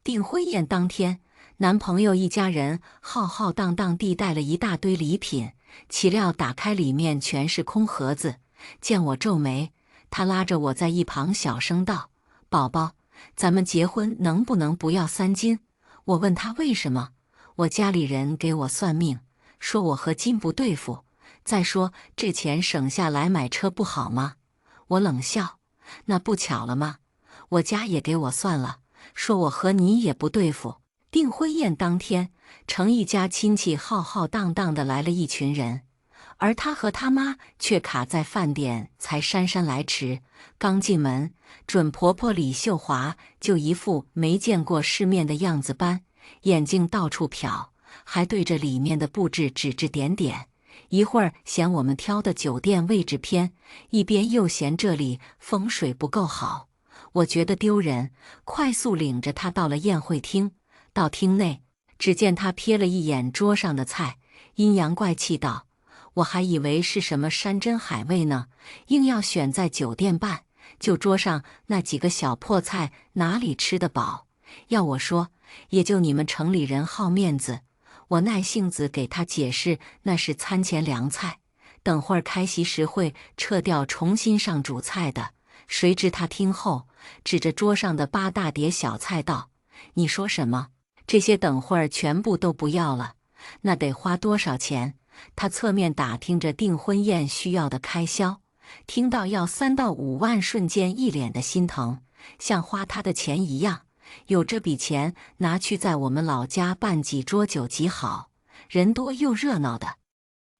订婚宴当天，男朋友一家人浩浩荡荡地带了一大堆礼品，岂料打开里面全是空盒子。见我皱眉，他拉着我在一旁小声道：“宝宝，咱们结婚能不能不要3金？”我问他为什么，我家里人给我算命，说我和金不对付。再说这钱省下来买车不好吗？我冷笑：“那不巧了吗？我家也给我算了，说我和你也不对付。”订婚宴当天，程一家亲戚浩浩荡荡的来了一群人，而他和他妈却卡在饭点，才姗姗来迟。刚进门，准婆婆李秀华就一副没见过世面的样子般，眼睛到处瞟，还对着里面的布置指指点点。一会儿嫌我们挑的酒店位置偏，一边又嫌这里风水不够好。我觉得丢人，快速领着她到了宴会厅。到厅内，只见他瞥了一眼桌上的菜，阴阳怪气道：“我还以为是什么山珍海味呢，硬要选在酒店办，就桌上那几个小破菜，哪里吃得饱？要我说，也就你们城里人好面子。”我耐性子给他解释，那是餐前凉菜，等会儿开席时会撤掉，重新上主菜的。谁知他听后，指着桌上的8大碟小菜道：“你说什么？这些等会儿全部都不要了，那得花多少钱？”他侧面打听着订婚宴需要的开销，听到要3到5万，瞬间一脸的心疼，像花他的钱一样。有这笔钱拿去在我们老家办几桌酒极好，人多又热闹的，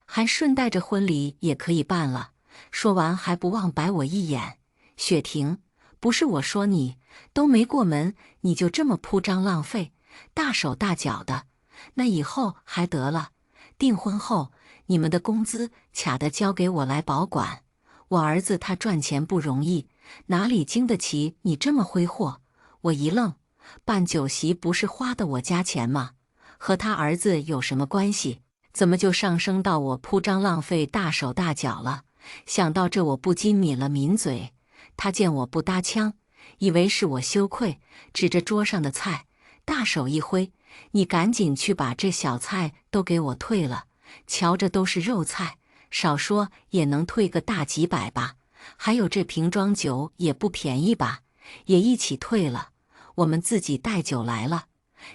还顺带着婚礼也可以办了。说完还不忘白我一眼：“雪婷，不是我说你，都没过门，你就这么铺张浪费，大手大脚的，那以后还得了。订婚后，你们的工资卡的交给我来保管。我儿子他赚钱不容易，哪里经得起你这么挥霍？”我一愣，办酒席不是花的我家钱吗？和他儿子有什么关系？怎么就上升到我铺张浪费、大手大脚了？想到这，我不禁抿了抿嘴。他见我不搭腔，以为是我羞愧，指着桌上的菜，大手一挥：“你赶紧去把这小菜都给我退了，瞧着都是肉菜，少说也能退个大几百吧。还有这瓶装酒也不便宜吧，也一起退了。我们自己带酒来了，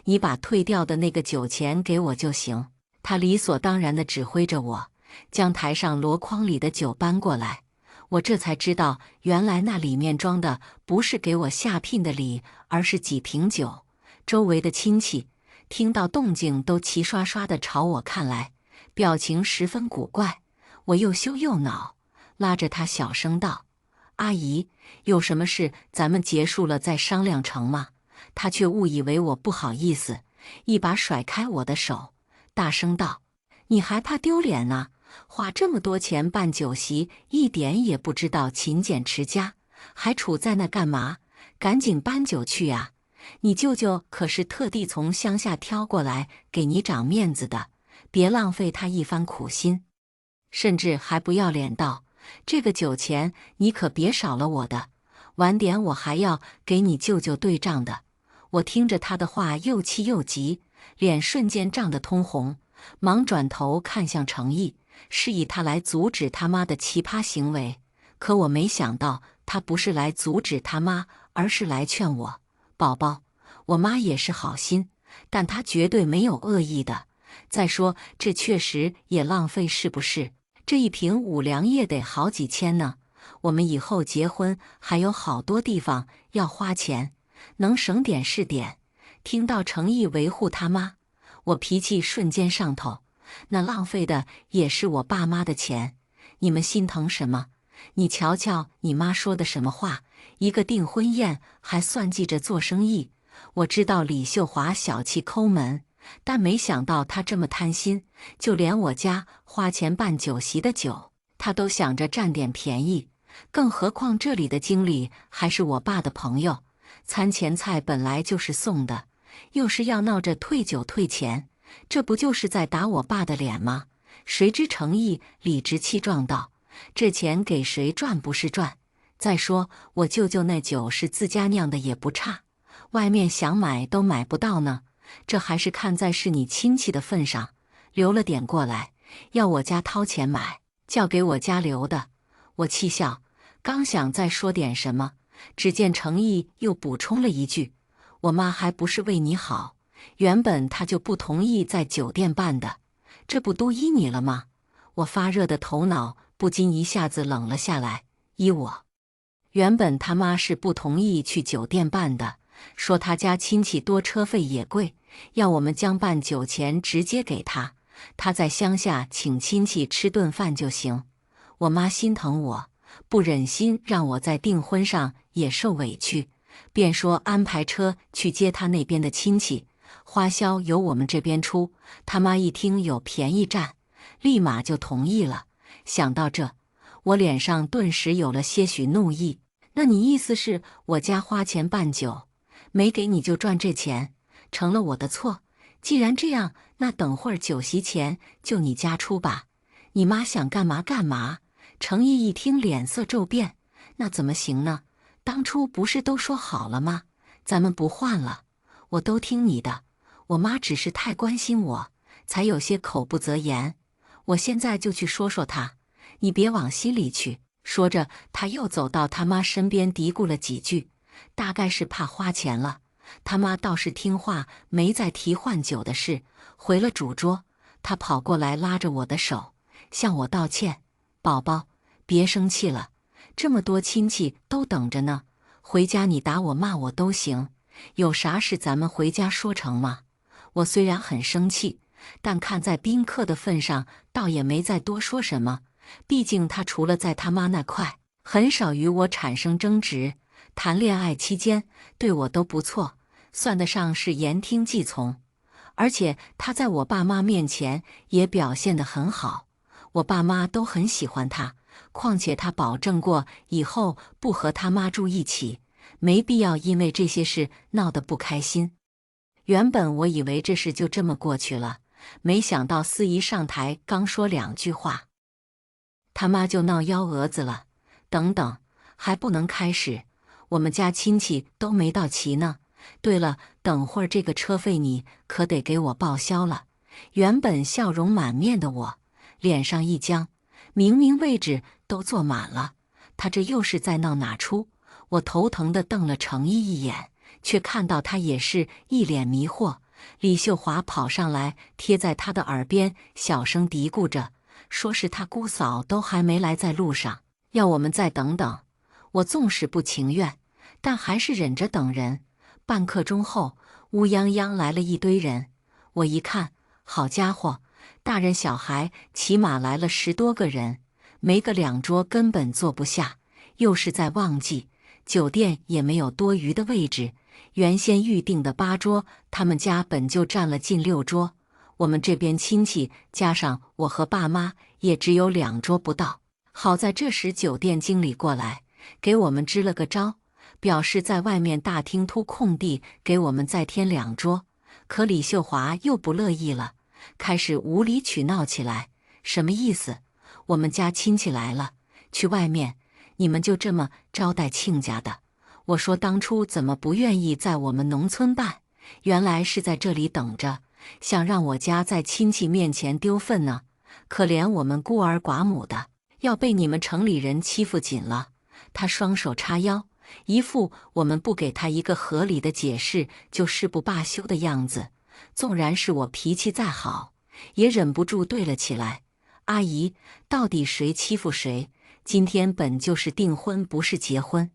你把退掉的那个酒钱给我就行。”他理所当然地指挥着我，将台上箩筐里的酒搬过来。我这才知道，原来那里面装的不是给我下聘的礼，而是几瓶酒。周围的亲戚听到动静都齐刷刷地朝我看来，表情十分古怪。我又羞又恼，拉着他小声道：“阿姨，有什么事咱们结束了再商量成吗？”他却误以为我不好意思，一把甩开我的手，大声道：“你还怕丢脸呢？花这么多钱办酒席，一点也不知道勤俭持家，还杵在那干嘛？赶紧搬酒去啊！你舅舅可是特地从乡下挑过来给你长面子的，别浪费他一番苦心。”甚至还不要脸道：“这个酒钱你可别少了我的，晚点我还要给你舅舅对账的。”我听着他的话，又气又急，脸瞬间涨得通红，忙转头看向程毅，示意他来阻止他妈的奇葩行为。可我没想到，他不是来阻止他妈，而是来劝我：“宝宝，我妈也是好心，但她绝对没有恶意的。再说，这确实也浪费，是不是？这一瓶五粮液得好几千呢。我们以后结婚还有好多地方要花钱，能省点是点。”听到程毅维护他妈，我脾气瞬间上头。那浪费的也是我爸妈的钱，你们心疼什么？你瞧瞧你妈说的什么话，一个订婚宴还算计着做生意。我知道李秀华小气抠门，但没想到她这么贪心，就连我家花钱办酒席的酒，她都想着占点便宜。更何况这里的经理还是我爸的朋友，餐前菜本来就是送的，又是要闹着退酒退钱，这不就是在打我爸的脸吗？谁知程毅理直气壮道：“这钱给谁赚不是赚？再说我舅舅那酒是自家酿的，也不差。外面想买都买不到呢。这还是看在是你亲戚的份上，留了点过来，要我家掏钱买，叫给我家留的。我气笑，刚想再说点什么，只见程毅又补充了一句：我妈还不是为你好，原本她就不同意在酒店办的，这不都依你了吗？我发热的头脑不禁一下子冷了下来。依我，原本他妈是不同意去酒店办的，说他家亲戚多，车费也贵，要我们将办酒钱直接给他，他在乡下请亲戚吃顿饭就行。我妈心疼我，不忍心让我在订婚上也受委屈，便说安排车去接他那边的亲戚，花销由我们这边出。他妈一听有便宜占，立马就同意了。想到这，我脸上顿时有了些许怒意。那你意思是我家花钱办酒，没给你就赚这钱，成了我的错？既然这样，那等会儿酒席钱就你家出吧，你妈想干嘛干嘛。程毅一听脸色骤变，那怎么行呢？当初不是都说好了吗？咱们不换了，我都听你的。我妈只是太关心我，才有些口不择言。我现在就去说说她，你别往心里去。说着，他又走到他妈身边嘀咕了几句，大概是怕花钱了。他妈倒是听话，没再提换酒的事。回了主桌，他跑过来拉着我的手，向我道歉：宝宝，别生气了，这么多亲戚都等着呢，回家你打我骂我都行，有啥事咱们回家说成吗？我虽然很生气，但看在宾客的份上，倒也没再多说什么。毕竟他除了在他妈那块，很少与我产生争执，谈恋爱期间对我都不错，算得上是言听计从。而且他在我爸妈面前也表现得很好，我爸妈都很喜欢他。况且他保证过以后不和他妈住一起，没必要因为这些事闹得不开心。原本我以为这事就这么过去了，没想到司仪上台刚说2句话，他妈就闹幺蛾子了。等等，还不能开始，我们家亲戚都没到齐呢。对了，等会儿这个车费你可得给我报销了。原本笑容满面的我，脸上一僵，明明位置都坐满了，他这又是在闹哪出？我头疼地瞪了程毅一眼，却看到他也是一脸迷惑。李秀华跑上来，贴在他的耳边小声嘀咕着，说是他姑嫂都还没来，在路上，要我们再等等。我纵使不情愿，但还是忍着等人。半刻钟后，乌泱泱来了一堆人。我一看，好家伙，大人小孩起码来了10多个人，没个2桌根本坐不下。又是在旺季，酒店也没有多余的位置，原先预定的8桌，他们家本就占了近6桌。我们这边亲戚加上我和爸妈，也只有2桌不到。好在这时酒店经理过来，给我们支了个招，表示在外面大厅突空地给我们再添2桌。可李秀华又不乐意了，开始无理取闹起来。什么意思？我们家亲戚来了，去外面，你们就这么招待亲家的？我说当初怎么不愿意在我们农村办？原来是在这里等着，想让我家在亲戚面前丢份呢。可怜我们孤儿寡母的，要被你们城里人欺负紧了。他双手叉腰，一副我们不给他一个合理的解释就誓不罢休的样子。纵然是我脾气再好，也忍不住对了起来。阿姨，到底谁欺负谁？今天本就是订婚，不是结婚。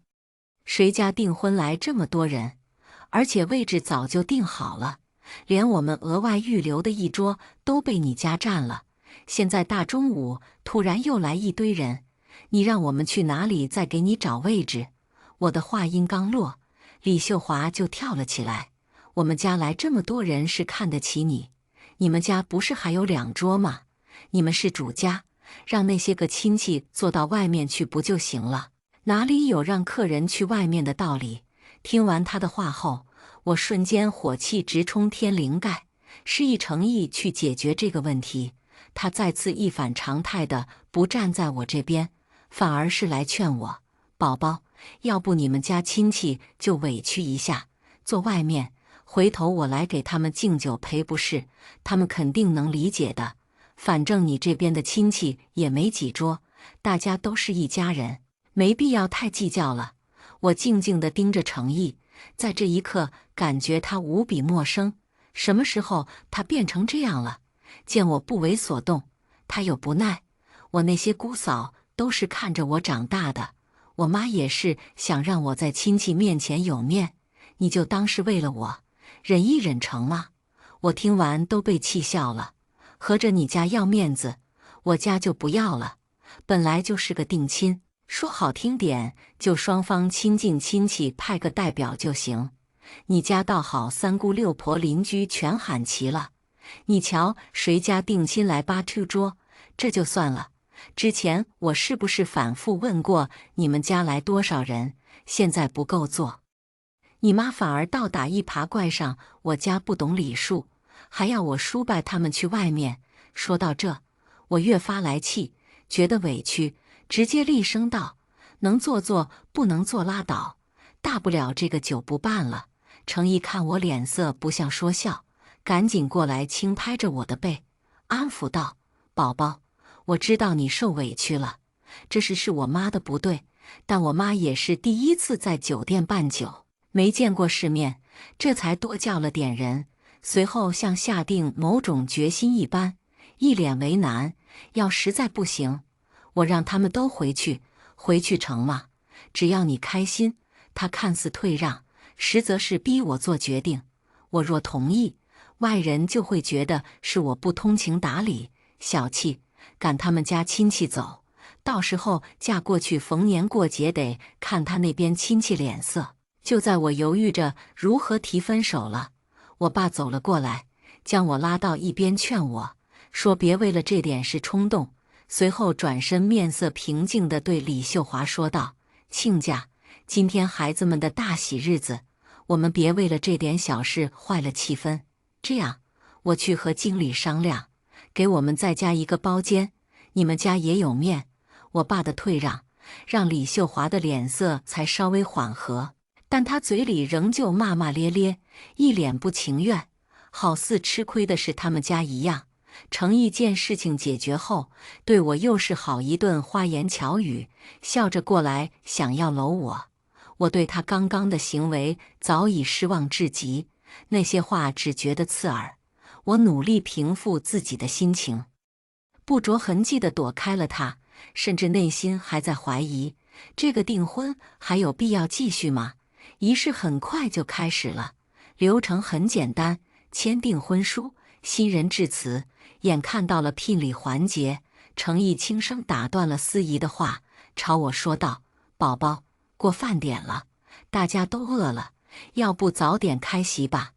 谁家订婚来这么多人，而且位置早就定好了，连我们额外预留的1桌都被你家占了。现在大中午突然又来一堆人，你让我们去哪里再给你找位置？我的话音刚落，李秀华就跳了起来。我们家来这么多人是看得起你，你们家不是还有2桌吗？你们是主家，让那些个亲戚坐到外面去不就行了？哪里有让客人去外面的道理？听完他的话后，我瞬间火气直冲天灵盖，示意诚意去解决这个问题。他再次一反常态的不站在我这边，反而是来劝我：宝宝，要不你们家亲戚就委屈一下，坐外面，回头我来给他们敬酒赔不是，他们肯定能理解的。反正你这边的亲戚也没几桌，大家都是一家人，没必要太计较了。我静静地盯着程毅，在这一刻感觉他无比陌生。什么时候他变成这样了？见我不为所动，他又不耐。我那些姑嫂都是看着我长大的，我妈也是想让我在亲戚面前有面，你就当是为了我，忍一忍成吗？我听完都被气笑了。合着你家要面子，我家就不要了。本来就是个定亲，说好听点，就双方亲近亲戚派个代表就行。你家倒好，三姑六婆邻居全喊齐了。你瞧，谁家定亲来8-2桌，这就算了。之前我是不是反复问过你们家来多少人？现在不够做。你妈反而倒打一耙，怪上我家不懂礼数，还要我叔伯他们去外面。说到这，我越发来气，觉得委屈，直接厉声道：“能做做，不能做拉倒，大不了这个酒不办了。”程毅看我脸色不像说笑，赶紧过来轻拍着我的背，安抚道：“宝宝，我知道你受委屈了，这是我妈的不对，但我妈也是第一次在酒店办酒，没见过世面，这才多叫了点人。”随后像下定某种决心一般，一脸为难：“要实在不行，我让他们都回去成吗？只要你开心。”他看似退让，实则是逼我做决定。我若同意，外人就会觉得是我不通情达理、小气，赶他们家亲戚走。到时候嫁过去，逢年过节得看他那边亲戚脸色。就在我犹豫着如何提分手了，我爸走了过来，将我拉到一边，劝我说：“别为了这点事冲动。”随后转身，面色平静地对李秀华说道：“亲家，今天孩子们的大喜日子，我们别为了这点小事坏了气氛。这样，我去和经理商量，给我们再加一个包间，你们家也有面。”我爸的退让，让李秀华的脸色才稍微缓和，但他嘴里仍旧骂骂咧咧，一脸不情愿，好似吃亏的是他们家一样。程毅见事情解决后，对我又是好一顿花言巧语，笑着过来想要搂我。我对他刚刚的行为早已失望至极，那些话只觉得刺耳。我努力平复自己的心情，不着痕迹地躲开了他，甚至内心还在怀疑，这个订婚还有必要继续吗？仪式很快就开始了，流程很简单，签订婚书，新人致辞。眼看到了聘礼环节，程毅轻声打断了司仪的话，朝我说道：“宝宝，过饭点了，大家都饿了，要不早点开席吧？”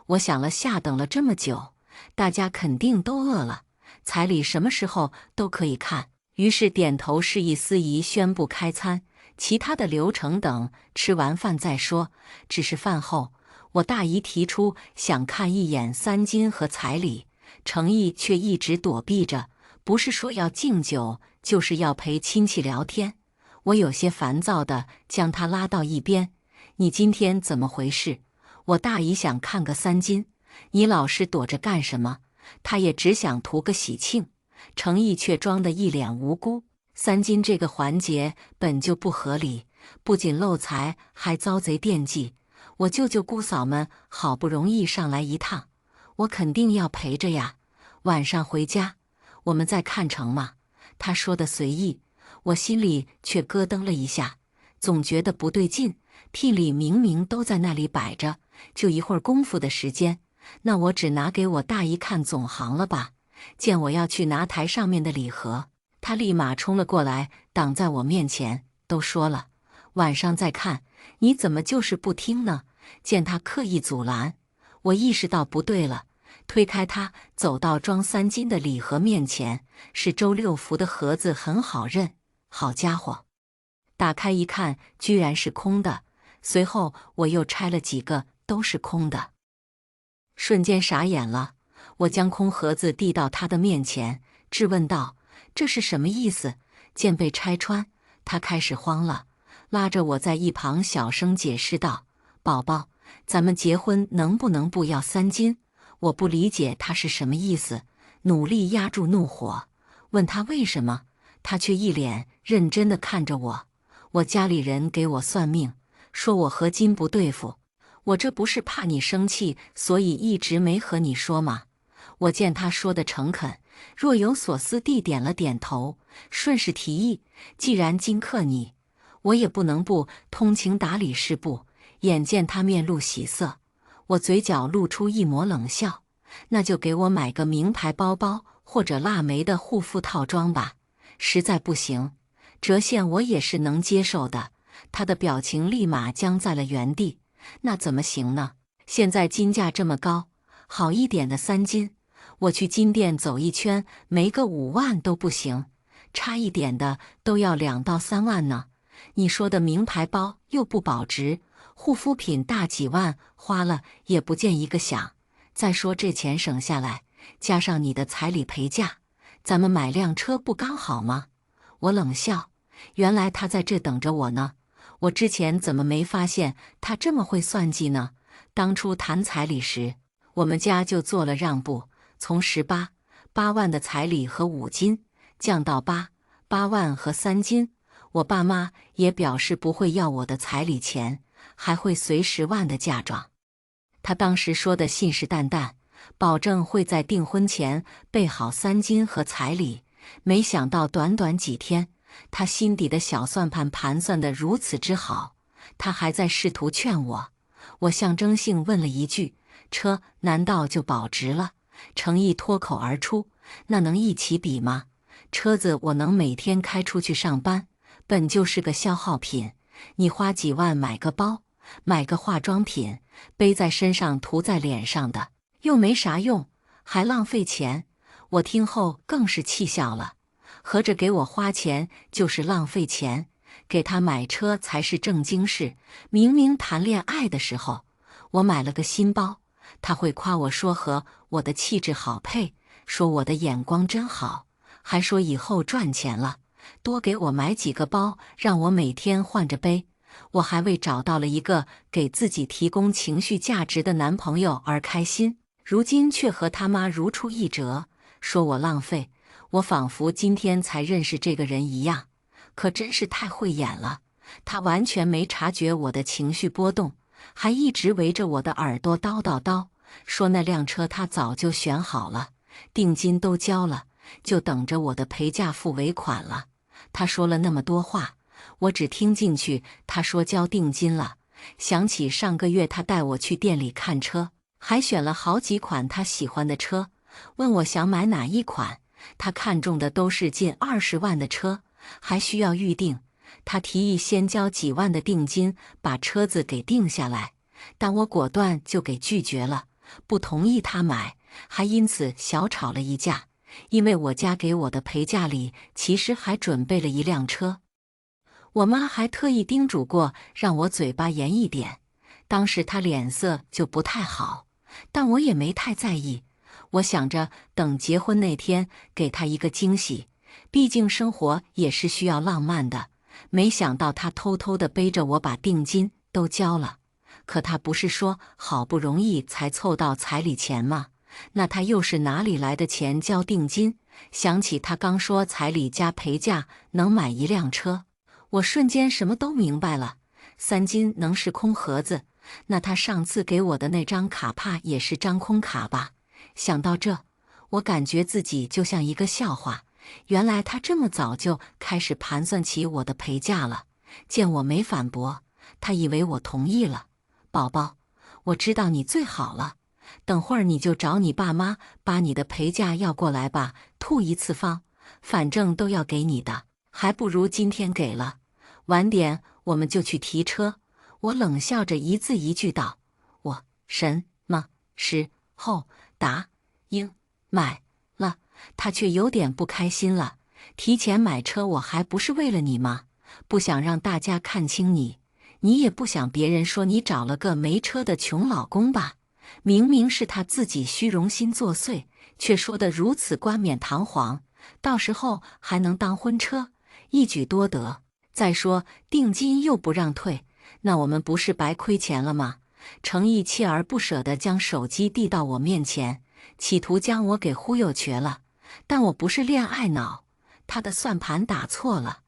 我想了下，等了这么久，大家肯定都饿了，彩礼什么时候都可以看，于是点头示意司仪宣布开餐，其他的流程等吃完饭再说。只是饭后，我大姨提出想看一眼3金和彩礼，程毅却一直躲避着，不是说要敬酒，就是要陪亲戚聊天。我有些烦躁地将他拉到一边：“你今天怎么回事？我大姨想看个3金，你老是躲着干什么？”他也只想图个喜庆，程毅却装得一脸无辜。3金这个环节本就不合理，不仅漏财，还遭贼惦记。我舅舅姑嫂们好不容易上来一趟，我肯定要陪着呀。晚上回家，我们再看成吗？他说的随意，我心里却咯噔了一下，总觉得不对劲。聘礼明明都在那里摆着，就一会儿功夫的时间，那我只拿给我大姨看总行了吧？见我要去拿台上面的礼盒，他立马冲了过来，挡在我面前，都说了晚上再看，你怎么就是不听呢？见他刻意阻拦，我意识到不对了，推开他，走到装3金的礼盒面前，是周六福的盒子，很好认。好家伙，打开一看，居然是空的。随后我又拆了几个，都是空的，瞬间傻眼了。我将空盒子递到他的面前，质问道：“这是什么意思？”见被拆穿，他开始慌了，拉着我在一旁小声解释道：“宝宝，咱们结婚能不能不要3金？我不理解他是什么意思，努力压住怒火，问他为什么，他却一脸认真地看着我。我家里人给我算命，说我和金不对付，我这不是怕你生气，所以一直没和你说吗？我见他说的诚恳，若有所思地点了点头，顺势提议，既然金克你，我也不能不通情达理是不？眼见他面露喜色，我嘴角露出一抹冷笑，那就给我买个名牌包包或者腊梅的护肤套装吧，实在不行，折现我也是能接受的。他的表情立马僵在了原地。那怎么行呢？现在金价这么高，好一点的3金，我去金店走一圈，没个5万都不行，差一点的都要2到3万呢。你说的名牌包又不保值，护肤品大几万花了也不见一个响。再说这钱省下来，加上你的彩礼陪嫁，咱们买辆车不刚好吗？我冷笑，原来他在这等着我呢。我之前怎么没发现他这么会算计呢？当初谈彩礼时，我们家就做了让步，从8万的彩礼和5金降到8万和3金。我爸妈也表示不会要我的彩礼钱，还会随10万的嫁妆。他当时说的信誓旦旦，保证会在订婚前备好3金和彩礼。没想到短短几天，他心底的小算盘盘算得如此之好，他还在试图劝我。我象征性问了一句：“车难道就保值了？”诚意脱口而出：“那能一起比吗？车子我能每天开出去上班，本就是个消耗品。你花几万买个包，买个化妆品，背在身上涂在脸上的，又没啥用，还浪费钱。”我听后更是气笑了。合着给我花钱就是浪费钱，给他买车才是正经事。明明谈恋爱的时候，我买了个新包，他会夸我说和我的气质好配，说我的眼光真好，还说以后赚钱了，多给我买几个包，让我每天换着背。我还为找到了一个给自己提供情绪价值的男朋友而开心，如今却和他妈如出一辙，说我浪费。我仿佛今天才认识这个人一样，可真是太会演了。他完全没察觉我的情绪波动，还一直围着我的耳朵叨叨叨，说那辆车他早就选好了，定金都交了，就等着我的陪嫁付尾款了。他说了那么多话，我只听进去他说交定金了，想起上个月他带我去店里看车，还选了好几款他喜欢的车，问我想买哪一款。他看中的都是近20万的车，还需要预定。他提议先交几万的定金，把车子给定下来，但我果断就给拒绝了，不同意他买，还因此小吵了一架。因为我家给我的陪嫁礼其实还准备了一辆车，我妈还特意叮嘱过让我嘴巴严一点。当时他脸色就不太好，但我也没太在意。我想着等结婚那天给他一个惊喜，毕竟生活也是需要浪漫的。没想到他偷偷地背着我把定金都交了。可他不是说好不容易才凑到彩礼钱吗？那他又是哪里来的钱交定金？想起他刚说彩礼加陪嫁能买一辆车，我瞬间什么都明白了。3金能是空盒子，那他上次给我的那张卡怕也是张空卡吧？想到这，我感觉自己就像一个笑话。原来他这么早就开始盘算起我的陪嫁了。见我没反驳，他以为我同意了。宝宝，我知道你最好了，等会儿你就找你爸妈把你的陪嫁要过来吧，吐一次方，反正都要给你的，还不如今天给了，晚点我们就去提车。我冷笑着一字一句道：“我什么时候答应买了？”他却有点不开心了。提前买车我还不是为了你吗？不想让大家看清你，你也不想别人说你找了个没车的穷老公吧？明明是他自己虚荣心作祟，却说得如此冠冕堂皇，到时候还能当婚车，一举多得。再说定金又不让退，那我们不是白亏钱了吗？程毅锲而不舍地将手机递到我面前，企图将我给忽悠瘸了。但我不是恋爱脑，他的算盘打错了。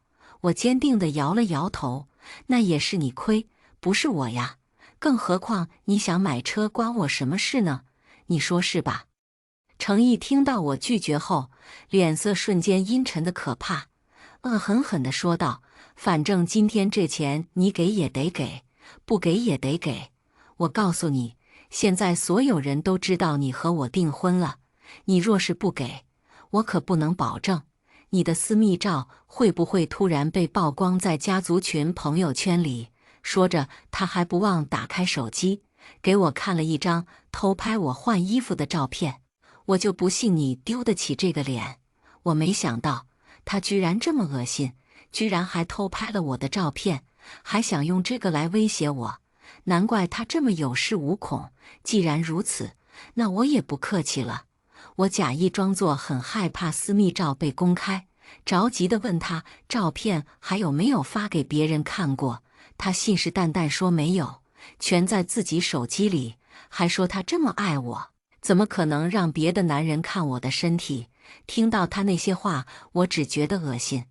我坚定地摇了摇头，那也是你亏，不是我呀。更何况你想买车关我什么事呢？你说是吧？程毅听到我拒绝后，脸色瞬间阴沉的可怕，恶狠狠地说道：反正今天这钱你给也得给，不给也得给。我告诉你，现在所有人都知道你和我订婚了，你若是不给，我可不能保证你的私密照会不会突然被曝光在家族群朋友圈里。说着，他还不忘打开手机，给我看了一张偷拍我换衣服的照片。我就不信你丢得起这个脸。我没想到他居然这么恶心，居然还偷拍了我的照片，还想用这个来威胁我。难怪他这么有恃无恐。既然如此，那我也不客气了。我假意装作很害怕私密照被公开，着急地问他照片还有没有发给别人看过。他信誓旦旦说没有，全在自己手机里，还说他这么爱我，怎么可能让别的男人看我的身体？听到他那些话，我只觉得恶心。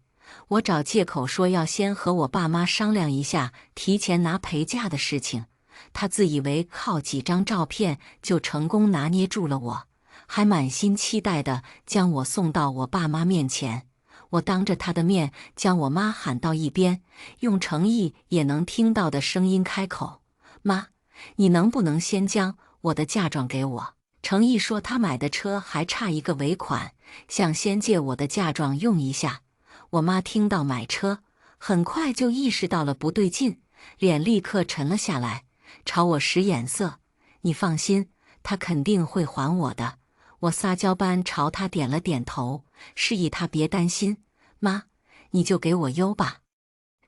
我找借口说要先和我爸妈商量一下提前拿陪嫁的事情。他自以为靠几张照片就成功拿捏住了我，还满心期待地将我送到我爸妈面前。我当着他的面将我妈喊到一边，用程毅也能听到的声音开口：妈，你能不能先将我的嫁妆给我？程毅说他买的车还差一个尾款，想先借我的嫁妆用一下。我妈听到买车，很快就意识到了不对劲，脸立刻沉了下来，朝我使眼色：你放心，他肯定会还我的。我撒娇般朝他点了点头，示意他别担心。妈，你就给我邮吧。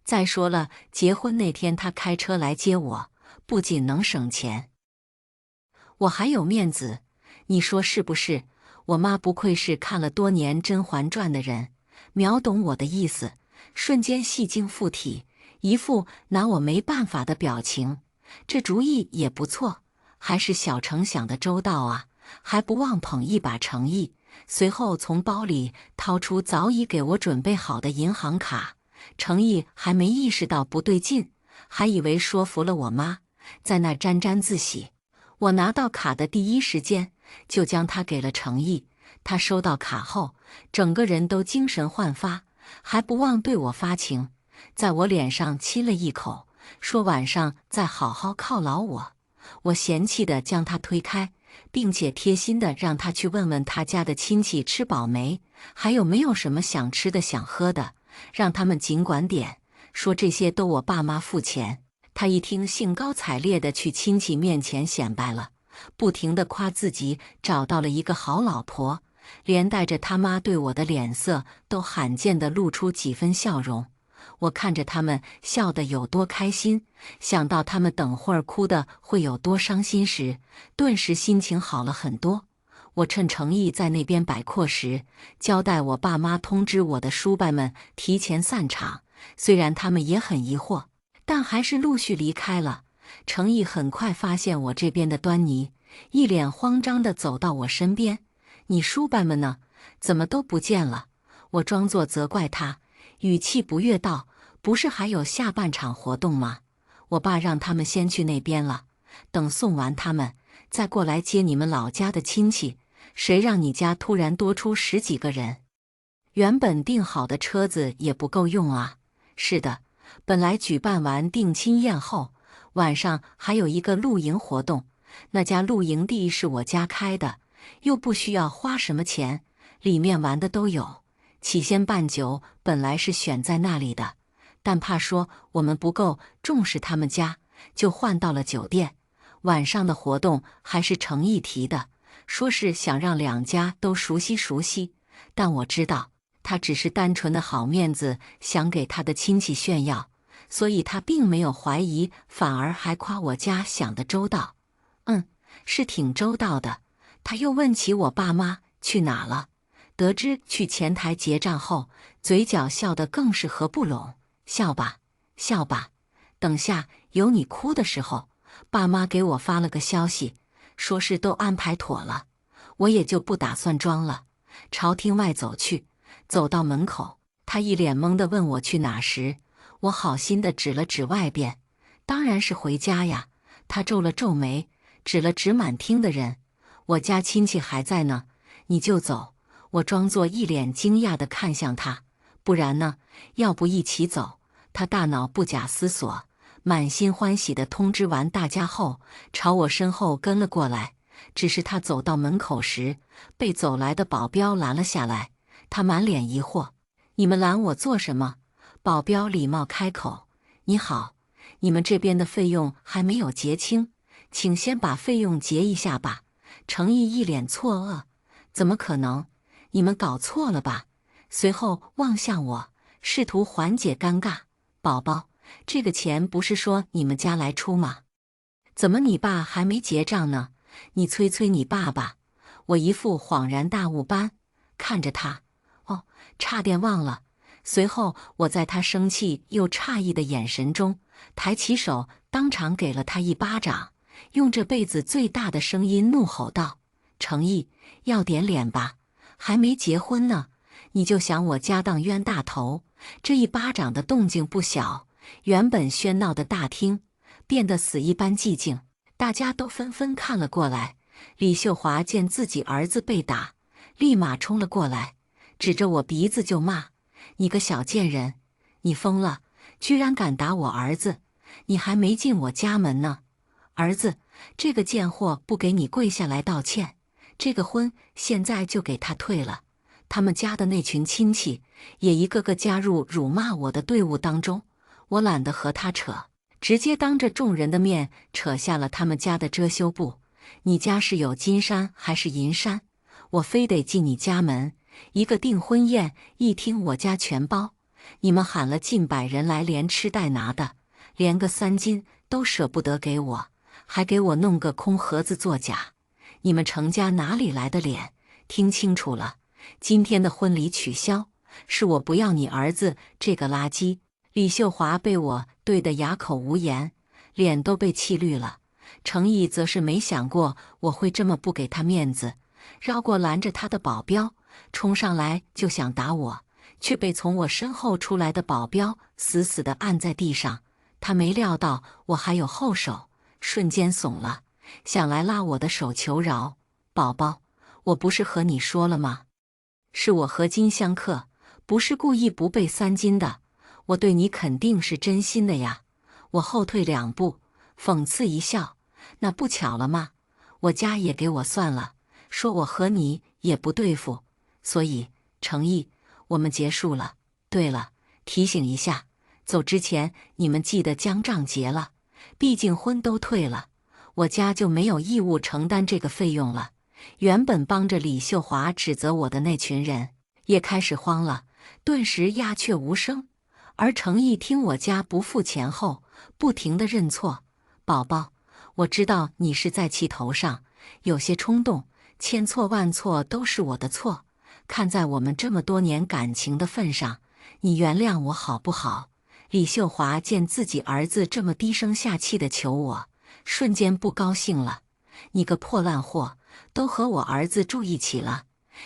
再说了，结婚那天他开车来接我，不仅能省钱，我还有面子，你说是不是？我妈不愧是看了多年《甄嬛传》的人，秒懂我的意思，瞬间戏精附体，一副拿我没办法的表情。这主意也不错，还是小程想的周到啊，还不忘捧一把诚意。随后从包里掏出早已给我准备好的银行卡，程毅还没意识到不对劲，还以为说服了我妈，在那沾沾自喜。我拿到卡的第一时间就将它给了程毅，他收到卡后，整个人都精神焕发，还不忘对我发情，在我脸上亲了一口，说晚上再好好犒劳我。我嫌弃地将他推开，并且贴心地让他去问问他家的亲戚吃饱没，还有没有什么想吃的想喝的，让他们尽管点，说这些都我爸妈付钱。他一听，兴高采烈地去亲戚面前显摆了，不停地夸自己找到了一个好老婆，连带着他妈对我的脸色都罕见地露出几分笑容。我看着他们笑得有多开心，想到他们等会儿哭的会有多伤心时，顿时心情好了很多。我趁程毅在那边摆阔时，交代我爸妈通知我的叔伯们提前散场。虽然他们也很疑惑，但还是陆续离开了。程毅很快发现我这边的端倪，一脸慌张地走到我身边：你叔伯们呢？怎么都不见了？我装作责怪他，语气不悦道：不是还有下半场活动吗？我爸让他们先去那边了，等送完他们再过来接你们老家的亲戚。谁让你家突然多出10几个人？原本订好的车子也不够用啊。是的，本来举办完定亲宴后，晚上还有一个露营活动，那家露营地是我家开的，又不需要花什么钱，里面玩的都有。起先办酒本来是选在那里的，但怕说我们不够重视他们家，就换到了酒店。晚上的活动还是程毅提的，说是想让两家都熟悉熟悉，但我知道他只是单纯的好面子，想给他的亲戚炫耀，所以他并没有怀疑，反而还夸我家想得周到。是挺周到的。他又问起我爸妈去哪了，得知去前台结账后，嘴角笑得更是合不拢。笑吧，笑吧，等下有你哭的时候，爸妈给我发了个消息，说是都安排妥了，我也就不打算装了，朝厅外走去。走到门口，他一脸懵地问我去哪时，我好心地指了指外边，当然是回家呀。他皱了皱眉，指了指满厅的人，我家亲戚还在呢，你就走。我装作一脸惊讶地看向他，不然呢？要不一起走？他大脑不假思索，满心欢喜地通知完大家后，朝我身后跟了过来。只是他走到门口时，被走来的保镖拦了下来。他满脸疑惑：“你们拦我做什么？”保镖礼貌开口：“你好，你们这边的费用还没有结清，请先把费用结一下吧。”程毅一脸错愕：“怎么可能？你们搞错了吧？”随后望向我，试图缓解尴尬：“宝宝，这个钱不是说你们家来出吗？怎么你爸还没结账呢？你催催你爸爸。”我一副恍然大悟般看着他，哦，差点忘了。随后我在他生气又诧异的眼神中，抬起手当场给了他一巴掌，用这辈子最大的声音怒吼道：“程毅，要点脸吧，还没结婚呢，你就想我家当冤大头？”这一巴掌的动静不小，原本喧闹的大厅变得死一般寂静，大家都纷纷看了过来。李秀华见自己儿子被打，立马冲了过来，指着我鼻子就骂：“你个小贱人，你疯了，居然敢打我儿子！你还没进我家门呢！儿子，这个贱货不给你跪下来道歉，这个婚现在就给他退了。”他们家的那群亲戚也一个个加入辱骂我的队伍当中，我懒得和他扯，直接当着众人的面扯下了他们家的遮羞布。你家是有金山还是银山？我非得进你家门？一个订婚宴一听我家全包，你们喊了近100人来，连吃带拿的，连个3金都舍不得给我，还给我弄个空盒子作假。你们程家哪里来的脸？听清楚了，今天的婚礼取消，是我不要你儿子这个垃圾。李秀华被我对得哑口无言，脸都被气绿了。程毅则是没想过我会这么不给他面子，绕过拦着他的保镖，冲上来就想打我，却被从我身后出来的保镖死死地按在地上。他没料到我还有后手，瞬间怂了，想来拉我的手求饶：“宝宝，我不是和你说了吗？是我合金相克，不是故意不备3金的，我对你肯定是真心的呀。”我后退2步，讽刺一笑：“那不巧了吗？我家也给我算了，说我和你也不对付，所以程毅，我们结束了。对了，提醒一下，走之前你们记得将账结了，毕竟婚都退了，我家就没有义务承担这个费用了。”原本帮着李秀华指责我的那群人也开始慌了，顿时鸦雀无声。而程毅听我家不付钱后，不停地认错：“宝宝，我知道你是在气头上，有些冲动，千错万错都是我的错。看在我们这么多年感情的份上，你原谅我好不好？”李秀华见自己儿子这么低声下气地求我，瞬间不高兴了：“你个破烂货，都和我儿子住一起了，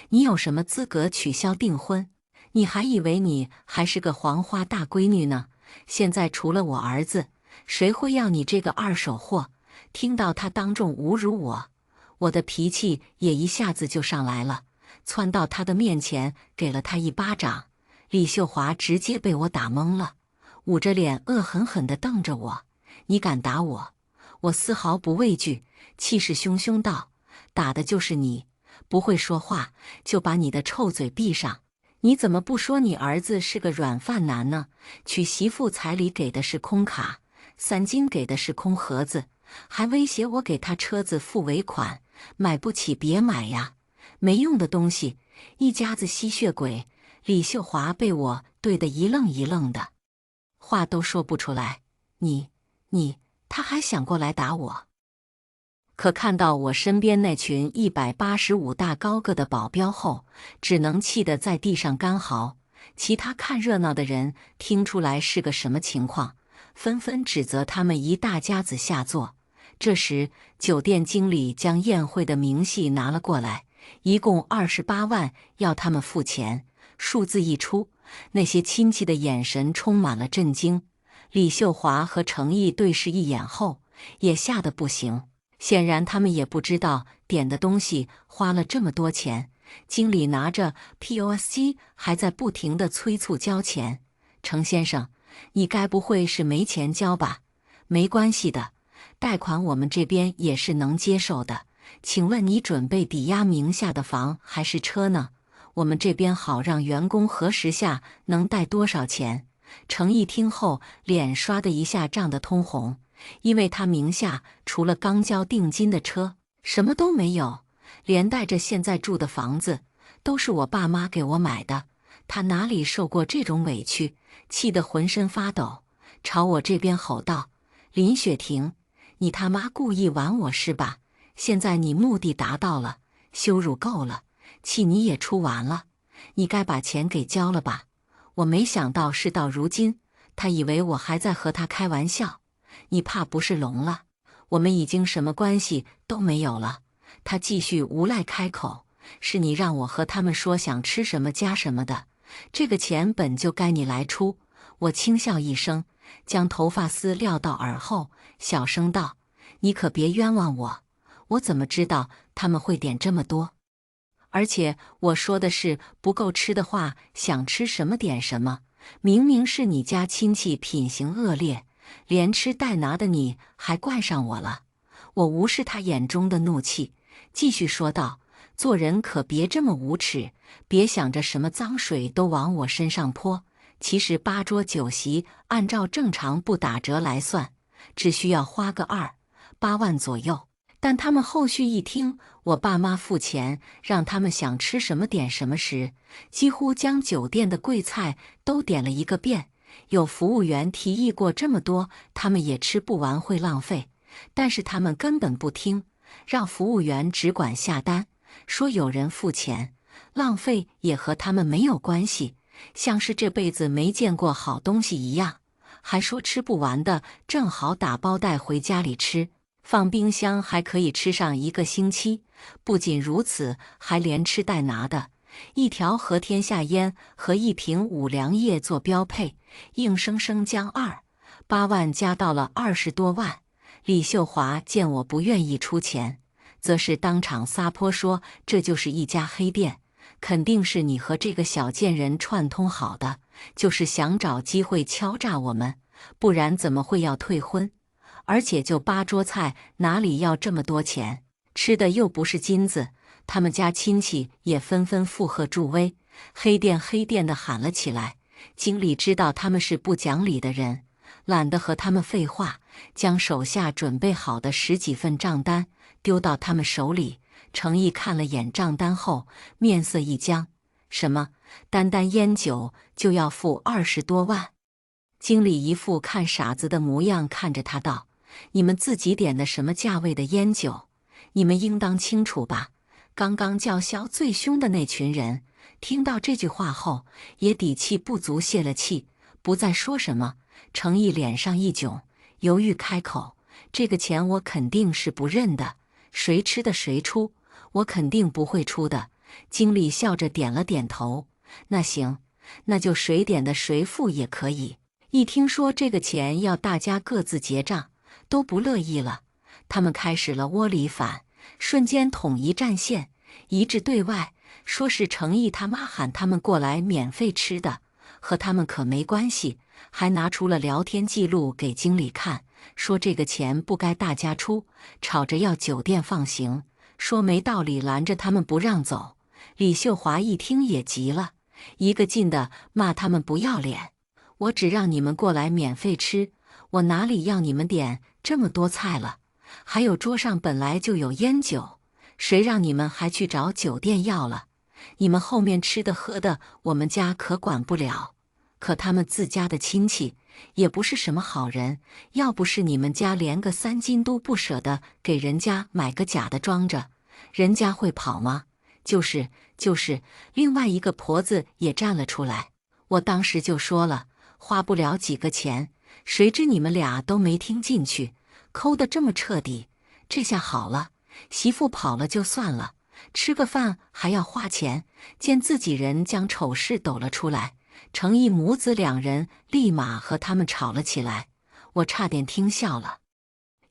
你有什么资格取消订婚？你还以为你还是个黄花大闺女呢？现在除了我儿子，谁会要你这个二手货？”听到他当众侮辱我，我的脾气也一下子就上来了，窜到他的面前给了他一巴掌。李秀华直接被我打懵了，捂着脸恶狠狠地瞪着我：“你敢打我？”我丝毫不畏惧，气势汹汹道：“打的就是你，不会说话就把你的臭嘴闭上。你怎么不说你儿子是个软饭男呢？娶媳妇彩礼给的是空卡，3金给的是空盒子，还威胁我给他车子付尾款，买不起别买呀，没用的东西，一家子吸血鬼！”李秀华被我对得一愣一愣的，话都说不出来。你，他还想过来打我。可看到我身边那群185大高个的保镖后，只能气得在地上干嚎。其他看热闹的人听出来是个什么情况，纷纷指责他们一大家子下作。这时，酒店经理将宴会的明细拿了过来，一共28万，要他们付钱。数字一出，那些亲戚的眼神充满了震惊。李秀华和程毅对视一眼后，也吓得不行。显然他们也不知道点的东西花了这么多钱。经理拿着 POS 机还在不停地催促交钱。程先生，你该不会是没钱交吧？没关系的，贷款我们这边也是能接受的。请问你准备抵押名下的房还是车呢？我们这边好让员工核实下能贷多少钱。程毅听后，脸刷的一下涨得通红，因为他名下除了刚交定金的车，什么都没有，连带着现在住的房子都是我爸妈给我买的。他哪里受过这种委屈，气得浑身发抖，朝我这边吼道：“林雪婷，你他妈故意玩我是吧？现在你目的达到了，羞辱够了，气你也出完了，你该把钱给交了吧？”我没想到事到如今，他以为我还在和他开玩笑。你怕不是聋了？我们已经什么关系都没有了。他继续无赖开口：“是你让我和他们说想吃什么加什么的，这个钱本就该你来出。”我轻笑一声，将头发丝撂到耳后，小声道：“你可别冤枉我，我怎么知道他们会点这么多？而且我说的是不够吃的话，想吃什么点什么。明明是你家亲戚品行恶劣，连吃带拿的你还怪上我了。”我无视他眼中的怒气，继续说道：“做人可别这么无耻，别想着什么脏水都往我身上泼。其实8桌酒席按照正常不打折来算，只需要花个2、8万左右。但他们后续一听我爸妈付钱，让他们想吃什么点什么时，几乎将酒店的贵菜都点了一个遍。有服务员提议过这么多他们也吃不完会浪费，但是他们根本不听，让服务员只管下单，说有人付钱，浪费也和他们没有关系，像是这辈子没见过好东西一样，还说吃不完的正好打包带回家里吃，放冰箱还可以吃上1个星期。不仅如此，还连吃带拿的，一条和天下烟和1瓶五粮液做标配，硬生生将2、8万加到了20多万。李秀华见我不愿意出钱，则是当场撒泼说：“这就是一家黑店，肯定是你和这个小贱人串通好的，就是想找机会敲诈我们，不然怎么会要退婚？而且就8桌菜，哪里要这么多钱？吃的又不是金子。”他们家亲戚也纷纷附和助威，黑店黑店的喊了起来。经理知道他们是不讲理的人，懒得和他们废话，将手下准备好的10几份账单丢到他们手里。程毅看了眼账单后，面色一僵：“什么？单单烟酒就要付20多万？”经理一副看傻子的模样看着他道：“你们自己点的什么价位的烟酒？你们应当清楚吧？”刚刚叫嚣最凶的那群人听到这句话后，也底气不足泄了气，不再说什么。程毅脸上一窘，犹豫开口：“这个钱我肯定是不认的，谁吃的谁出，我肯定不会出的。”经理笑着点了点头：“那行，那就谁点的谁付也可以。”一听说这个钱要大家各自结账，都不乐意了。他们开始了窝里反，瞬间统一战线，一致对外，说是程毅他妈喊他们过来免费吃的，和他们可没关系。还拿出了聊天记录给经理看，说这个钱不该大家出，吵着要酒店放行，说没道理拦着他们不让走。李秀华一听也急了，一个劲的骂他们不要脸：“我只让你们过来免费吃，我哪里要你们点这么多菜了？还有桌上本来就有烟酒，谁让你们还去找酒店要了？你们后面吃的喝的，我们家可管不了。可他们自家的亲戚也不是什么好人，要不是你们家连个3斤都不舍得给人家买个假的装着，人家会跑吗？”就是，另外一个婆子也站了出来。我当时就说了，花不了几个钱，谁知你们俩都没听进去，抠得这么彻底，这下好了，媳妇跑了就算了，吃个饭还要花钱，见自己人将丑事抖了出来，程毅母子两人立马和他们吵了起来，我差点听笑了。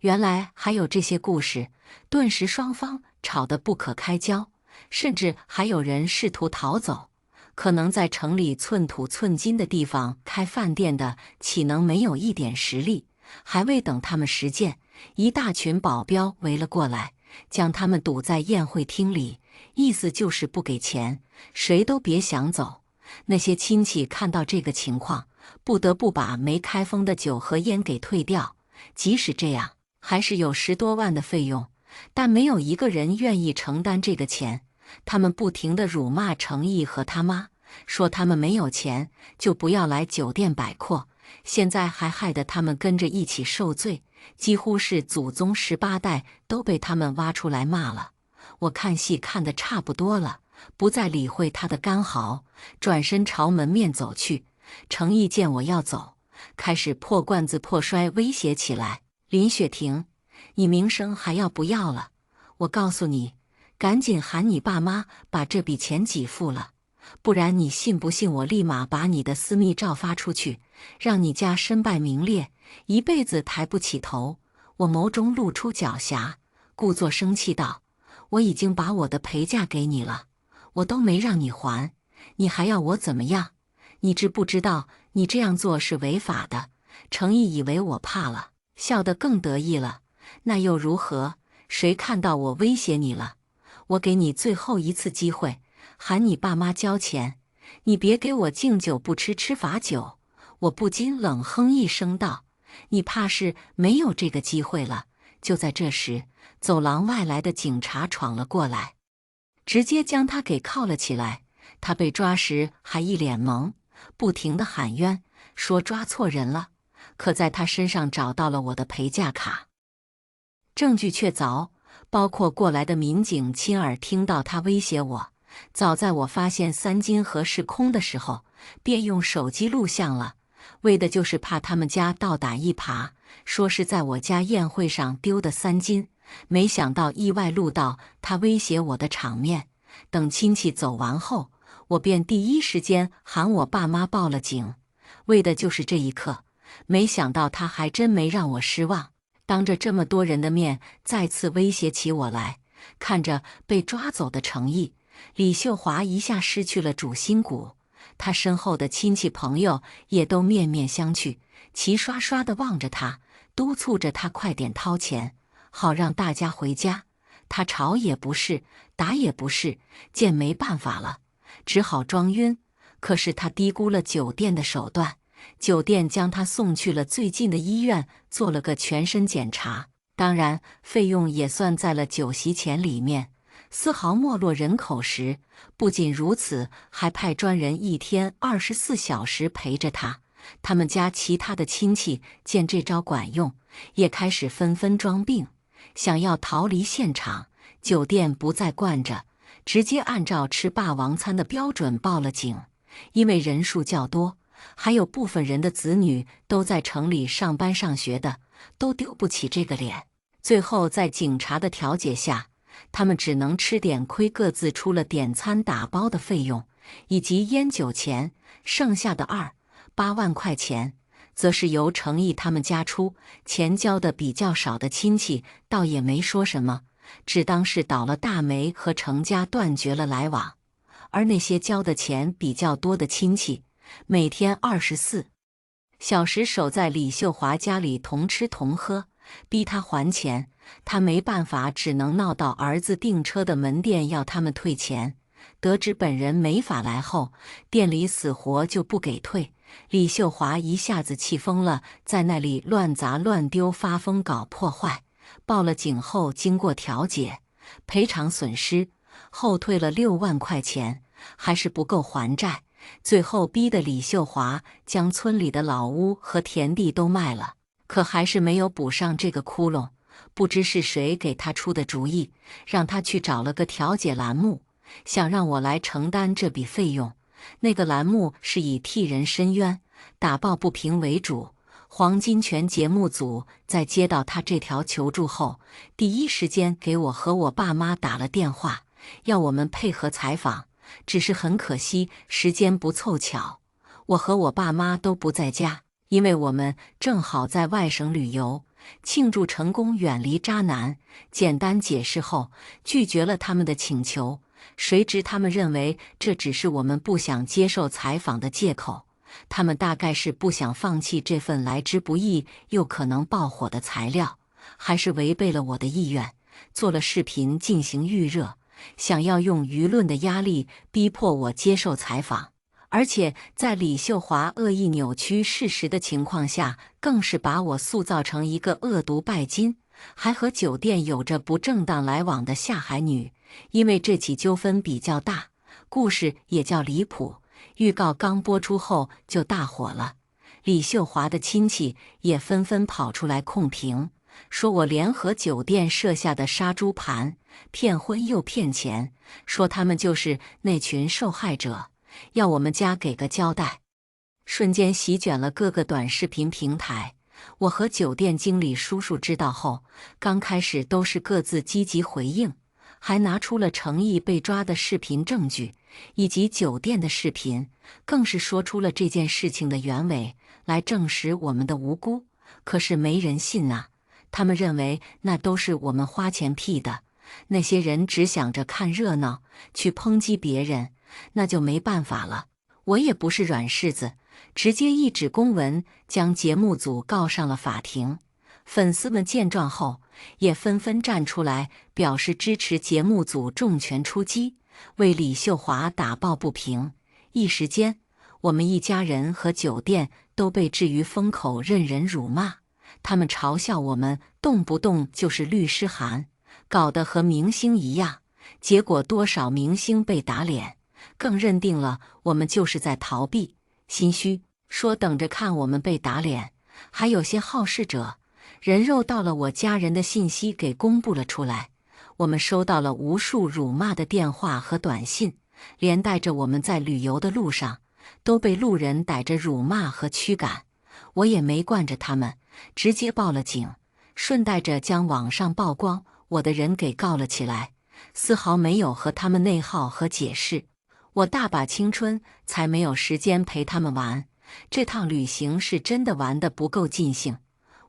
原来还有这些故事，顿时双方吵得不可开交，甚至还有人试图逃走。可能在城里寸土寸金的地方开饭店的，岂能没有一点实力？还未等他们实践，一大群保镖围了过来，将他们堵在宴会厅里，意思就是不给钱，谁都别想走。那些亲戚看到这个情况，不得不把没开封的酒和烟给退掉。即使这样，还是有10多万的费用，但没有一个人愿意承担这个钱。他们不停地辱骂程毅和他妈，说他们没有钱就不要来酒店摆阔，现在还害得他们跟着一起受罪，几乎是祖宗18代都被他们挖出来骂了。我看戏看得差不多了，不再理会他的干嚎，转身朝门面走去。程毅见我要走，开始破罐子破摔，威胁起来：“林雪婷，你名声还要不要了？我告诉你，赶紧喊你爸妈把这笔钱给付了，不然你信不信我立马把你的私密照发出去，让你家身败名裂，一辈子抬不起头。”我眸中露出狡黠，故作生气道：“我已经把我的陪嫁给你了，我都没让你还，你还要我怎么样？你知不知道你这样做是违法的？”程毅以为我怕了，笑得更得意了。那又如何？谁看到我威胁你了？我给你最后一次机会，喊你爸妈交钱，你别给我敬酒不吃吃罚酒。我不禁冷哼一声道：“你怕是没有这个机会了。”就在这时，走廊外来的警察闯了过来，直接将他给铐了起来。他被抓时还一脸懵，不停地喊冤，说抓错人了。可在他身上找到了我的陪嫁卡，证据确凿，包括过来的民警亲耳听到他威胁我。早在我发现3金盒是空的时候，便用手机录像了，为的就是怕他们家倒打一耙，说是在我家宴会上丢的3金。没想到意外录到他威胁我的场面。等亲戚走完后，我便第一时间喊我爸妈报了警，为的就是这一刻。没想到他还真没让我失望，当着这么多人的面再次威胁起我来。看着被抓走的程毅，李秀华一下失去了主心骨，他身后的亲戚朋友也都面面相觑，齐刷刷地望着他，督促着他快点掏钱，好让大家回家。他吵也不是，打也不是，见没办法了，只好装晕。可是他低估了酒店的手段，酒店将他送去了最近的医院，做了个全身检查，当然费用也算在了酒席钱里面，丝毫没落人口实。不仅如此，还派专人1天24小时陪着他。他们家其他的亲戚见这招管用，也开始纷纷装病，想要逃离现场。酒店不再惯着，直接按照吃霸王餐的标准报了警。因为人数较多，还有部分人的子女都在城里上班上学的，都丢不起这个脸。最后在警察的调解下，他们只能吃点亏，各自出了点餐打包的费用以及烟酒钱，剩下的8万块钱则是由程毅他们家出。钱交的比较少的亲戚倒也没说什么，只当是倒了大霉，和程家断绝了来往。而那些交的钱比较多的亲戚，每天24小时守在李秀华家里同吃同喝，逼他还钱。他没办法，只能闹到儿子订车的门店要他们退钱。得知本人没法来后，店里死活就不给退。李秀华一下子气疯了，在那里乱砸乱丢，发疯搞破坏。报了警后，经过调解，赔偿损失，后退了6万块钱，还是不够还债。最后逼得李秀华将村里的老屋和田地都卖了，可还是没有补上这个窟窿。不知是谁给他出的主意，让他去找了个调解栏目，想让我来承担这笔费用。那个栏目是以替人申冤、打抱不平为主，黄金泉节目组在接到他这条求助后，第一时间给我和我爸妈打了电话，要我们配合采访。只是很可惜，时间不凑巧，我和我爸妈都不在家，因为我们正好在外省旅游，庆祝成功远离渣男。简单解释后，拒绝了他们的请求。谁知他们认为这只是我们不想接受采访的借口，他们大概是不想放弃这份来之不易又可能爆火的材料，还是违背了我的意愿，做了视频进行预热，想要用舆论的压力逼迫我接受采访。而且在李秀华恶意扭曲事实的情况下，更是把我塑造成一个恶毒拜金，还和酒店有着不正当来往的下海女。因为这起纠纷比较大，故事也叫离谱，预告刚播出后就大火了。李秀华的亲戚也纷纷跑出来控评，说我联合酒店设下的杀猪盘，骗婚又骗钱，说他们就是那群受害者，要我们家给个交代。瞬间席卷了各个短视频平台。我和酒店经理叔叔知道后，刚开始都是各自积极回应，还拿出了诚意被抓的视频证据，以及酒店的视频，更是说出了这件事情的原委，来证实我们的无辜。可是没人信啊，他们认为那都是我们花钱 P 的，那些人只想着看热闹，去抨击别人，那就没办法了。我也不是软柿子，直接一纸公文将节目组告上了法庭。粉丝们见状后，也纷纷站出来表示支持节目组重拳出击，为李秀华打抱不平。一时间，我们一家人和酒店都被置于风口，任人辱骂。他们嘲笑我们动不动就是律师函，搞得和明星一样。结果多少明星被打脸，更认定了我们就是在逃避，心虚，说等着看我们被打脸。还有些好事者人肉到了我家人的信息给公布了出来，我们收到了无数辱骂的电话和短信，连带着我们在旅游的路上都被路人逮着辱骂和驱赶。我也没惯着他们，直接报了警，顺带着将网上曝光我的人给告了起来，丝毫没有和他们内耗和解释。我大把青春，才没有时间陪他们玩，这趟旅行是真的玩得不够尽兴。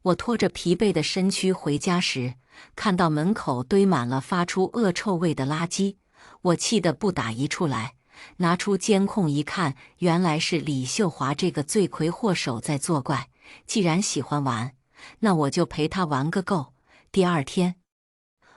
我拖着疲惫的身躯回家时，看到门口堆满了发出恶臭味的垃圾，我气得不打一处来，拿出监控一看，原来是李秀华这个罪魁祸首在作怪。既然喜欢玩，那我就陪他玩个够。第二天，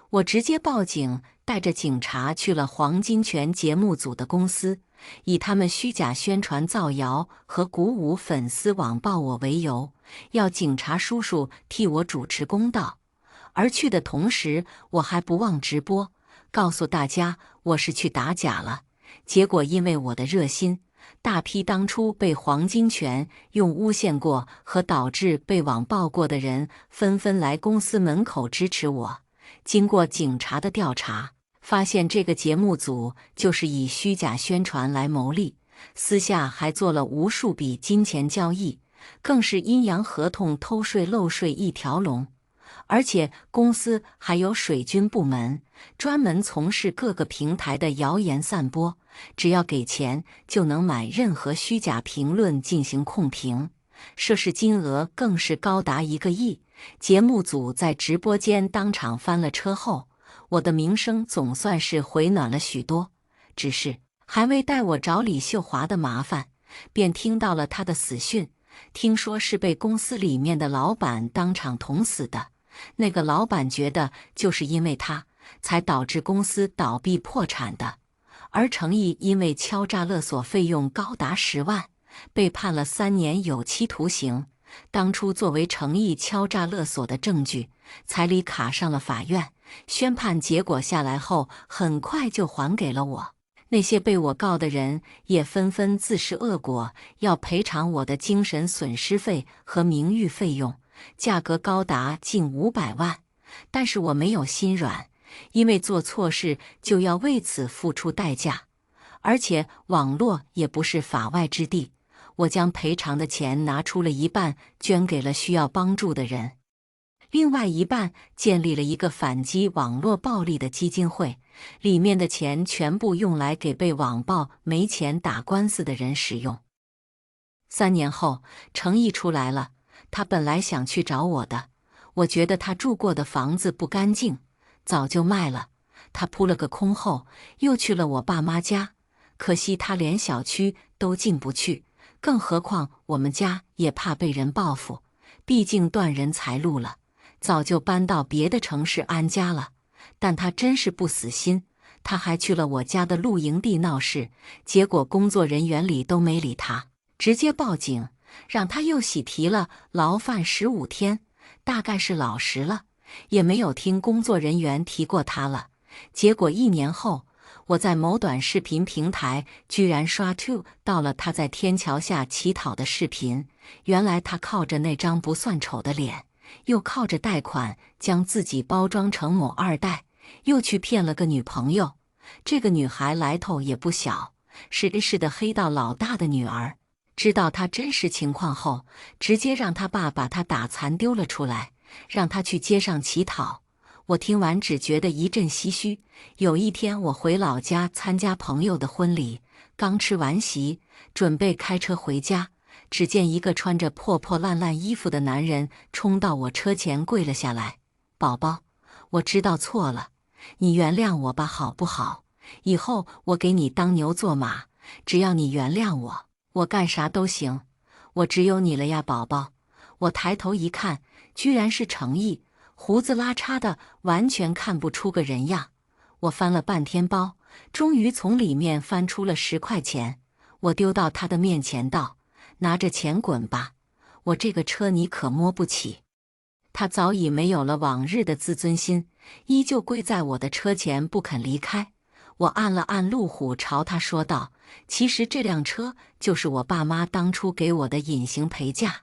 我直接报警，带着警察去了黄金泉节目组的公司，以他们虚假宣传、造谣和鼓舞粉丝网暴我为由，要警察叔叔替我主持公道。而去的同时，我还不忘直播，告诉大家我是去打假了。结果因为我的热心，大批当初被黄金泉用诬陷过和导致被网暴过的人，纷纷来公司门口支持我。经过警察的调查，发现这个节目组就是以虚假宣传来牟利，私下还做了无数笔金钱交易，更是阴阳合同、偷税漏税一条龙。而且公司还有水军部门，专门从事各个平台的谣言散播，只要给钱就能买任何虚假评论进行控评，涉事金额更是高达1个亿。节目组在直播间当场翻了车后，我的名声总算是回暖了许多。只是还未待我找李秀华的麻烦，便听到了他的死讯，听说是被公司里面的老板当场捅死的。那个老板觉得就是因为他，才导致公司倒闭破产的。而程毅因为敲诈勒索费用高达10万，被判了3年有期徒刑。当初作为程毅敲诈勒索的证据，彩礼卡上了法院，宣判结果下来后，很快就还给了我。那些被我告的人也纷纷自食恶果，要赔偿我的精神损失费和名誉费用，价格高达近500万。但是我没有心软，因为做错事就要为此付出代价，而且网络也不是法外之地。我将赔偿的钱拿出了一半，捐给了需要帮助的人。另外一半建立了一个反击网络暴力的基金会，里面的钱全部用来给被网暴没钱打官司的人使用。3年后，程毅出来了，他本来想去找我的，我觉得他住过的房子不干净，早就卖了。他扑了个空后，又去了我爸妈家，可惜他连小区都进不去，更何况我们家也怕被人报复，毕竟断人财路了。早就搬到别的城市安家了，但他真是不死心，他还去了我家的露营地闹事，结果工作人员理都没理他，直接报警，让他又喜提了牢饭15天，大概是老实了，也没有听工作人员提过他了。结果1年后，我在某短视频平台居然刷到了他在天桥下乞讨的视频，原来他靠着那张不算丑的脸，又靠着贷款将自己包装成某2代，又去骗了个女朋友。这个女孩来头也不小，是的黑道老大的女儿。知道他真实情况后，直接让他爸把他打残丢了出来，让他去街上乞讨。我听完只觉得一阵唏嘘。有一天我回老家参加朋友的婚礼，刚吃完席，准备开车回家，只见一个穿着破破烂烂衣服的男人冲到我车前跪了下来：“宝宝，我知道错了，你原谅我吧好不好？以后我给你当牛做马，只要你原谅我，我干啥都行。我只有你了呀宝宝。”我抬头一看，居然是程毅，胡子拉碴的，完全看不出个人样。我翻了半天包，终于从里面翻出了10块钱，我丢到他的面前道：“拿着钱滚吧，我这个车你可摸不起。”他早已没有了往日的自尊心，依旧跪在我的车前不肯离开。我按了按路虎，朝他说道：“其实这辆车就是我爸妈当初给我的隐形陪嫁，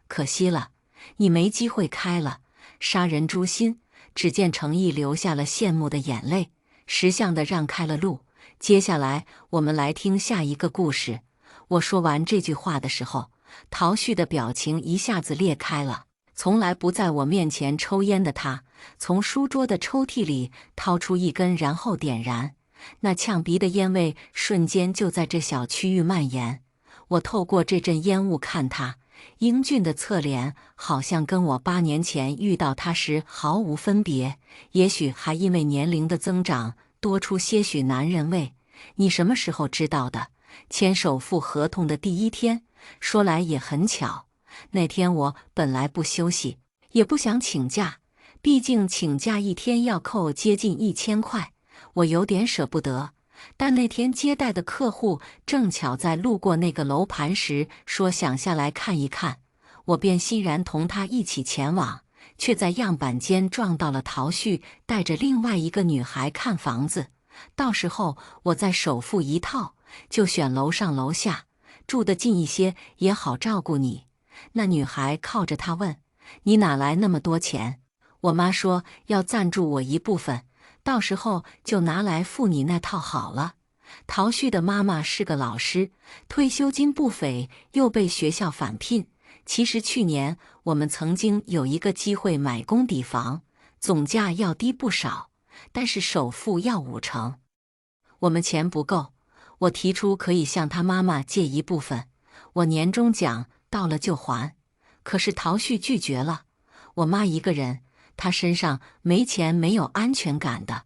可惜了，你没机会开了。杀人诛心。”只见程毅流下了羡慕的眼泪，识相地让开了路。接下来我们来听下一个故事。我说完这句话的时候，陶旭的表情一下子裂开了。从来不在我面前抽烟的他，从书桌的抽屉里掏出一根，然后点燃。那呛鼻的烟味瞬间就在这小区域蔓延。我透过这阵烟雾看他，英俊的侧脸好像跟我8年前遇到他时毫无分别，也许还因为年龄的增长多出些许男人味。你什么时候知道的？签首付合同的第1天。说来也很巧，那天我本来不休息，也不想请假，毕竟请假1天要扣接近1000块，我有点舍不得。但那天接待的客户正巧在路过那个楼盘时说想下来看一看，我便欣然同他一起前往，却在样板间撞到了陶旭带着另外一个女孩看房子。到时候我再首付一套，就选楼上楼下，住得近一些也好照顾你。那女孩靠着他问：“你哪来那么多钱？”我妈说要赞助我一部分，到时候就拿来付你那套好了。陶旭的妈妈是个老师，退休金不菲，又被学校返聘。其实去年我们曾经有一个机会买公底房，总价要低不少，但是首付要50%。我们钱不够，我提出可以向他妈妈借一部分，我年终奖到了就还。可是陶旭拒绝了。我妈一个人，她身上没钱没有安全感的。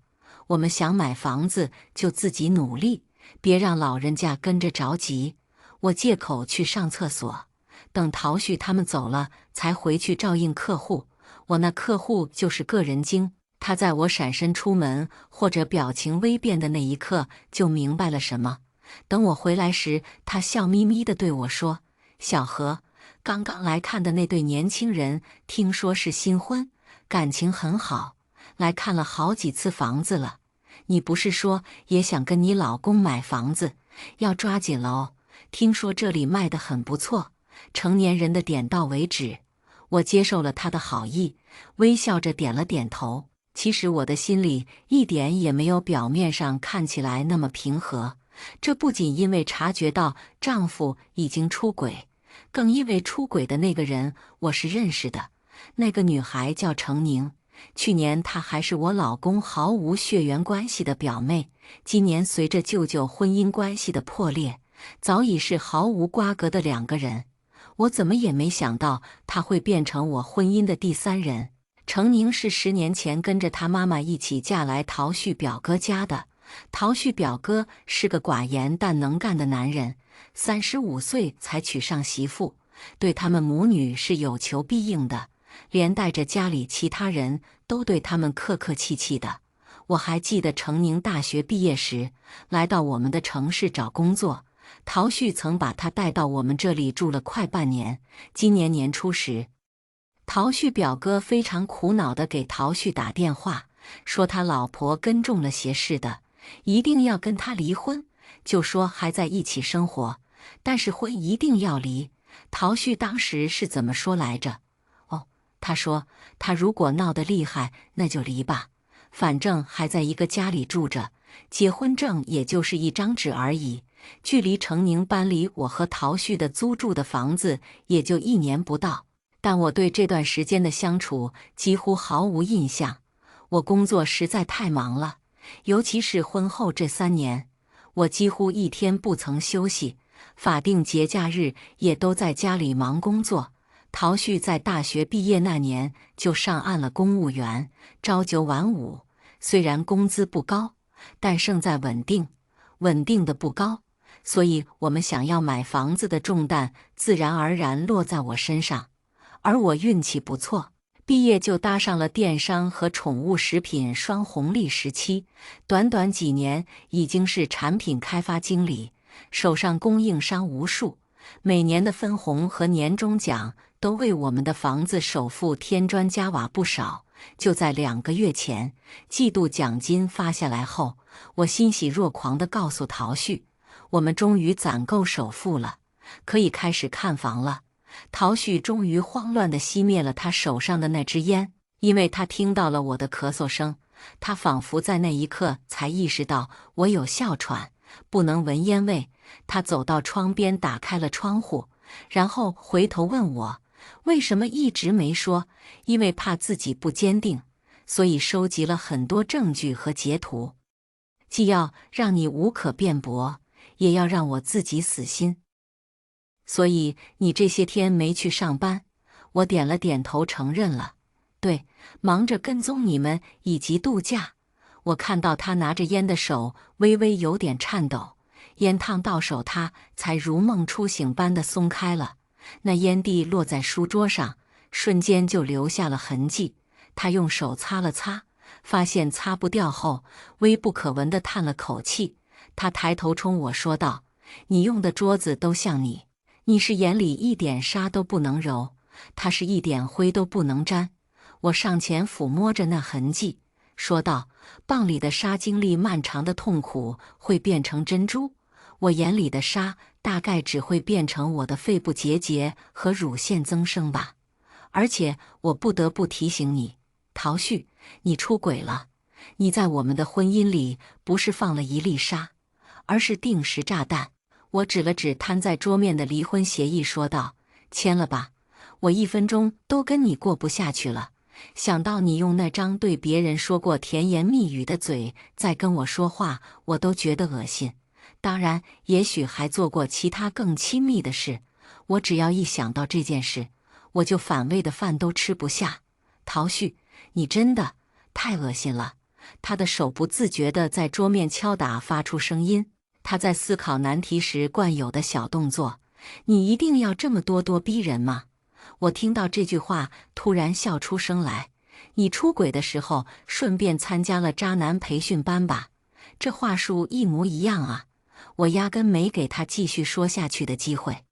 我们想买房子就自己努力，别让老人家跟着着急。我借口去上厕所，等陶旭他们走了才回去照应客户。我那客户就是个人精，他在我闪身出门或者表情微变的那一刻就明白了什么。等我回来时，他笑眯眯地对我说：“小何，刚刚来看的那对年轻人听说是新婚，感情很好，来看了好几次房子了。你不是说也想跟你老公买房子，要抓紧了哦。听说这里卖得很不错，成年人的点到为止。”我接受了他的好意，微笑着点了点头。其实我的心里一点也没有表面上看起来那么平和，这不仅因为察觉到丈夫已经出轨，更因为出轨的那个人我是认识的。那个女孩叫程宁，去年她还是我老公毫无血缘关系的表妹，今年随着舅舅婚姻关系的破裂，早已是毫无瓜葛的两个人。我怎么也没想到她会变成我婚姻的第三人。程宁是10年前跟着她妈妈一起嫁来陶旭表哥家的。陶旭表哥是个寡言但能干的男人，35岁才娶上媳妇，对他们母女是有求必应的，连带着家里其他人都对他们客客气气的。我还记得程宁大学毕业时来到我们的城市找工作，陶旭曾把他带到我们这里住了快半年。今年年初时，陶旭表哥非常苦恼地给陶旭打电话，说他老婆跟中了邪似的，一定要跟他离婚，就说还在一起生活，但是婚一定要离。陶旭当时是怎么说来着？哦，他说他如果闹得厉害，那就离吧，反正还在一个家里住着，结婚证也就是一张纸而已，距离程宁搬离我和陶旭的租住的房子也就1年不到。但我对这段时间的相处几乎毫无印象，我工作实在太忙了，尤其是婚后这3年，我几乎一天不曾休息，法定节假日也都在家里忙工作。陶旭在大学毕业那年就上岸了公务员，朝9晚5，虽然工资不高，但胜在稳定，稳定的不高，所以我们想要买房子的重担自然而然落在我身上。而我运气不错，毕业就搭上了电商和宠物食品双红利时期，短短几年已经是产品开发经理，手上供应商无数，每年的分红和年终奖都为我们的房子首付添砖加瓦不少。就在2个月前，季度奖金发下来后，我欣喜若狂地告诉陶旭，我们终于攒够首付了，可以开始看房了。陶旭终于慌乱地熄灭了他手上的那支烟，因为他听到了我的咳嗽声，他仿佛在那一刻才意识到我有哮喘，不能闻烟味。他走到窗边打开了窗户，然后回头问我为什么一直没说，因为怕自己不坚定，所以收集了很多证据和截图，既要让你无可辩驳，也要让我自己死心。所以你这些天没去上班？我点了点头承认了。对，忙着跟踪你们以及度假。我看到他拿着烟的手微微有点颤抖，烟烫到手，他才如梦初醒般的松开了。那烟蒂落在书桌上，瞬间就留下了痕迹。他用手擦了擦，发现擦不掉后，微不可闻地叹了口气。他抬头冲我说道：“你用的桌子都像你。你是眼里一点沙都不能揉，他是一点灰都不能沾。”我上前抚摸着那痕迹，说道：“蚌里的沙经历漫长的痛苦会变成珍珠，我眼里的沙大概只会变成我的肺部结节和乳腺增生吧。而且我不得不提醒你，陶旭，你出轨了。你在我们的婚姻里不是放了一粒沙，而是定时炸弹。”我指了指摊在桌面的离婚协议，说道：“签了吧，我1分钟都跟你过不下去了。想到你用那张对别人说过甜言蜜语的嘴在跟我说话，我都觉得恶心。当然，也许还做过其他更亲密的事，我只要一想到这件事，我就反胃的饭都吃不下。陶旭，你真的太恶心了。”他的手不自觉地在桌面敲打，发出声音。他在思考难题时惯有的小动作。你一定要这么咄咄逼人吗？我听到这句话，突然笑出声来。你出轨的时候顺便参加了渣男培训班吧？这话术一模一样啊！我压根没给他继续说下去的机会，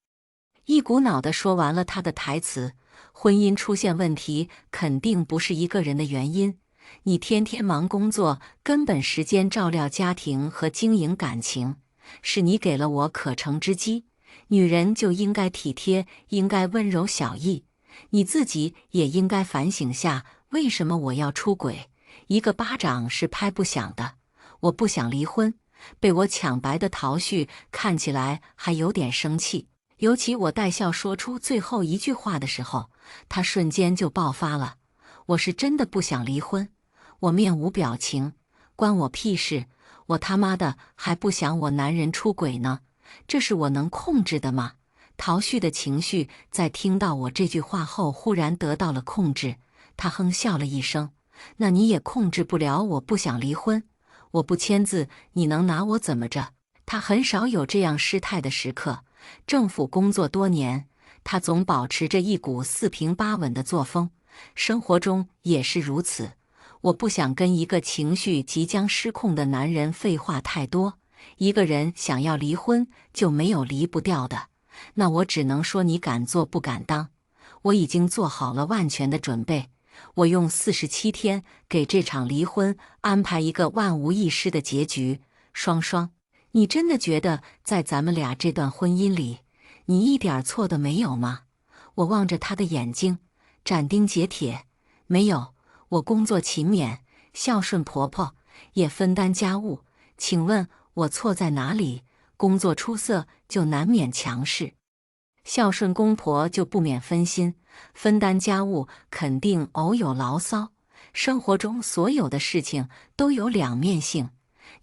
一股脑地说完了他的台词。婚姻出现问题肯定不是一个人的原因，你天天忙工作，根本时间照料家庭和经营感情，是你给了我可乘之机。女人就应该体贴，应该温柔小意，你自己也应该反省下，为什么我要出轨？一个巴掌是拍不响的。我不想离婚，被我抢白的陶旭看起来还有点生气，尤其我带笑说出最后一句话的时候，他瞬间就爆发了。我是真的不想离婚。我面无表情，关我屁事，我他妈的还不想我男人出轨呢，这是我能控制的吗？陶旭的情绪在听到我这句话后忽然得到了控制，他哼笑了一声，那你也控制不了我不想离婚，我不签字你能拿我怎么着？他很少有这样失态的时刻，政府工作多年，他总保持着一股四平八稳的作风，生活中也是如此。我不想跟一个情绪即将失控的男人废话太多，一个人想要离婚就没有离不掉的，那我只能说你敢做不敢当。我已经做好了万全的准备，我用47天给这场离婚安排一个万无一失的结局。双双，你真的觉得在咱们俩这段婚姻里，你一点错都没有吗？我望着他的眼睛，斩钉截铁，没有。我工作勤勉，孝顺婆婆，也分担家务，请问我错在哪里？工作出色就难免强势，孝顺公婆就不免分心，分担家务肯定偶有牢骚。生活中所有的事情都有两面性，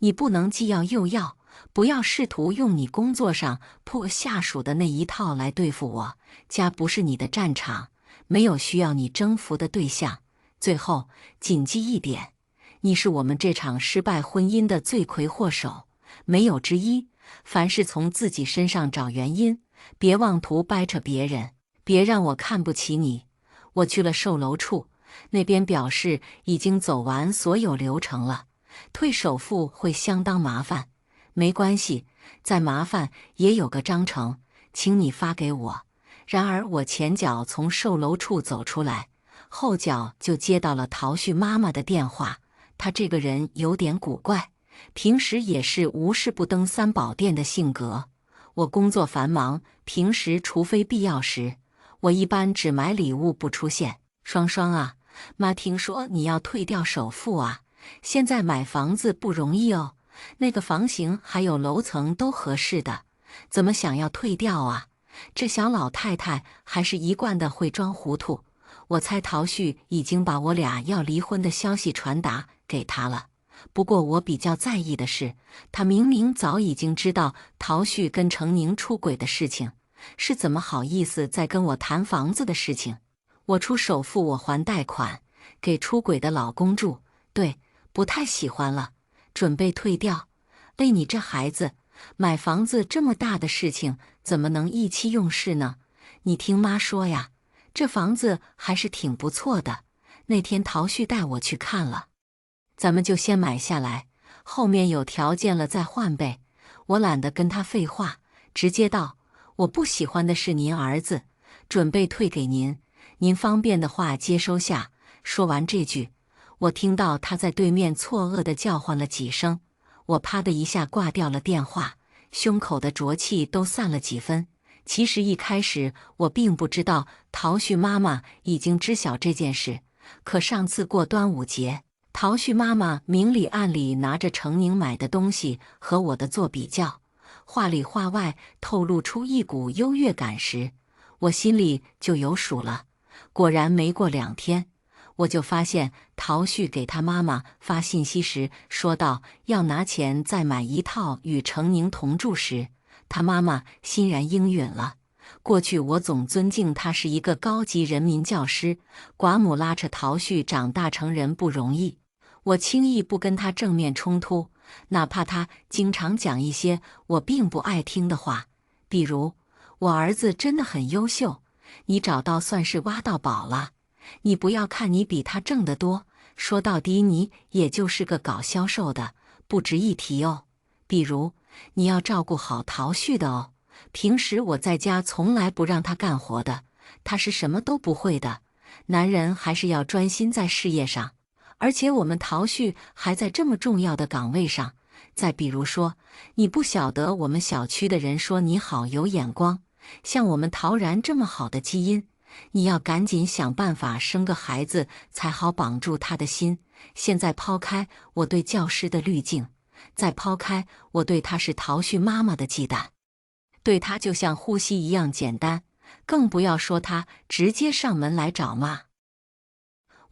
你不能既要又要，不要试图用你工作上破下属的那一套来对付我。家不是你的战场，没有需要你征服的对象。最后，谨记一点，你是我们这场失败婚姻的罪魁祸首，没有之一。凡事从自己身上找原因，别妄图掰扯别人，别让我看不起你。我去了售楼处，那边表示已经走完所有流程了，退首付会相当麻烦。没关系，再麻烦也有个章程，请你发给我。然而我前脚从售楼处走出来，后脚就接到了陶旭妈妈的电话。她这个人有点古怪，平时也是无事不登三宝殿的性格。我工作繁忙，平时除非必要时，我一般只买礼物不出现。双双啊，妈听说你要退掉首付啊，现在买房子不容易哦，那个房型还有楼层都合适的，怎么想要退掉啊？这小老太太还是一贯的会装糊涂。我猜陶旭已经把我俩要离婚的消息传达给他了。不过我比较在意的是，他明明早已经知道陶旭跟程宁出轨的事情，是怎么好意思再跟我谈房子的事情？我出首付，我还贷款，给出轨的老公住，对，不太喜欢了，准备退掉。为你这孩子，买房子这么大的事情，怎么能意气用事呢？你听妈说呀，这房子还是挺不错的，那天陶旭带我去看了。咱们就先买下来，后面有条件了再换呗。我懒得跟他废话，直接道：我不喜欢的是您儿子，准备退给您，您方便的话接收下。说完这句，我听到他在对面错愕地叫唤了几声，我啪的一下挂掉了电话，胸口的浊气都散了几分。其实一开始我并不知道陶旭妈妈已经知晓这件事，可上次过端午节，陶旭妈妈明里暗里拿着程宁买的东西和我的做比较，话里话外透露出一股优越感时，我心里就有数了。果然没过2天，我就发现陶旭给他妈妈发信息时说到要拿钱再买一套与程宁同住时，他妈妈欣然应允了。过去我总尊敬他是一个高级人民教师，寡母拉扯陶旭长大成人不容易，我轻易不跟他正面冲突，哪怕他经常讲一些我并不爱听的话，比如我儿子真的很优秀，你找到算是挖到宝了，你不要看你比他挣得多，说到底你也就是个搞销售的，不值一提哦。比如你要照顾好陶旭的哦，平时我在家从来不让他干活的，他是什么都不会的。男人还是要专心在事业上，而且我们陶旭还在这么重要的岗位上。再比如说，你不晓得我们小区的人说你好有眼光，像我们陶然这么好的基因，你要赶紧想办法生个孩子才好绑住他的心。现在抛开我对教师的滤镜，再抛开我对他是陶旭妈妈的忌惮，对他就像呼吸一样简单，更不要说他直接上门来找骂。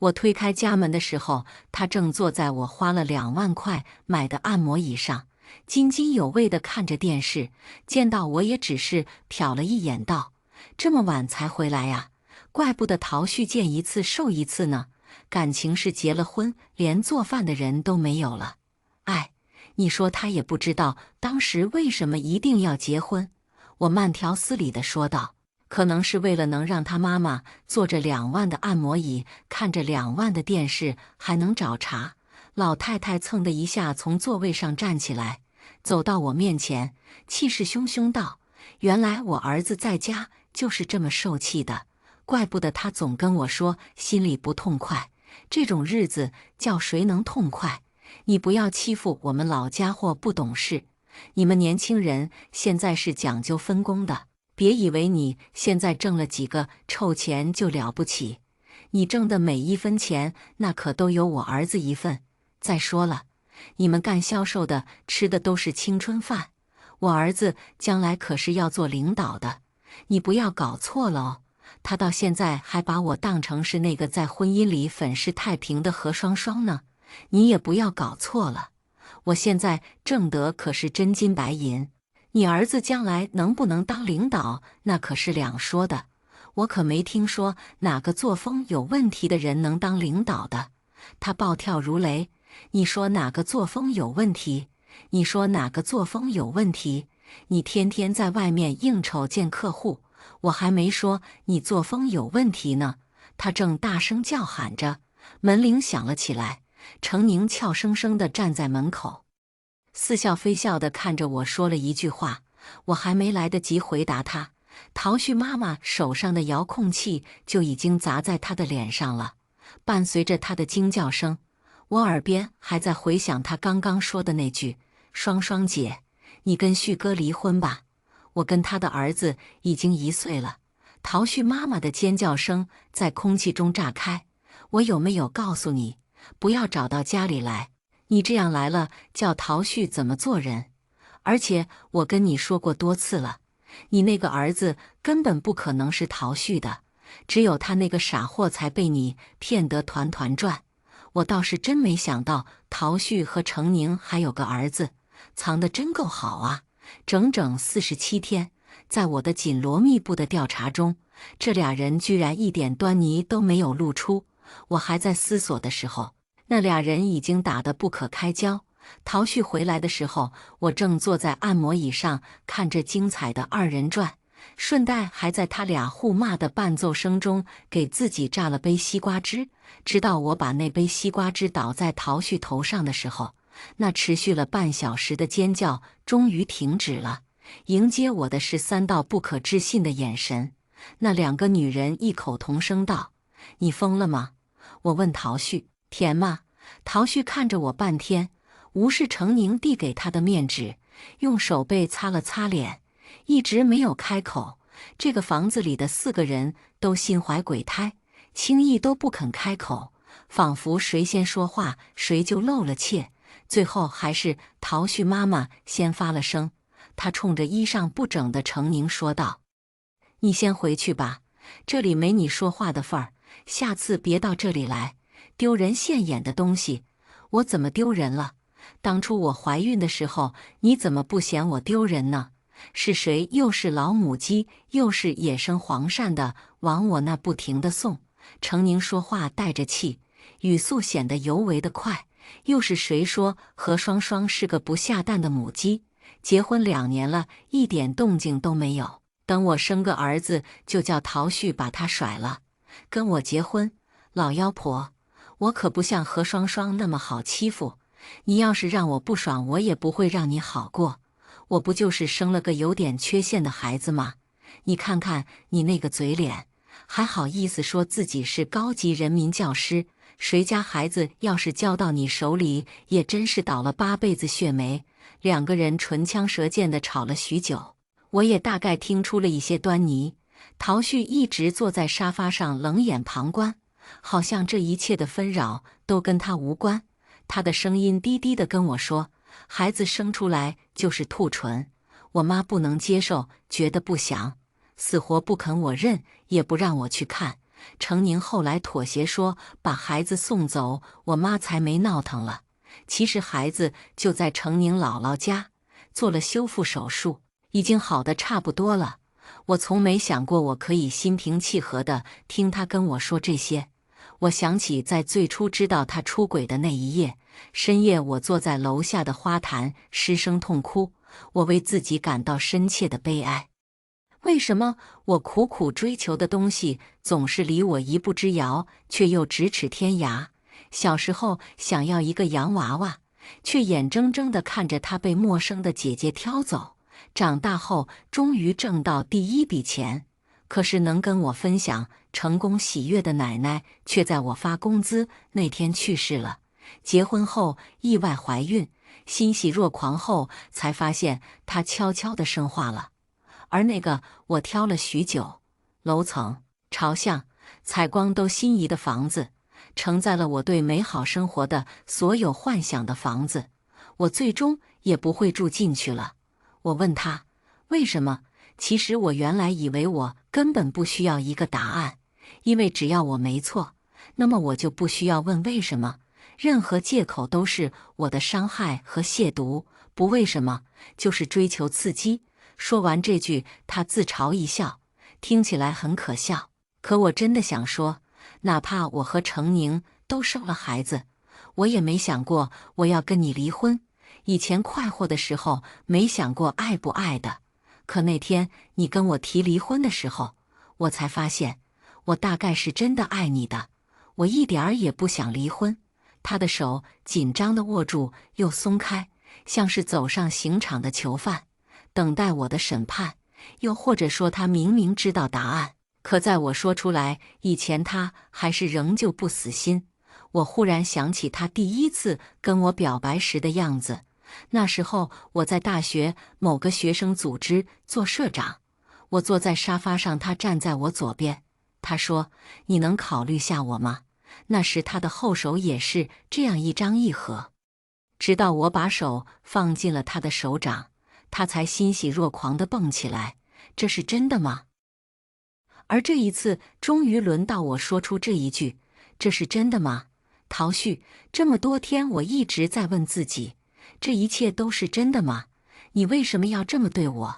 我推开家门的时候，他正坐在我花了2万块买的按摩椅上，津津有味地看着电视。见到我也只是瞟了一眼，道：“这么晚才回来呀？怪不得陶旭见一次瘦一次呢，感情是结了婚，连做饭的人都没有了。哎，你说他也不知道当时为什么一定要结婚。”我慢条斯理地说道。可能是为了能让他妈妈坐着2万的按摩椅，看着2万的电视，还能找茬。老太太蹭的一下从座位上站起来，走到我面前，气势汹汹道：“原来我儿子在家就是这么受气的，怪不得他总跟我说心里不痛快。这种日子叫谁能痛快？你不要欺负我们老家伙不懂事。你们年轻人现在是讲究分工的。别以为你现在挣了几个臭钱就了不起，你挣的每一分钱那可都有我儿子一份。再说了，你们干销售的吃的都是青春饭，我儿子将来可是要做领导的，你不要搞错了哦。他到现在还把我当成是那个在婚姻里粉饰太平的何双双呢，你也不要搞错了，我现在挣得可是真金白银。你儿子将来能不能当领导，那可是两说的。我可没听说哪个作风有问题的人能当领导的。他暴跳如雷：“你说哪个作风有问题？你说哪个作风有问题？你天天在外面应酬见客户，我还没说你作风有问题呢。”他正大声叫喊着，门铃响了起来。程宁俏生生地站在门口，似笑非笑地看着我，说了一句话，我还没来得及回答他，陶旭妈妈手上的遥控器就已经砸在他的脸上了，伴随着他的惊叫声，我耳边还在回响他刚刚说的那句：“双双姐，你跟旭哥离婚吧，我跟他的儿子已经1岁了。”陶旭妈妈的尖叫声在空气中炸开：“我有没有告诉你，不要找到家里来？你这样来了，叫陶旭怎么做人？而且我跟你说过多次了，你那个儿子根本不可能是陶旭的，只有他那个傻货才被你骗得团团转。我倒是真没想到陶旭和程宁还有个儿子，藏得真够好啊！整整47天，在我的紧锣密布的调查中，这俩人居然一点端倪都没有露出。我还在思索的时候，那俩人已经打得不可开交。陶旭回来的时候，我正坐在按摩椅上看着精彩的2人转，顺带还在他俩互骂的伴奏声中给自己榨了杯西瓜汁。直到我把那杯西瓜汁倒在陶旭头上的时候，那持续了半小时的尖叫终于停止了。迎接我的是3道不可置信的眼神。那2个女人异口同声道：“你疯了吗？”我问陶旭：“甜吗？”陶旭看着我半天，无视程宁递给他的面纸，用手背擦了擦脸，一直没有开口。这个房子里的4个人都心怀鬼胎，轻易都不肯开口，仿佛谁先说话谁就露了怯。最后还是陶旭妈妈先发了声，她冲着衣裳不整的程宁说道：“你先回去吧，这里没你说话的份儿，下次别到这里来，丢人现眼的东西。”我怎么丢人了？当初我怀孕的时候，你怎么不嫌我丢人呢？是谁又是老母鸡又是野生黄鳝的往我那不停地送？程宁说话带着气，语速显得尤为的快。又是谁说何双双是个不下蛋的母鸡？结婚2年了，一点动静都没有。等我生个儿子，就叫陶旭把他甩了，跟我结婚。老妖婆，我可不像何双双那么好欺负。你要是让我不爽，我也不会让你好过。我不就是生了个有点缺陷的孩子吗？你看看你那个嘴脸，还好意思说自己是高级人民教师？谁家孩子要是交到你手里，也真是倒了8辈子血霉。2个人唇枪舌剑地吵了许久，我也大概听出了一些端倪。陶旭一直坐在沙发上冷眼旁观，好像这一切的纷扰都跟他无关。他的声音低低地跟我说：“孩子生出来就是兔唇，我妈不能接受，觉得不祥，死活不肯我认，也不让我去看。程宁后来妥协说把孩子送走，我妈才没闹腾了。其实孩子就在程宁姥姥家，做了修复手术，已经好的差不多了。我从没想过我可以心平气和地听他跟我说这些。我想起在最初知道他出轨的那一夜，深夜我坐在楼下的花坛失声痛哭，我为自己感到深切的悲哀。为什么我苦苦追求的东西总是离我一步之遥，却又咫尺天涯？小时候想要一个洋娃娃，却眼睁睁地看着它被陌生的姐姐挑走。长大后终于挣到第一笔钱，可是能跟我分享成功喜悦的奶奶却在我发工资那天去世了。结婚后意外怀孕，欣喜若狂后才发现她悄悄地生化了。而那个我挑了许久，楼层、朝向、采光都心仪的房子，承载了我对美好生活的所有幻想的房子，我最终也不会住进去了。我问他为什么？其实我原来以为我根本不需要一个答案，因为只要我没错，那么我就不需要问为什么。任何借口都是我的伤害和亵渎，不为什么，就是追求刺激。说完这句，他自嘲一笑，听起来很可笑。可我真的想说，哪怕我和程宁都生了孩子，我也没想过我要跟你离婚。以前快活的时候没想过爱不爱的，可那天你跟我提离婚的时候，我才发现我大概是真的爱你的。我一点儿也不想离婚。他的手紧张地握住又松开，像是走上刑场的囚犯，等待我的审判。又或者说他明明知道答案，可在我说出来以前，他还是仍旧不死心。我忽然想起他第一次跟我表白时的样子，那时候我在大学某个学生组织做社长，我坐在沙发上，他站在我左边。他说：“你能考虑下我吗？”那时他的后手也是这样一张一合，直到我把手放进了他的手掌，他才欣喜若狂地蹦起来。这是真的吗？而这一次终于轮到我说出这一句，这是真的吗？陶旭，这么多天我一直在问自己，这一切都是真的吗？你为什么要这么对我？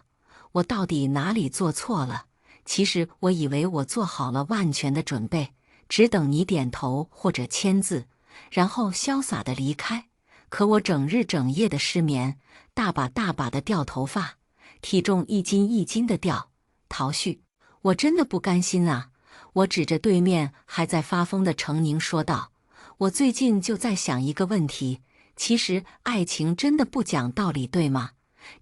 我到底哪里做错了？其实我以为我做好了万全的准备，只等你点头或者签字，然后潇洒地离开。可我整日整夜的失眠，大把大把的掉头发，体重一斤一斤的掉。陶旭，我真的不甘心啊！我指着对面还在发疯的程宁说道。我最近就在想一个问题，其实爱情真的不讲道理，对吗？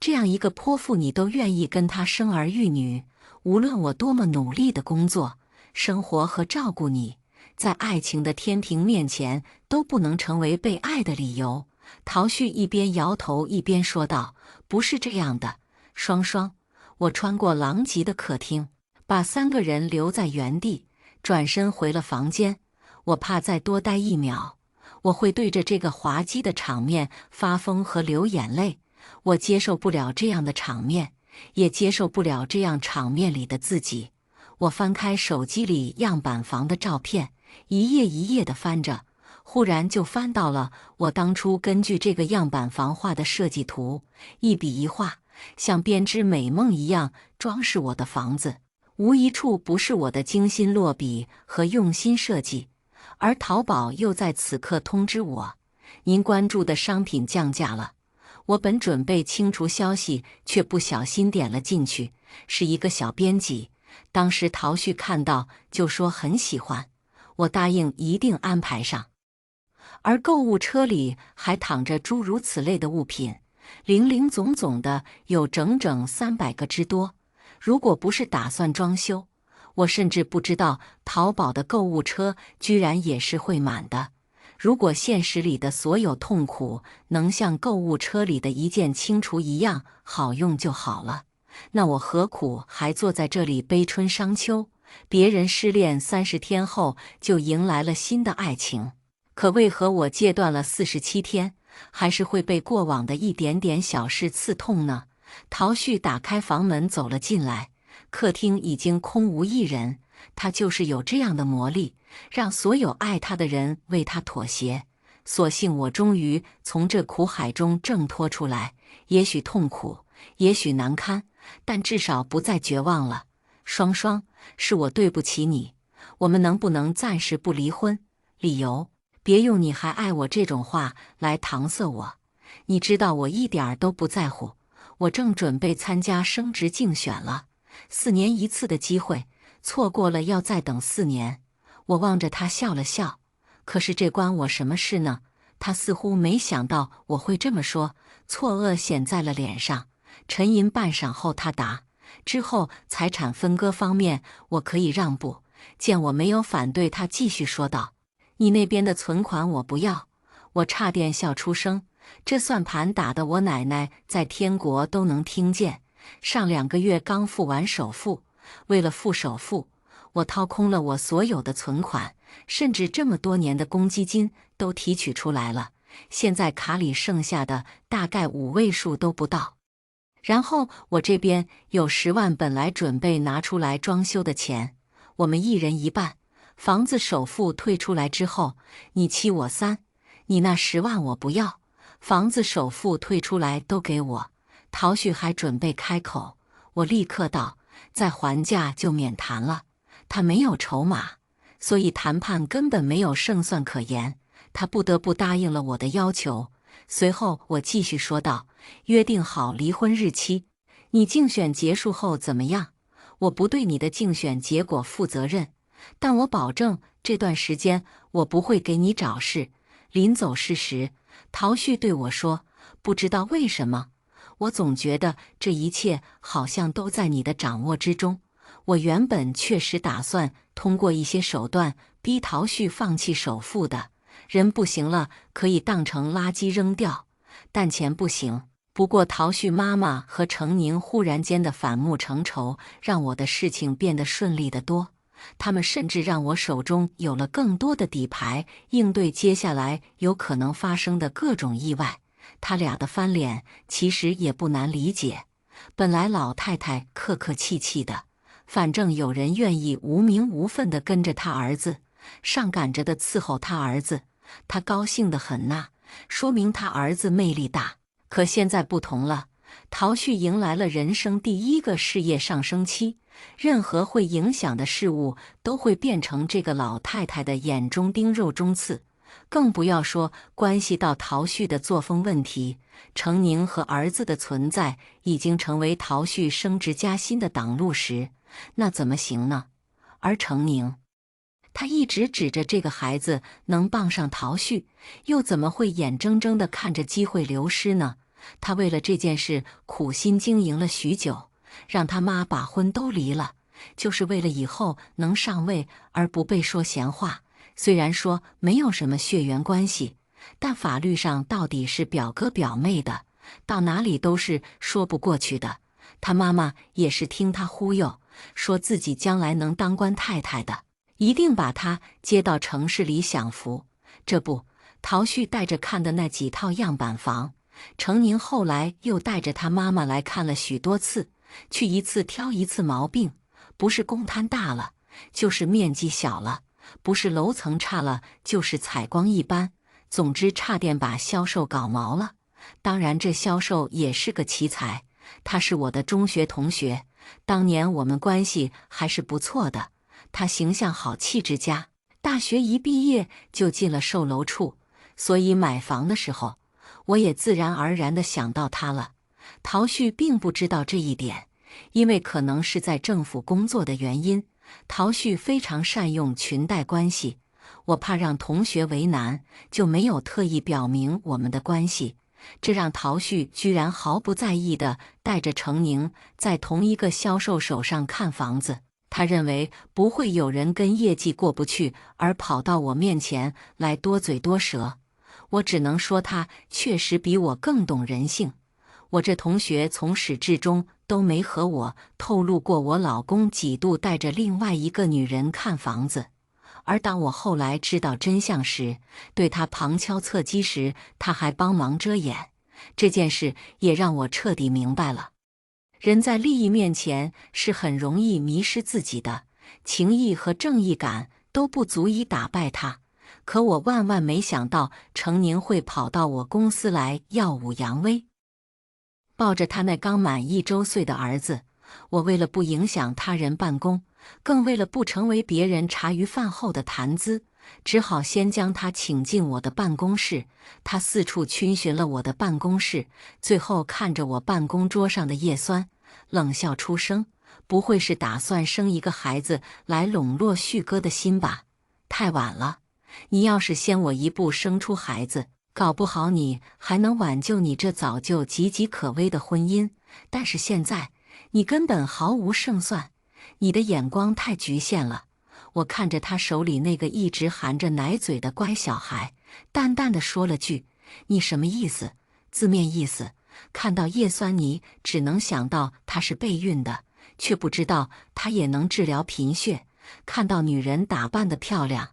这样一个泼妇你都愿意跟他生儿育女，无论我多么努力的工作、生活和照顾你，在爱情的天平面前都不能成为被爱的理由。陶旭一边摇头一边说道：“不是这样的，双双。”我穿过狼藉的客厅，把三个人留在原地，转身回了房间。我怕再多待一秒，我会对着这个滑稽的场面发疯和流眼泪。我接受不了这样的场面，也接受不了这样场面里的自己。我翻开手机里样板房的照片，一页一页地翻着，忽然就翻到了我当初根据这个样板房画的设计图，一笔一画，像编织美梦一样装饰我的房子，无一处不是我的精心落笔和用心设计。而淘宝又在此刻通知我，您关注的商品降价了。我本准备清除消息，却不小心点了进去，是一个小编辑。当时陶旭看到就说很喜欢，我答应一定安排上。而购物车里还躺着诸如此类的物品，零零总总的有整整300个之多。如果不是打算装修，我甚至不知道淘宝的购物车居然也是会满的。如果现实里的所有痛苦能像购物车里的一键清除一样好用就好了，那我何苦还坐在这里悲春伤秋？别人失恋30天后就迎来了新的爱情，可为何我戒断了47天，还是会被过往的一点点小事刺痛呢？陶旭打开房门走了进来，客厅已经空无一人。他就是有这样的魔力，让所有爱他的人为他妥协。所幸我终于从这苦海中挣脱出来，也许痛苦，也许难堪，但至少不再绝望了。双双，是我对不起你，我们能不能暂时不离婚？理由，别用你还爱我这种话来搪塞我。你知道我一点儿都不在乎，我正准备参加升职竞选了，4年一次的机会，错过了要再等4年。我望着他笑了笑，可是这关我什么事呢？他似乎没想到我会这么说，错愕显在了脸上。沉吟半晌后，他答：之后财产分割方面，我可以让步。见我没有反对，他继续说道：你那边的存款我不要。我差点笑出声，这算盘打得我奶奶在天国都能听见。上2个月刚付完首付，为了付首付，我掏空了我所有的存款，甚至这么多年的公积金都提取出来了，现在卡里剩下的大概5位数都不到。然后我这边有10万，本来准备拿出来装修的钱，我们一人一半。房子首付退出来之后，你7我3，你那10万我不要，房子首付退出来都给我。陶旭还准备开口，我立刻道：再还价就免谈了。他没有筹码，所以谈判根本没有胜算可言，他不得不答应了我的要求。随后我继续说道：约定好离婚日期，你竞选结束后怎么样？我不对你的竞选结果负责任，但我保证这段时间我不会给你找事。临走时，陶旭对我说：不知道为什么，我总觉得这一切好像都在你的掌握之中。我原本确实打算通过一些手段逼陶旭放弃首付的，人不行了可以当成垃圾扔掉，但钱不行。不过陶旭妈妈和程宁忽然间的反目成仇，让我的事情变得顺利得多。他们甚至让我手中有了更多的底牌，应对接下来有可能发生的各种意外。他俩的翻脸其实也不难理解，本来老太太客客气气的，反正有人愿意无名无分地跟着他儿子，上赶着的伺候他儿子，他高兴得很呐，说明他儿子魅力大。可现在不同了，陶旭迎来了人生第一个事业上升期，任何会影响的事物都会变成这个老太太的眼中钉肉中刺，更不要说关系到陶旭的作风问题。程宁和儿子的存在已经成为陶旭升职加薪的挡路石，那怎么行呢？而程宁，他一直指着这个孩子能傍上陶旭，又怎么会眼睁睁地看着机会流失呢？他为了这件事苦心经营了许久，让他妈把婚都离了，就是为了以后能上位而不被说闲话。虽然说没有什么血缘关系，但法律上到底是表哥表妹的，到哪里都是说不过去的。他妈妈也是听他忽悠，说自己将来能当官太太的，一定把他接到城市里享福。这不，陶旭带着看的那几套样板房，程宁后来又带着他妈妈来看了许多次，去一次挑一次毛病，不是公摊大了，就是面积小了，不是楼层差了，就是采光一般，总之差点把销售搞毛了。当然这销售也是个奇才，他是我的中学同学，当年我们关系还是不错的，他形象好，气质佳，大学一毕业就进了售楼处，所以买房的时候我也自然而然地想到他了。陶旭并不知道这一点，因为可能是在政府工作的原因，陶旭非常善用裙带关系，我怕让同学为难，就没有特意表明我们的关系。这让陶旭居然毫不在意地带着程宁在同一个销售手上看房子。他认为不会有人跟业绩过不去而跑到我面前来多嘴多舌。我只能说他确实比我更懂人性。我这同学从始至终都没和我透露过我老公几度带着另外一个女人看房子，而当我后来知道真相时，对他旁敲侧击时，他还帮忙遮掩。这件事也让我彻底明白了，人在利益面前是很容易迷失自己的，情义和正义感都不足以打败他。可我万万没想到程宁会跑到我公司来耀武扬威。抱着他那刚满1周岁的儿子，我为了不影响他人办公，更为了不成为别人茶余饭后的谈资，只好先将他请进我的办公室。他四处逡巡了我的办公室，最后看着我办公桌上的叶酸，冷笑出声：“不会是打算生一个孩子来笼络旭哥的心吧？太晚了，你要是先我一步生出孩子，搞不好你还能挽救你这早就岌岌可危的婚姻。但是现在，你根本毫无胜算，你的眼光太局限了。”我看着他手里那个一直含着奶嘴的乖小孩，淡淡的说了句：“你什么意思？”字面意思，看到叶酸你只能想到她是备孕的，却不知道她也能治疗贫血；看到女人打扮得漂亮，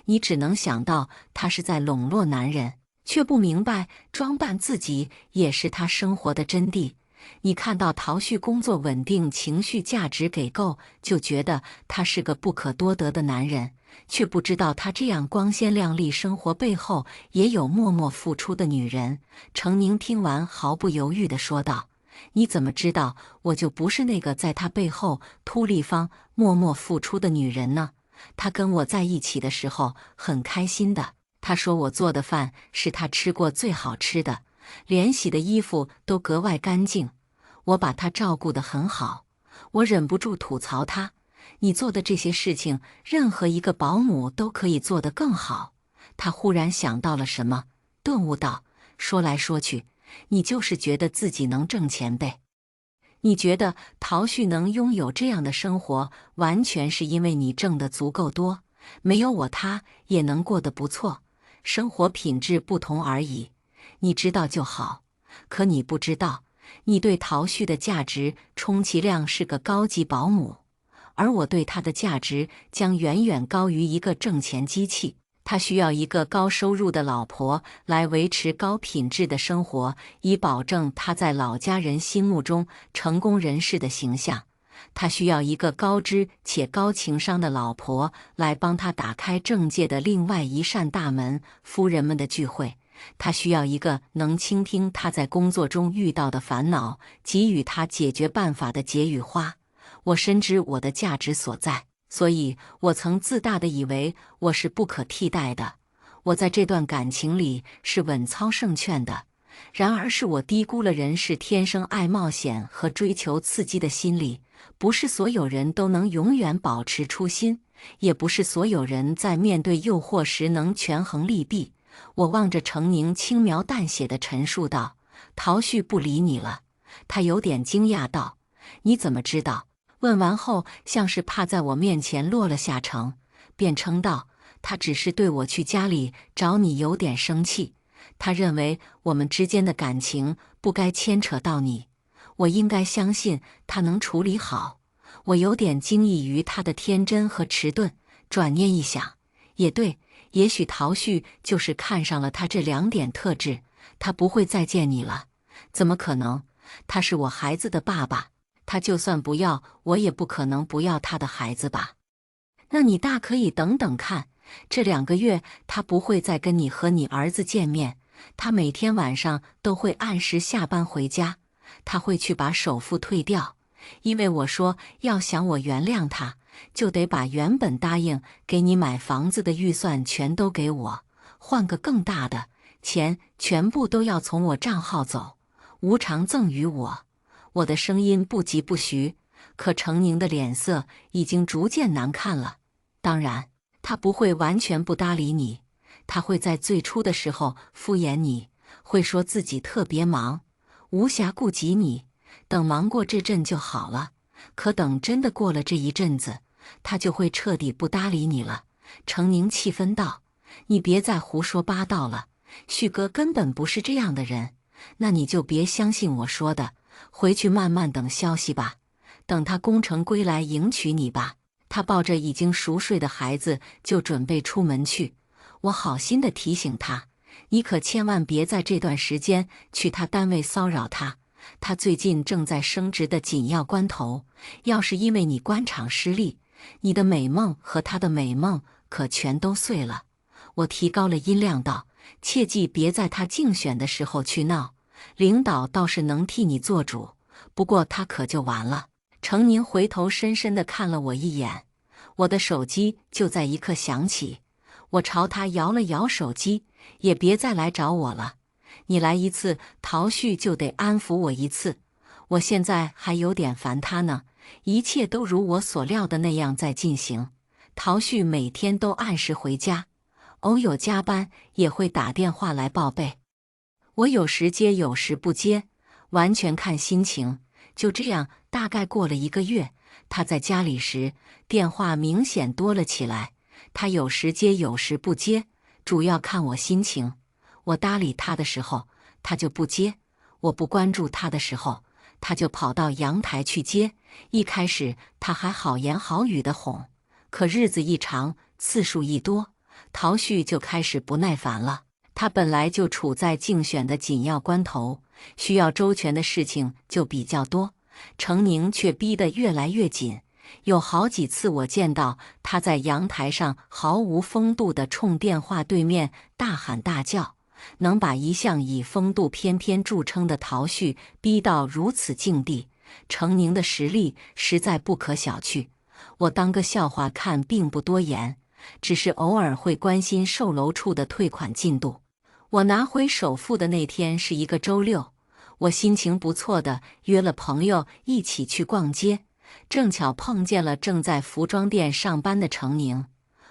你只能想到她是在笼络男人，却不明白装扮自己也是她生活的真谛。你看到陶旭工作稳定，情绪价值给够，就觉得他是个不可多得的男人，却不知道他这样光鲜亮丽生活背后也有默默付出的女人。程宁听完毫不犹豫地说道：“你怎么知道我就不是那个在他背后秃立方默默付出的女人呢？他跟我在一起的时候很开心的，他说我做的饭是他吃过最好吃的，连洗的衣服都格外干净，我把他照顾得很好。”我忍不住吐槽他：“你做的这些事情，任何一个保姆都可以做得更好。”他忽然想到了什么，顿悟道：“说来说去，你就是觉得自己能挣钱呗。你觉得陶旭能拥有这样的生活，完全是因为你挣得足够多，没有我他也能过得不错，生活品质不同而已。你知道就好。可你不知道，你对陶旭的价值充其量是个高级保姆，而我对他的价值将远远高于一个挣钱机器。他需要一个高收入的老婆来维持高品质的生活，以保证他在老家人心目中成功人士的形象。他需要一个高知且高情商的老婆来帮他打开政界的另外一扇大门——夫人们的聚会。他需要一个能倾听他在工作中遇到的烦恼，给予他解决办法的解语花。我深知我的价值所在，所以我曾自大地以为我是不可替代的。我在这段感情里是稳操胜券的。然而是我低估了人是天生爱冒险和追求刺激的心理。不是所有人都能永远保持初心，也不是所有人在面对诱惑时能权衡利弊。我望着程宁轻描淡写地陈述道：“陶旭不理你了。”他有点惊讶道：“你怎么知道？”问完后像是怕在我面前落了下乘，便称道：“他只是对我去家里找你有点生气，他认为我们之间的感情不该牵扯到你，我应该相信他能处理好。”我有点惊异于他的天真和迟钝，转念一想，也对，也许陶旭就是看上了他这2点特质，他不会再见你了。怎么可能？他是我孩子的爸爸，他就算不要，我也不可能不要他的孩子吧？那你大可以等等看，这2个月他不会再跟你和你儿子见面，他每天晚上都会按时下班回家，他会去把首付退掉。因为我说要想我原谅他，就得把原本答应给你买房子的预算全都给我，换个更大的，钱全部都要从我账号走，无偿赠与我。我的声音不疾不徐，可程宁的脸色已经逐渐难看了。当然，他不会完全不搭理你，他会在最初的时候敷衍你，会说自己特别忙，无暇顾及你。等忙过这阵就好了，可等真的过了这一阵子，他就会彻底不搭理你了。程宁气愤道：“你别再胡说八道了，旭哥根本不是这样的人。那你就别相信我说的，回去慢慢等消息吧，等他功成归来迎娶你吧。他抱着已经熟睡的孩子就准备出门去。我好心地提醒他：“你可千万别在这段时间去他单位骚扰他，他最近正在升职的紧要关头，要是因为你官场失利，你的美梦和他的美梦可全都碎了。”我提高了音量道：“切记别在他竞选的时候去闹，领导倒是能替你做主，不过他可就完了。”程宁回头深深地看了我一眼，我的手机就在一刻响起。我朝他摇了摇手机：“也别再来找我了，你来一次，陶旭就得安抚我一次。我现在还有点烦他呢。”一切都如我所料的那样在进行。陶旭每天都按时回家，偶有加班也会打电话来报备。我有时接有时不接，完全看心情。就这样，大概过了1个月，他在家里时，电话明显多了起来。他有时接有时不接，主要看我心情。我搭理他的时候，他就不接；我不关注他的时候，他就跑到阳台去接。一开始他还好言好语地哄，可日子一长，次数一多，陶旭就开始不耐烦了。他本来就处在竞选的紧要关头，需要周全的事情就比较多，程宁却逼得越来越紧。有好几次我见到他在阳台上毫无风度地冲电话对面大喊大叫，能把一向以风度翩翩著称的陶旭逼到如此境地，程宁的实力实在不可小觑。我当个笑话看并不多言，只是偶尔会关心售楼处的退款进度。我拿回首付的那天是一个周六，我心情不错的约了朋友一起去逛街，正巧碰见了正在服装店上班的程宁。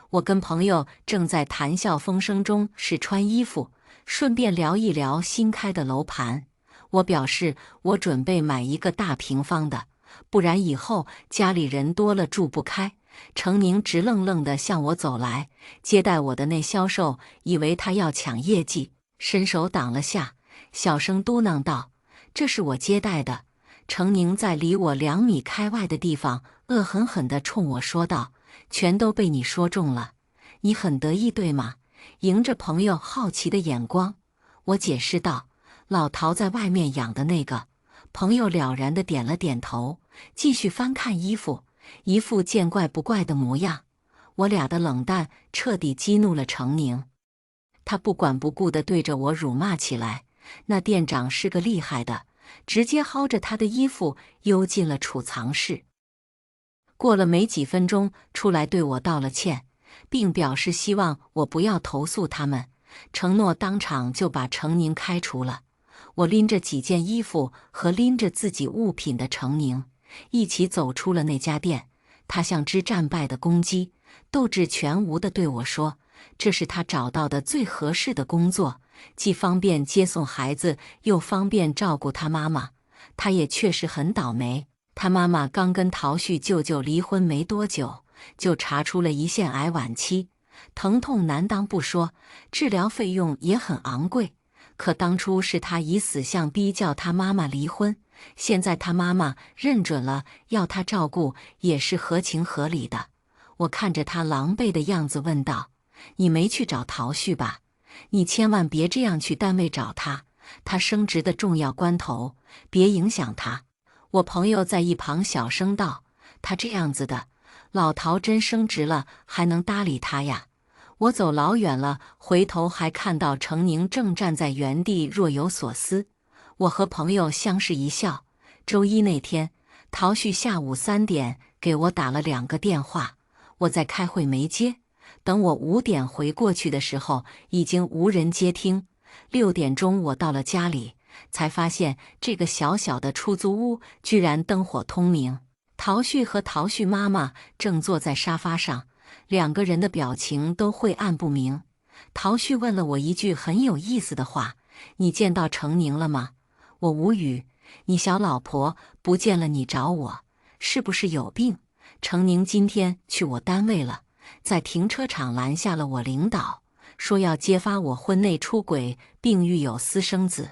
我跟朋友正在谈笑风生中试穿衣服，顺便聊一聊新开的楼盘。我表示我准备买一个大平方的，不然以后家里人多了住不开。程宁直愣愣地向我走来，接待我的那销售以为他要抢业绩，伸手挡了下，小声嘟囔道：“这是我接待的。”程宁在离我2米开外的地方恶狠狠地冲我说道：“全都被你说中了，你很得意对吗？”迎着朋友好奇的眼光，我解释道：“老陶在外面养的那个。”朋友了然地点了点头，继续翻看衣服，一副见怪不怪的模样。我俩的冷淡彻底激怒了程宁，他不管不顾地对着我辱骂起来。那店长是个厉害的，直接薅着他的衣服邮进了储藏室。过了没几分钟，出来对我道了歉，并表示希望我不要投诉他们，承诺当场就把程宁开除了。我拎着几件衣服和拎着自己物品的程宁一起走出了那家店。他像只战败的公鸡，斗志全无地对我说：“这是他找到的最合适的工作，既方便接送孩子，又方便照顾他妈妈。他也确实很倒霉，他妈妈刚跟陶旭舅舅离婚没多久，就查出了胰腺癌晚期，疼痛难当不说，治疗费用也很昂贵。可当初是他以死相逼叫他妈妈离婚，现在他妈妈认准了要他照顾，也是合情合理的。”我看着他狼狈的样子问道：“你没去找陶旭吧？你千万别这样去单位找他，他升职的重要关头，别影响他。”我朋友在一旁小声道：“他这样子的，老陶真升职了还能搭理他呀？”我走老远了，回头还看到程宁正站在原地若有所思。我和朋友相视一笑。周一那天，陶旭下午3点给我打了2个电话，我在开会没接。等我5点回过去的时候，已经无人接听。6点钟我到了家里，才发现这个小小的出租屋居然灯火通明。陶旭和陶旭妈妈正坐在沙发上，2个人的表情都晦暗不明。陶旭问了我一句很有意思的话：“你见到程宁了吗？”我无语：“你小老婆不见了你找我，是不是有病？”程宁今天去我单位了，在停车场拦下了我领导，说要揭发我婚内出轨并育有私生子，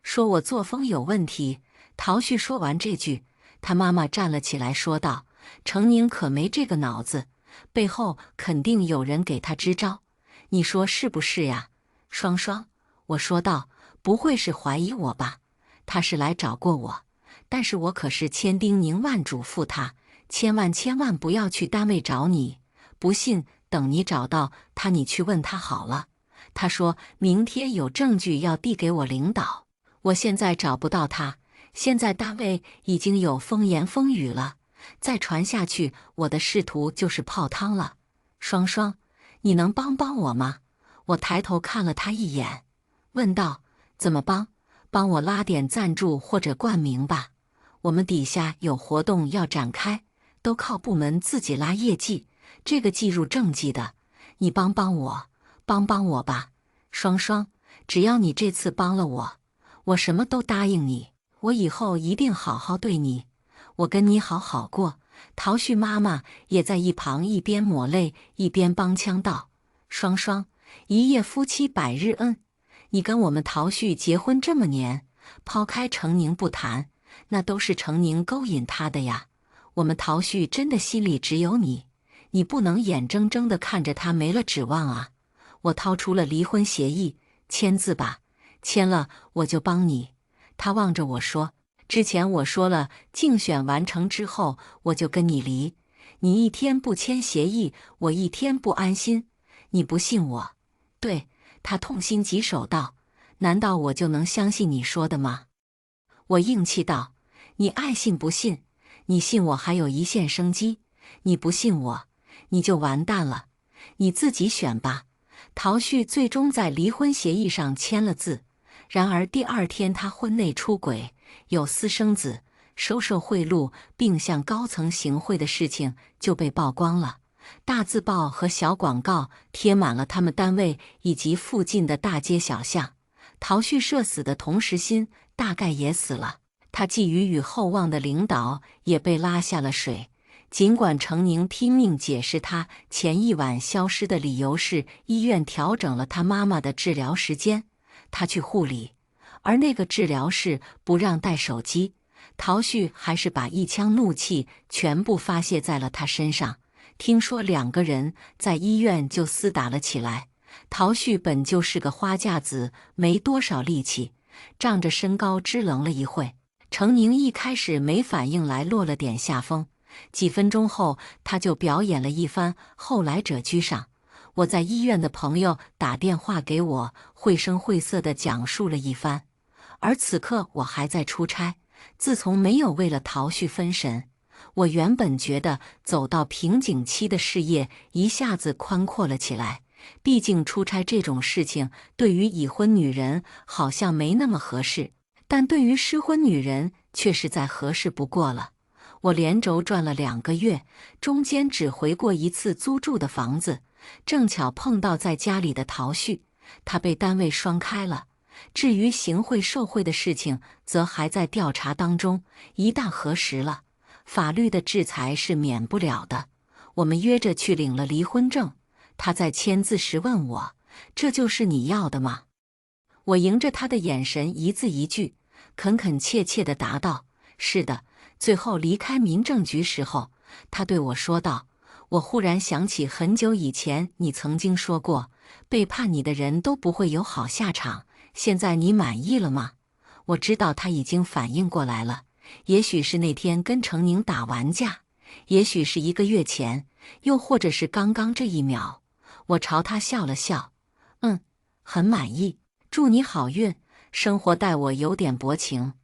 说我作风有问题。陶旭说完这句，他妈妈站了起来说道：“程宁可没这个脑子，背后肯定有人给他支招，你说是不是呀？双双，我说道，不会是怀疑我吧？他是来找过我，但是我可是千叮咛万嘱咐他，千万不要去单位找你，不信等你找到他，你去问他好了。他说明天有证据要递给我领导，我现在找不到他，现在单位已经有风言风语了，再传下去，我的仕途就是泡汤了。双双，你能帮我吗？我抬头看了他一眼，问道：怎么帮？帮我拉点赞助或者冠名吧。我们底下有活动要展开，都靠部门自己拉业绩，这个计入政绩的，你帮我，帮我吧。双双，只要你这次帮了我，我什么都答应你，我以后一定好好对你，我跟你好好过。陶旭妈妈也在一旁一边抹泪一边帮腔道：双双，一夜夫妻百日恩，你跟我们陶旭结婚这么年，抛开程宁不谈，那都是程宁勾引他的呀。我们陶旭真的心里只有你，你不能眼睁睁地看着他没了指望啊。我掏出了离婚协议，签字吧，签了我就帮你。他望着我说，之前我说了，竞选完成之后我就跟你离，你一天不签协议，我一天不安心。你不信我？对，他痛心疾首道，难道我就能相信你说的吗？我硬气道，你爱信不信，你信我还有一线生机，你不信我，你就完蛋了，你自己选吧。陶旭最终在离婚协议上签了字，然而第二天他婚内出轨，有私生子，收受贿赂，并向高层行贿的事情就被曝光了。大字报和小广告贴满了他们单位以及附近的大街小巷。陶旭社死的同时心大概也死了，他寄予与厚望的领导也被拉下了水。尽管程宁拼命解释他前一晚消失的理由是医院调整了他妈妈的治疗时间，他去护理，而那个治疗室不让带手机，陶旭还是把一腔怒气全部发泄在了他身上。听说两个人在医院就厮打了起来，陶旭本就是个花架子，没多少力气，仗着身高支棱了一会。程宁一开始没反应来，落了点下风，几分钟后他就表演了一番后来者居上。我在医院的朋友打电话给我，绘声绘色地讲述了一番，而此刻我还在出差。自从没有为了陶旭分神，我原本觉得走到瓶颈期的事业一下子宽阔了起来。毕竟出差这种事情对于已婚女人好像没那么合适，但对于失婚女人却是再合适不过了。我连轴转了2个月，中间只回过一次租住的房子，正巧碰到在家里的陶旭，他被单位双开了。至于行贿受贿的事情，则还在调查当中，一旦核实了，法律的制裁是免不了的。我们约着去领了离婚证，他在签字时问我：“这就是你要的吗？”我迎着他的眼神一字一句，恳切地答道：“是的。”最后离开民政局时候，他对我说道：“我忽然想起很久以前你曾经说过，背叛你的人都不会有好下场，现在你满意了吗？”我知道他已经反应过来了，也许是那天跟程宁打完架，也许是1个月前，又或者是刚刚这一秒。我朝他笑了笑，很满意，祝你好运，生活待我有点薄情。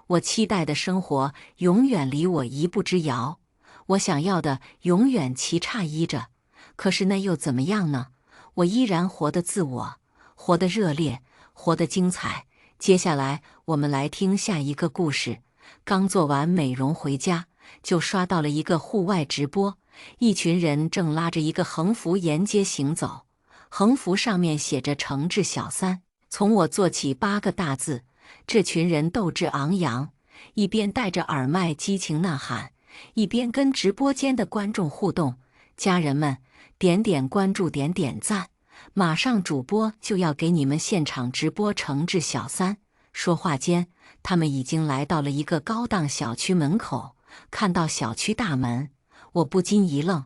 我期待的生活永远离我一步之遥，我想要的永远棋差依着。可是那又怎么样呢？我依然活得自我，活得热烈，活得精彩。接下来我们来听下一个故事。刚做完美容回家，就刷到了一个户外直播，一群人正拉着一个横幅沿街行走，横幅上面写着诚挚小三，从我做起8个大字。这群人斗志昂扬，一边戴着耳麦激情呐喊，一边跟直播间的观众互动。家人们，点点关注，点点赞，马上主播就要给你们现场直播诚挚小三。说话间，他们已经来到了一个高档小区门口。看到小区大门，我不禁一愣，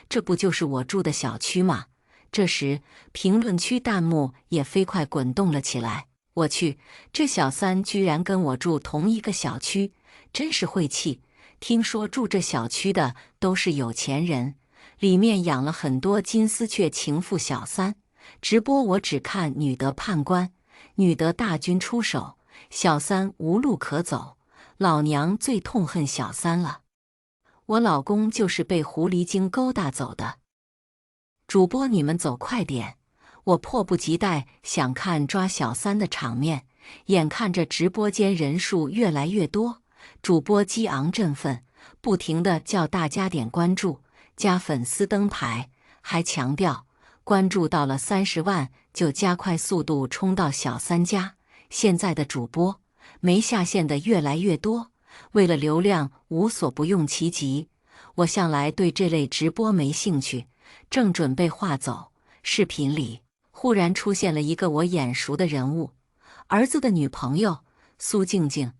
这不就是我住的小区吗？这时，评论区弹幕也飞快滚动了起来。我去，这小三居然跟我住同一个小区，真是晦气！听说住这小区的都是有钱人，里面养了很多金丝雀情妇小三。直播我只看女的判官，女的大军出手，小三无路可走。老娘最痛恨小三了，我老公就是被狐狸精勾搭走的。主播你们走快点，我迫不及待想看抓小三的场面。眼看着直播间人数越来越多，主播激昂振奋，不停地叫大家点关注、加粉丝灯牌，还强调关注到了30万就加快速度冲到小三家。现在的主播没下线的越来越多，为了流量无所不用其极。我向来对这类直播没兴趣，正准备划走，视频里忽然出现了一个我眼熟的人物，儿子的女朋友苏静静。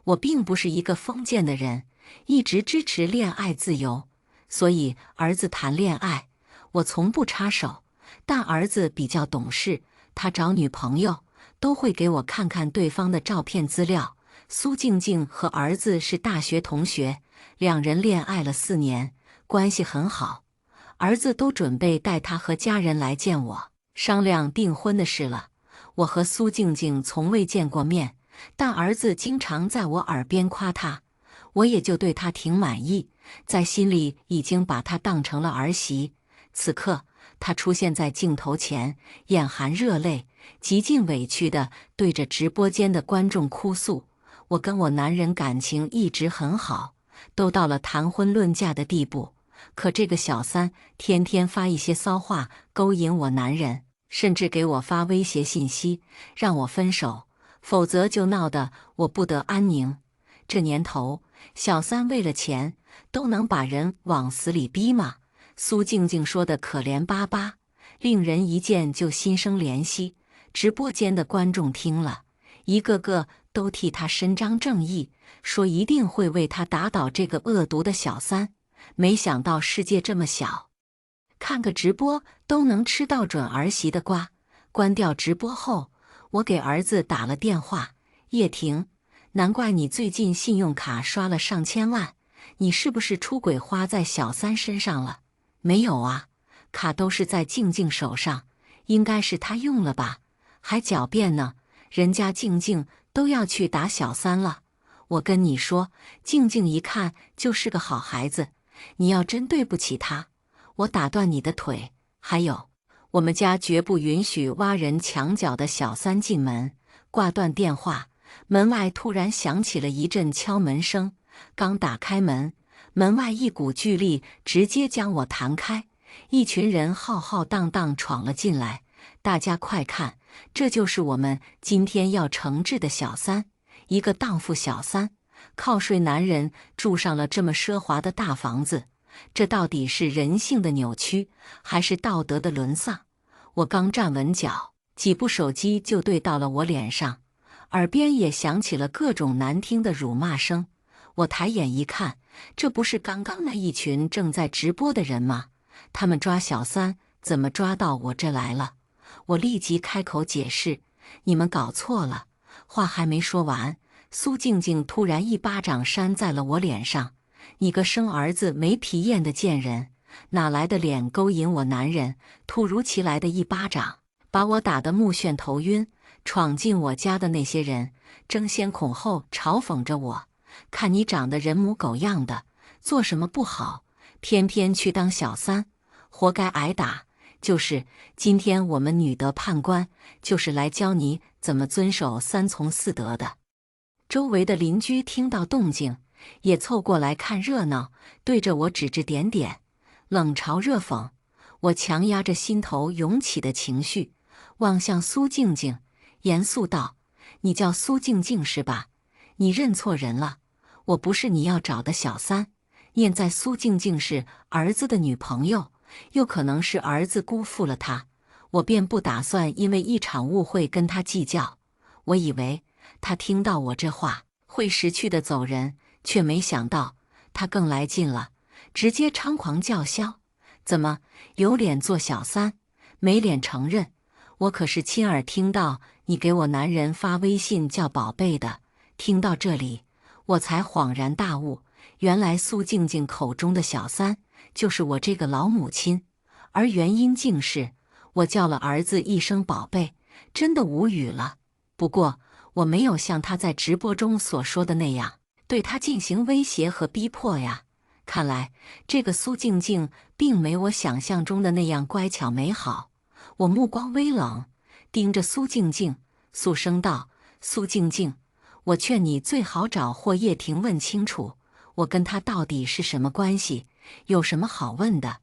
我并不是一个封建的人，一直支持恋爱自由，所以儿子谈恋爱我从不插手。但儿子比较懂事，他找女朋友都会给我看看对方的照片资料。苏静静和儿子是大学同学，两人恋爱了4年，关系很好。儿子都准备带他和家人来见我，商量订婚的事了。我和苏静静从未见过面，但儿子经常在我耳边夸她，我也就对她挺满意，在心里已经把她当成了儿媳。此刻她出现在镜头前，眼含热泪，极尽委屈地对着直播间的观众哭诉：我跟我男人感情一直很好，都到了谈婚论嫁的地步，可这个小三天天发一些骚话勾引我男人，甚至给我发威胁信息，让我分手，否则就闹得我不得安宁。这年头，小三为了钱都能把人往死里逼吗？苏静静说的可怜巴巴，令人一见就心生怜惜。直播间的观众听了，一个个都替他伸张正义，说一定会为他打倒这个恶毒的小三。没想到世界这么小，看个直播都能吃到准儿媳的瓜。关掉直播后，我给儿子打了电话：叶婷，难怪你最近信用卡刷了上千万，你是不是出轨花在小三身上了？没有啊，卡都是在静静手上，应该是她用了吧，还狡辩呢，人家静静都要去打小三了。我跟你说，静静一看就是个好孩子，你要真对不起她，我打断你的腿。还有，我们家绝不允许挖人墙角的小三进门。挂断电话，门外突然响起了一阵敲门声，刚打开门，门外一股巨力直接将我弹开，一群人浩浩荡荡闯了进来。大家快看，这就是我们今天要惩治的小三，一个荡妇小三，靠睡男人住上了这么奢华的大房子，这到底是人性的扭曲，还是道德的沦丧？我刚站稳脚，几部手机就对到了我脸上，耳边也响起了各种难听的辱骂声。我抬眼一看，这不是刚刚那一群正在直播的人吗？他们抓小三怎么抓到我这来了？我立即开口解释：你们搞错了。话还没说完，苏静静突然一巴掌扇在了我脸上：你个生儿子没皮验的贱人，哪来的脸勾引我男人？突如其来的一巴掌把我打得目眩头晕。闯进我家的那些人争先恐后嘲讽着我：看你长得人模狗样的，做什么不好，偏偏去当小三，活该挨打。就是今天我们女德判官就是来教你怎么遵守3从4德的。周围的邻居听到动静也凑过来看热闹，对着我指指点点，冷嘲热讽。我强压着心头涌起的情绪，望向苏静静，严肃道：你叫苏静静是吧？你认错人了，我不是你要找的小三。念在苏静静是儿子的女朋友，又可能是儿子辜负了她，我便不打算因为一场误会跟她计较。我以为她听到我这话会识趣的走人，却没想到她更来劲了，直接猖狂叫嚣：怎么有脸做小三，没脸承认？我可是亲耳听到你给我男人发微信叫宝贝的。听到这里，我才恍然大悟，原来苏静静口中的小三就是我这个老母亲，而原因竟是我叫了儿子一声宝贝，真的无语了。不过我没有像他在直播中所说的那样对他进行威胁和逼迫呀。看来这个苏静静并没我想象中的那样乖巧美好。我目光微冷，盯着苏静静，肃声道：苏静静，我劝你最好找霍叶婷问清楚，我跟他到底是什么关系，有什么好问的？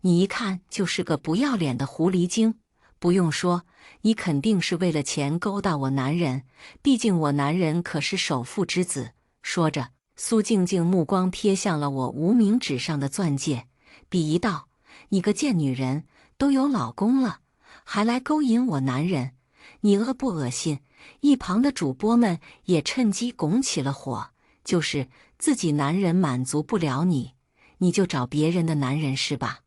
你一看就是个不要脸的狐狸精。不用说，你肯定是为了钱勾搭我男人，毕竟我男人可是首富之子。说着，苏静静目光瞥向了我无名指上的钻戒，鄙夷道：你个贱女人，都有老公了，还来勾引我男人，你恶不恶心？一旁的主播们也趁机拱起了火，就是自己男人满足不了你，你就找别人的男人是吧？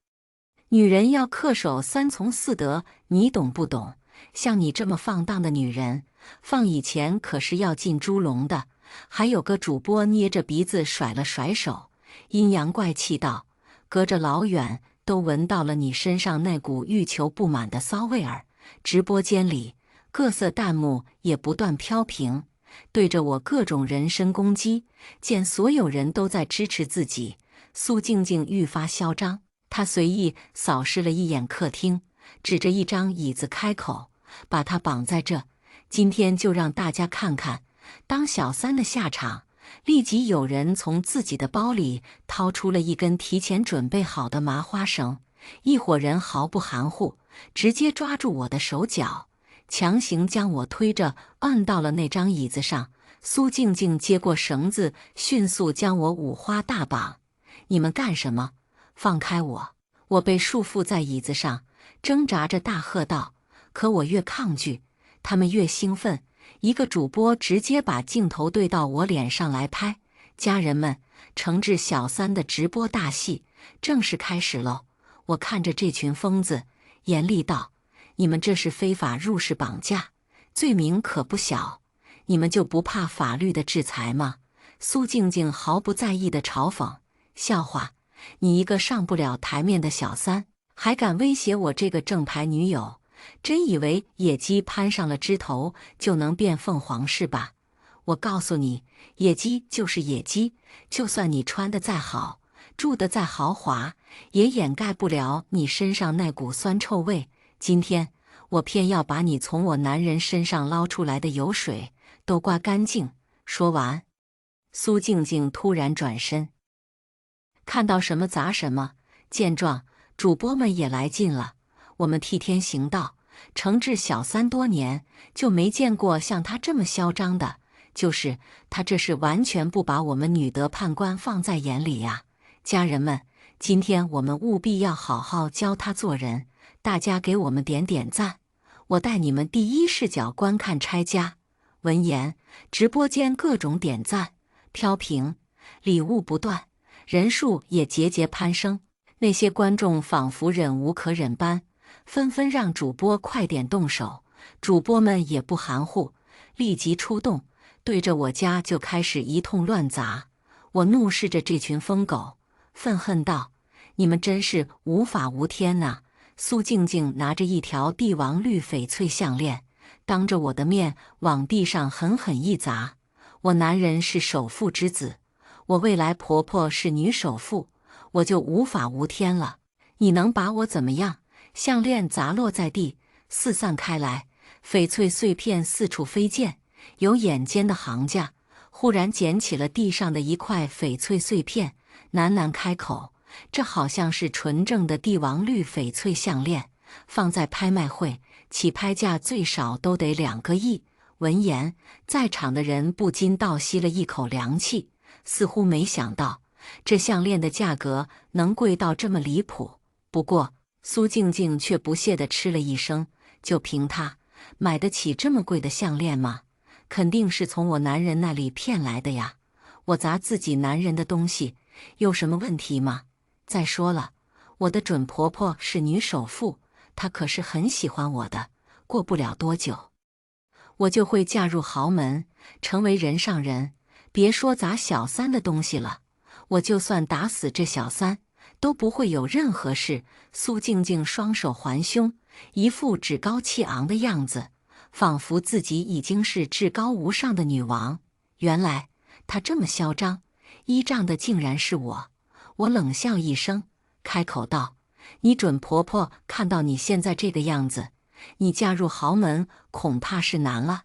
女人要恪守3从4德，你懂不懂？像你这么放荡的女人，放以前可是要进猪笼的。还有个主播捏着鼻子甩了甩手，阴阳怪气道：隔着老远都闻到了你身上那股欲求不满的骚味儿。直播间里各色弹幕也不断飘屏，对着我各种人身攻击。见所有人都在支持自己，苏静静愈发嚣张。她随意扫视了一眼客厅，指着一张椅子开口：把她绑在这，今天就让大家看看当小三的下场。立即有人从自己的包里掏出了一根提前准备好的麻花绳，一伙人毫不含糊，直接抓住我的手脚，强行将我推着按到了那张椅子上。苏静静接过绳子，迅速将我五花大绑。你们干什么？放开我！我被束缚在椅子上，挣扎着大喝道。可我越抗拒，他们越兴奋。一个主播直接把镜头对到我脸上来拍。家人们，惩治小三的直播大戏正式开始喽！我看着这群疯子，严厉道：你们这是非法入室绑架，罪名可不小，你们就不怕法律的制裁吗？苏静静毫不在意的嘲讽：笑话，你一个上不了台面的小三，还敢威胁我这个正牌女友？真以为野鸡攀上了枝头就能变凤凰是吧？我告诉你，野鸡就是野鸡，就算你穿得再好，住得再豪华，也掩盖不了你身上那股酸臭味。今天我偏要把你从我男人身上捞出来的油水都刮干净。说完，苏静静突然转身，看到什么砸什么。见状，主播们也来劲了。我们替天行道，惩治小三多年，就没见过像他这么嚣张的。就是他这是完全不把我们女德判官放在眼里呀！家人们，今天我们务必要好好教他做人，大家给我们点点赞，我带你们第一视角观看拆家。闻言，直播间各种点赞、飘屏，礼物不断，人数也节节攀升。那些观众仿佛忍无可忍般，纷纷让主播快点动手。主播们也不含糊，立即出动，对着我家就开始一通乱砸。我怒视着这群疯狗，愤恨道：你们真是无法无天呐！苏静静拿着一条帝王绿翡翠项链，当着我的面往地上狠狠一砸。我男人是首富之子，我未来婆婆是女首富，我就无法无天了。你能把我怎么样？项链砸落在地，四散开来，翡翠碎片四处飞溅。有眼尖的行家忽然捡起了地上的一块翡翠碎片，喃喃开口：这好像是纯正的帝王绿翡翠项链，放在拍卖会，起拍价最少都得2个亿。闻言，在场的人不禁倒吸了一口凉气，似乎没想到这项链的价格能贵到这么离谱。不过苏静静却不屑地嗤了一声：就凭她买得起这么贵的项链吗？肯定是从我男人那里骗来的呀！我砸自己男人的东西有什么问题吗？再说了，我的准婆婆是女首富，她可是很喜欢我的，过不了多久，我就会嫁入豪门，成为人上人。别说砸小三的东西了，我就算打死这小三，都不会有任何事。苏静静双手环胸，一副趾高气昂的样子，仿佛自己已经是至高无上的女王。原来她这么嚣张，依仗的竟然是我。我冷笑一声，开口道：“你准婆婆看到你现在这个样子，你嫁入豪门恐怕是难了。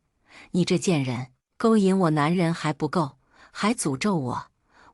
你这贱人，勾引我男人还不够，还诅咒我！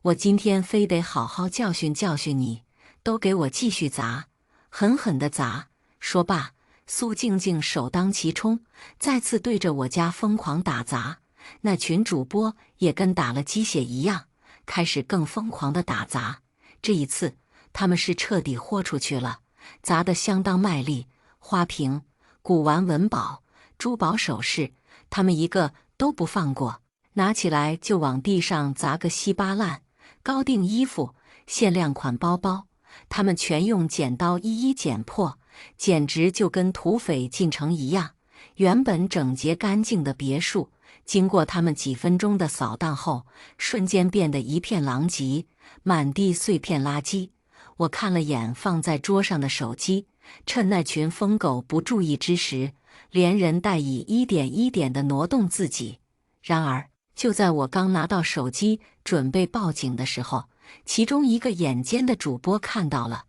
我今天非得好好教训教训你！都给我继续砸，狠狠地砸！”说罢，苏静静首当其冲，再次对着我家疯狂打砸。那群主播也跟打了鸡血一样，开始更疯狂地打砸。这一次，他们是彻底豁出去了，砸得相当卖力。花瓶、古玩文宝、珠宝首饰，他们一个都不放过，拿起来就往地上砸个稀巴烂。高定衣服、限量款包包，他们全用剪刀一一剪破，简直就跟土匪进城一样。原本整洁干净的别墅，经过他们几分钟的扫荡后，瞬间变得一片狼藉，满地碎片垃圾。我看了眼放在桌上的手机，趁那群疯狗不注意之时，连人带椅一点一点地挪动自己。然而，就在我刚拿到手机准备报警的时候，其中一个眼尖的主播看到了，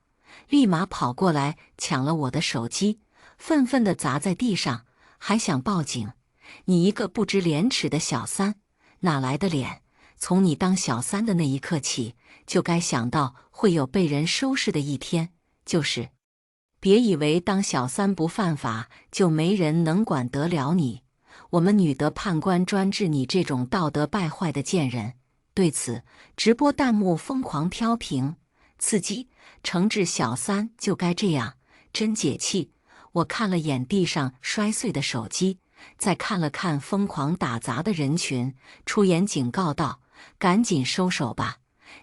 立马跑过来抢了我的手机，愤愤地砸在地上，还想报警。你一个不知廉耻的小三，哪来的脸？从你当小三的那一刻起，就该想到会有被人收拾的一天。就是，别以为当小三不犯法，就没人能管得了你。我们女的判官专治你这种道德败坏的贱人。对此，直播弹幕疯狂挑屏，刺激，惩治小三就该这样，真解气。我看了眼地上摔碎的手机，再看了看疯狂打砸的人群，出言警告道：“赶紧收手吧，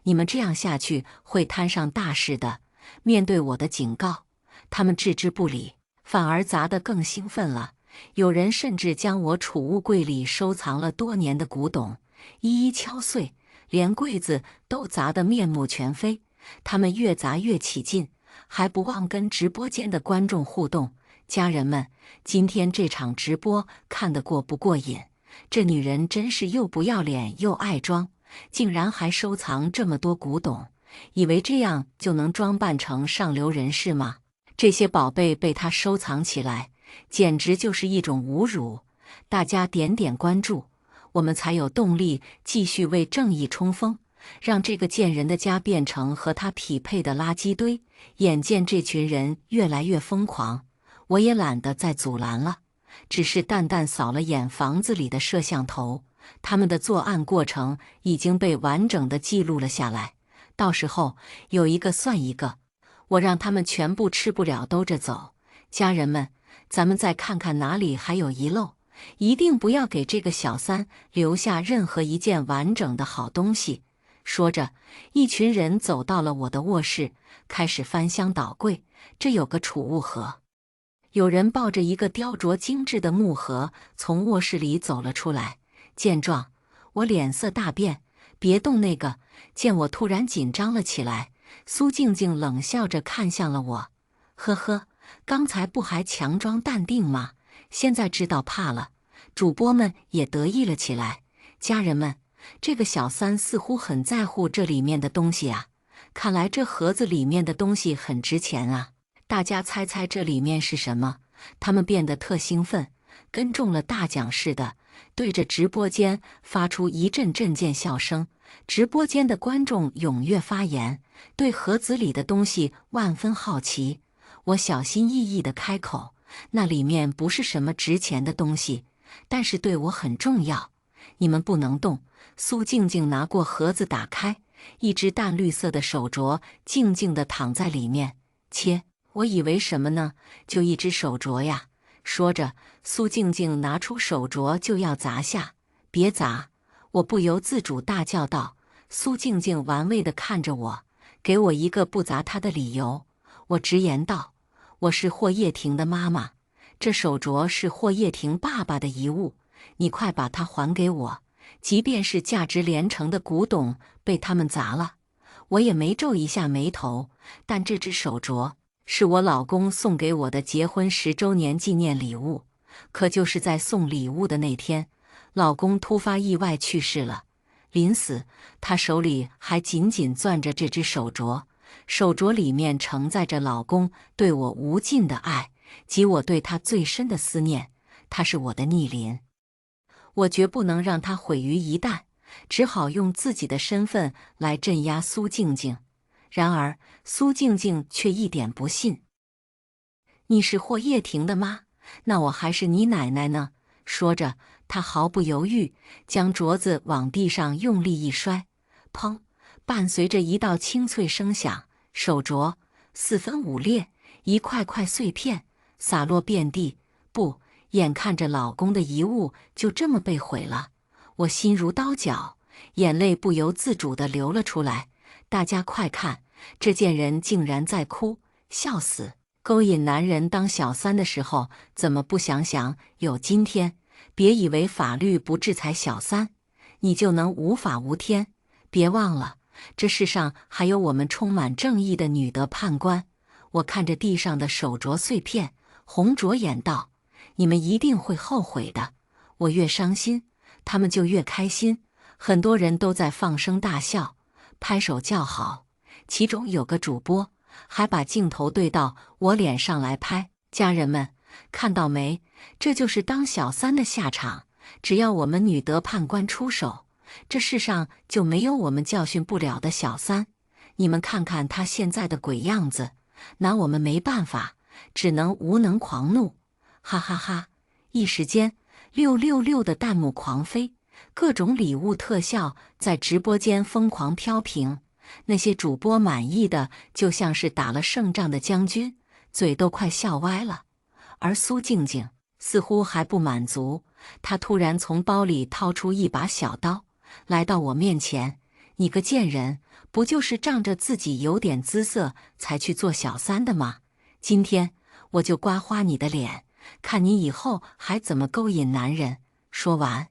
你们这样下去会摊上大事的。”面对我的警告，他们置之不理，反而砸得更兴奋了。有人甚至将我储物柜里收藏了多年的古董一一敲碎，连柜子都砸得面目全非。他们越砸越起劲，还不忘跟直播间的观众互动。家人们，今天这场直播看得过不过瘾？这女人真是又不要脸又爱装，竟然还收藏这么多古董，以为这样就能装扮成上流人士吗？这些宝贝被她收藏起来，简直就是一种侮辱。大家点点关注，我们才有动力继续为正义冲锋，让这个贱人的家变成和她匹配的垃圾堆。眼见这群人越来越疯狂，我也懒得再阻拦了，只是淡淡扫了眼房子里的摄像头，他们的作案过程已经被完整的记录了下来，到时候有一个算一个，我让他们全部吃不了兜着走。家人们，咱们再看看哪里还有遗漏，一定不要给这个小三留下任何一件完整的好东西。说着，一群人走到了我的卧室，开始翻箱倒柜。这有个储物盒，有人抱着一个雕琢精致的木盒从卧室里走了出来。见状，我脸色大变，别动那个！见我突然紧张了起来，苏静静冷笑着看向了我，呵呵，刚才不还强装淡定吗？现在知道怕了。主播们也得意了起来。家人们，这个小三似乎很在乎这里面的东西啊，看来这盒子里面的东西很值钱啊。大家猜猜这里面是什么？他们变得特兴奋，跟中了大奖似的，对着直播间发出一阵阵剑笑声。直播间的观众踊跃发言，对盒子里的东西万分好奇。我小心翼翼地开口：“那里面不是什么值钱的东西，但是对我很重要，你们不能动。”苏静静拿过盒子打开，一只淡绿色的手镯静静地躺在里面。切，我以为什么呢？就一只手镯呀！说着，苏静静拿出手镯就要砸下。别砸！我不由自主大叫道。苏静静玩味地看着我，给我一个不砸他的理由。我直言道：“我是霍叶婷的妈妈，这手镯是霍叶婷爸爸的遗物，你快把它还给我。即便是价值连城的古董被他们砸了，我也没皱一下眉头。但这只手镯是我老公送给我的结婚10周年纪念礼物，可就是在送礼物的那天，老公突发意外去世了。临死，他手里还紧紧攥着这只手镯，手镯里面承载着老公对我无尽的爱，及我对他最深的思念。他是我的逆鳞，我绝不能让他毁于一旦，只好用自己的身份来镇压苏静静。然而苏静静却一点不信。你是霍叶婷的妈，那我还是你奶奶呢？说着，她毫不犹豫，将镯子往地上用力一摔，砰！伴随着一道清脆声响，手镯4分5裂，一块块碎片洒落遍地。不，眼看着老公的遗物就这么被毁了，我心如刀绞，眼泪不由自主地流了出来。大家快看，这贱人竟然在哭，笑死！勾引男人当小三的时候，怎么不想想有今天？别以为法律不制裁小三，你就能无法无天。别忘了，这世上还有我们充满正义的女德判官。我看着地上的手镯碎片，红着眼道：“你们一定会后悔的。”我越伤心，他们就越开心，很多人都在放声大笑，拍手叫好。其中有个主播还把镜头对到我脸上来拍。家人们，看到没？这就是当小三的下场。只要我们女德判官出手，这世上就没有我们教训不了的小三。你们看看他现在的鬼样子，拿我们没办法，只能无能狂怒。哈哈哈！一时间666的弹幕狂飞，各种礼物特效在直播间疯狂飘屏。那些主播满意的就像是打了胜仗的将军，嘴都快笑歪了。而苏静静似乎还不满足，她突然从包里掏出一把小刀，来到我面前。你个贱人，不就是仗着自己有点姿色才去做小三的吗？今天我就刮花你的脸，看你以后还怎么勾引男人。说完，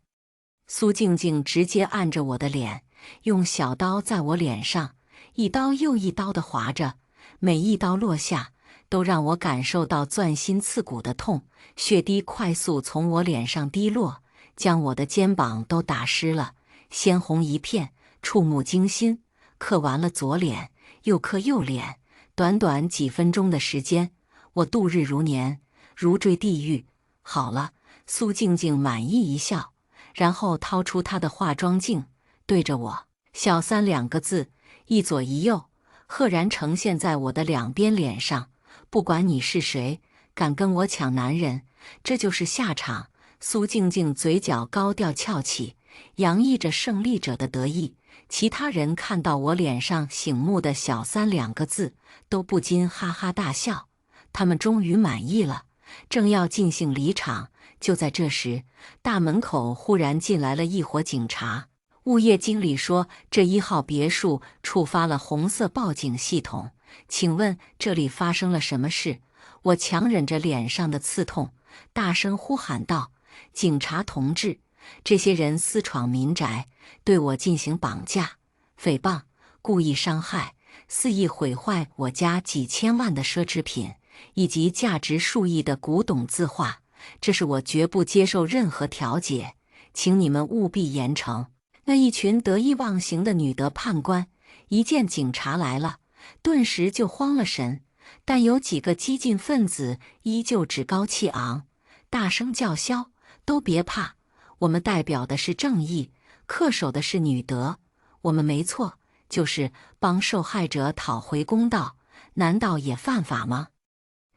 苏静静直接按着我的脸，用小刀在我脸上一刀又一刀地划着，每一刀落下都让我感受到钻心刺骨的痛，血滴快速从我脸上滴落，将我的肩膀都打湿了，鲜红一片，触目惊心。刻完了左脸，又刻右脸，短短几分钟的时间，我度日如年，如坠地狱。好了，苏静静满意一笑，然后掏出她的化妆镜，对着我“小三”2个字一左一右赫然呈现在我的两边脸上。不管你是谁，敢跟我抢男人，这就是下场。苏静静嘴角高调翘起，洋溢着胜利者的得意。其他人看到我脸上醒目的“小三”2个字，都不禁哈哈大笑。他们终于满意了，正要尽兴离场，就在这时，大门口忽然进来了一伙警察。物业经理说，这1号别墅触发了红色报警系统，请问这里发生了什么事？我强忍着脸上的刺痛，大声呼喊道：“警察同志，这些人私闯民宅，对我进行绑架、诽谤、故意伤害，肆意毁坏我家几千万的奢侈品，以及价值数亿的古董字画，这是我绝不接受任何调解，请你们务必严惩。”那一群得意忘形的女德判官一见警察来了，顿时就慌了神，但有几个激进分子依旧趾高气昂，大声叫嚣：“都别怕，我们代表的是正义，恪守的是女德，我们没错，就是帮受害者讨回公道，难道也犯法吗？”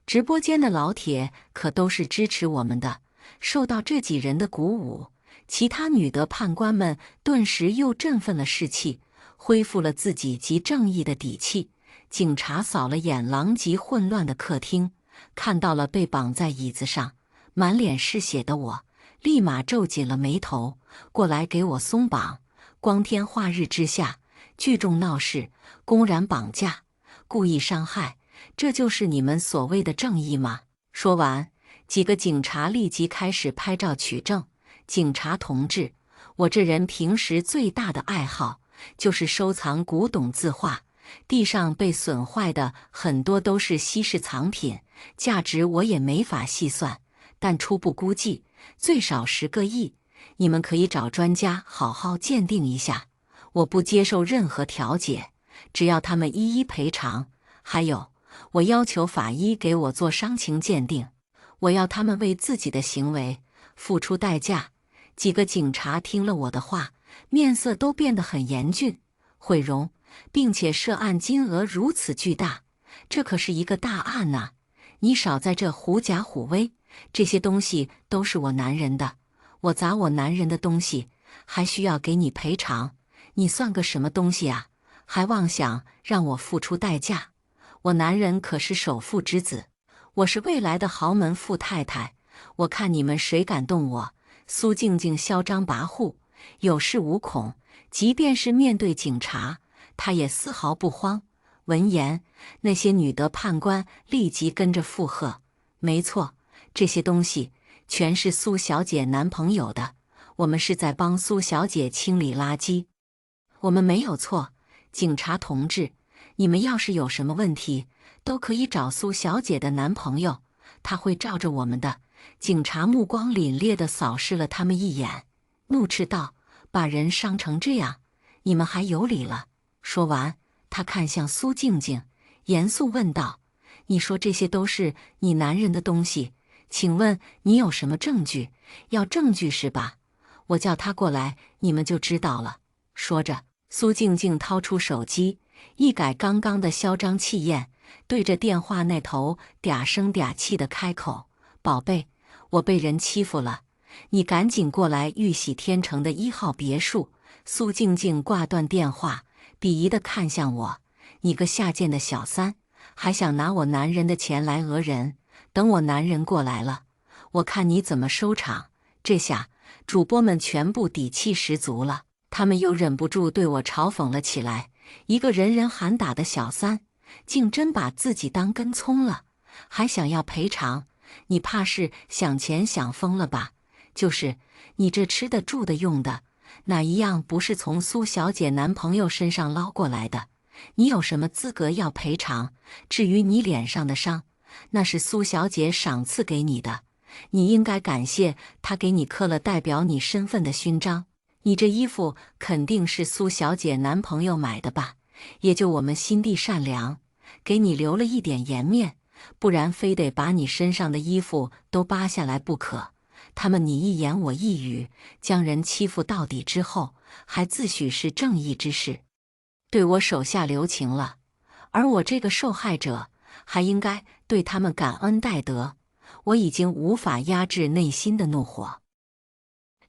直播间的老铁可都是支持我们的，受到这几人的鼓舞，其他女德判官们顿时又振奋了士气，恢复了自己及正义的底气。警察扫了眼狼藉混乱的客厅，看到了被绑在椅子上满脸是血的我，立马皱紧了眉头，过来给我松绑。光天化日之下，聚众闹事，公然绑架，故意伤害，这就是你们所谓的正义吗？”说完，几个警察立即开始拍照取证。警察同志，我这人平时最大的爱好就是收藏古董字画，地上被损坏的很多都是稀世藏品，价值我也没法细算，但初步估计最少10个亿。你们可以找专家好好鉴定一下，我不接受任何调解，只要他们一一赔偿。还有，我要求法医给我做伤情鉴定，我要他们为自己的行为付出代价。几个警察听了我的话，面色都变得很严峻。毁容，并且涉案金额如此巨大，这可是一个大案呐！你少在这狐假虎威，这些东西都是我男人的，我砸我男人的东西，还需要给你赔偿？你算个什么东西啊？还妄想让我付出代价？我男人可是首富之子，我是未来的豪门富太太，我看你们谁敢动我！苏静静嚣张跋扈，有恃无恐，即便是面对警察，她也丝毫不慌。闻言，那些女的判官立即跟着附和：“没错，这些东西全是苏小姐男朋友的，我们是在帮苏小姐清理垃圾。”“我们没有错，警察同志，你们要是有什么问题，都可以找苏小姐的男朋友，他会罩着我们的。”警察目光凛冽地扫视了他们一眼，怒斥道：“把人伤成这样，你们还有理了？”说完，他看向苏静静，严肃问道：“你说这些都是你男人的东西，请问你有什么证据？要证据是吧？我叫他过来，你们就知道了。”说着，苏静静掏出手机，一改刚刚的嚣张气焰，对着电话那头嗲声嗲气地开口：“宝贝，我被人欺负了，你赶紧过来玉玺天成的1号别墅。”苏静静挂断电话，鄙夷地看向我：“你个下贱的小三，还想拿我男人的钱来讹人？等我男人过来了，我看你怎么收场。”这下主播们全部底气十足了，他们又忍不住对我嘲讽了起来：“一个人人喊打的小三，竟真把自己当根葱了，还想要赔偿？你怕是想钱想疯了吧？就是你这吃的住的用的，哪一样不是从苏小姐男朋友身上捞过来的？你有什么资格要赔偿？至于你脸上的伤，那是苏小姐赏赐给你的，你应该感谢她给你刻了代表你身份的勋章。你这衣服肯定是苏小姐男朋友买的吧？也就我们心地善良，给你留了一点颜面，不然非得把你身上的衣服都扒下来不可。他们你一言我一语，将人欺负到底之后，还自诩是正义之士，对我手下留情了。而我这个受害者，还应该对他们感恩戴德。我已经无法压制内心的怒火，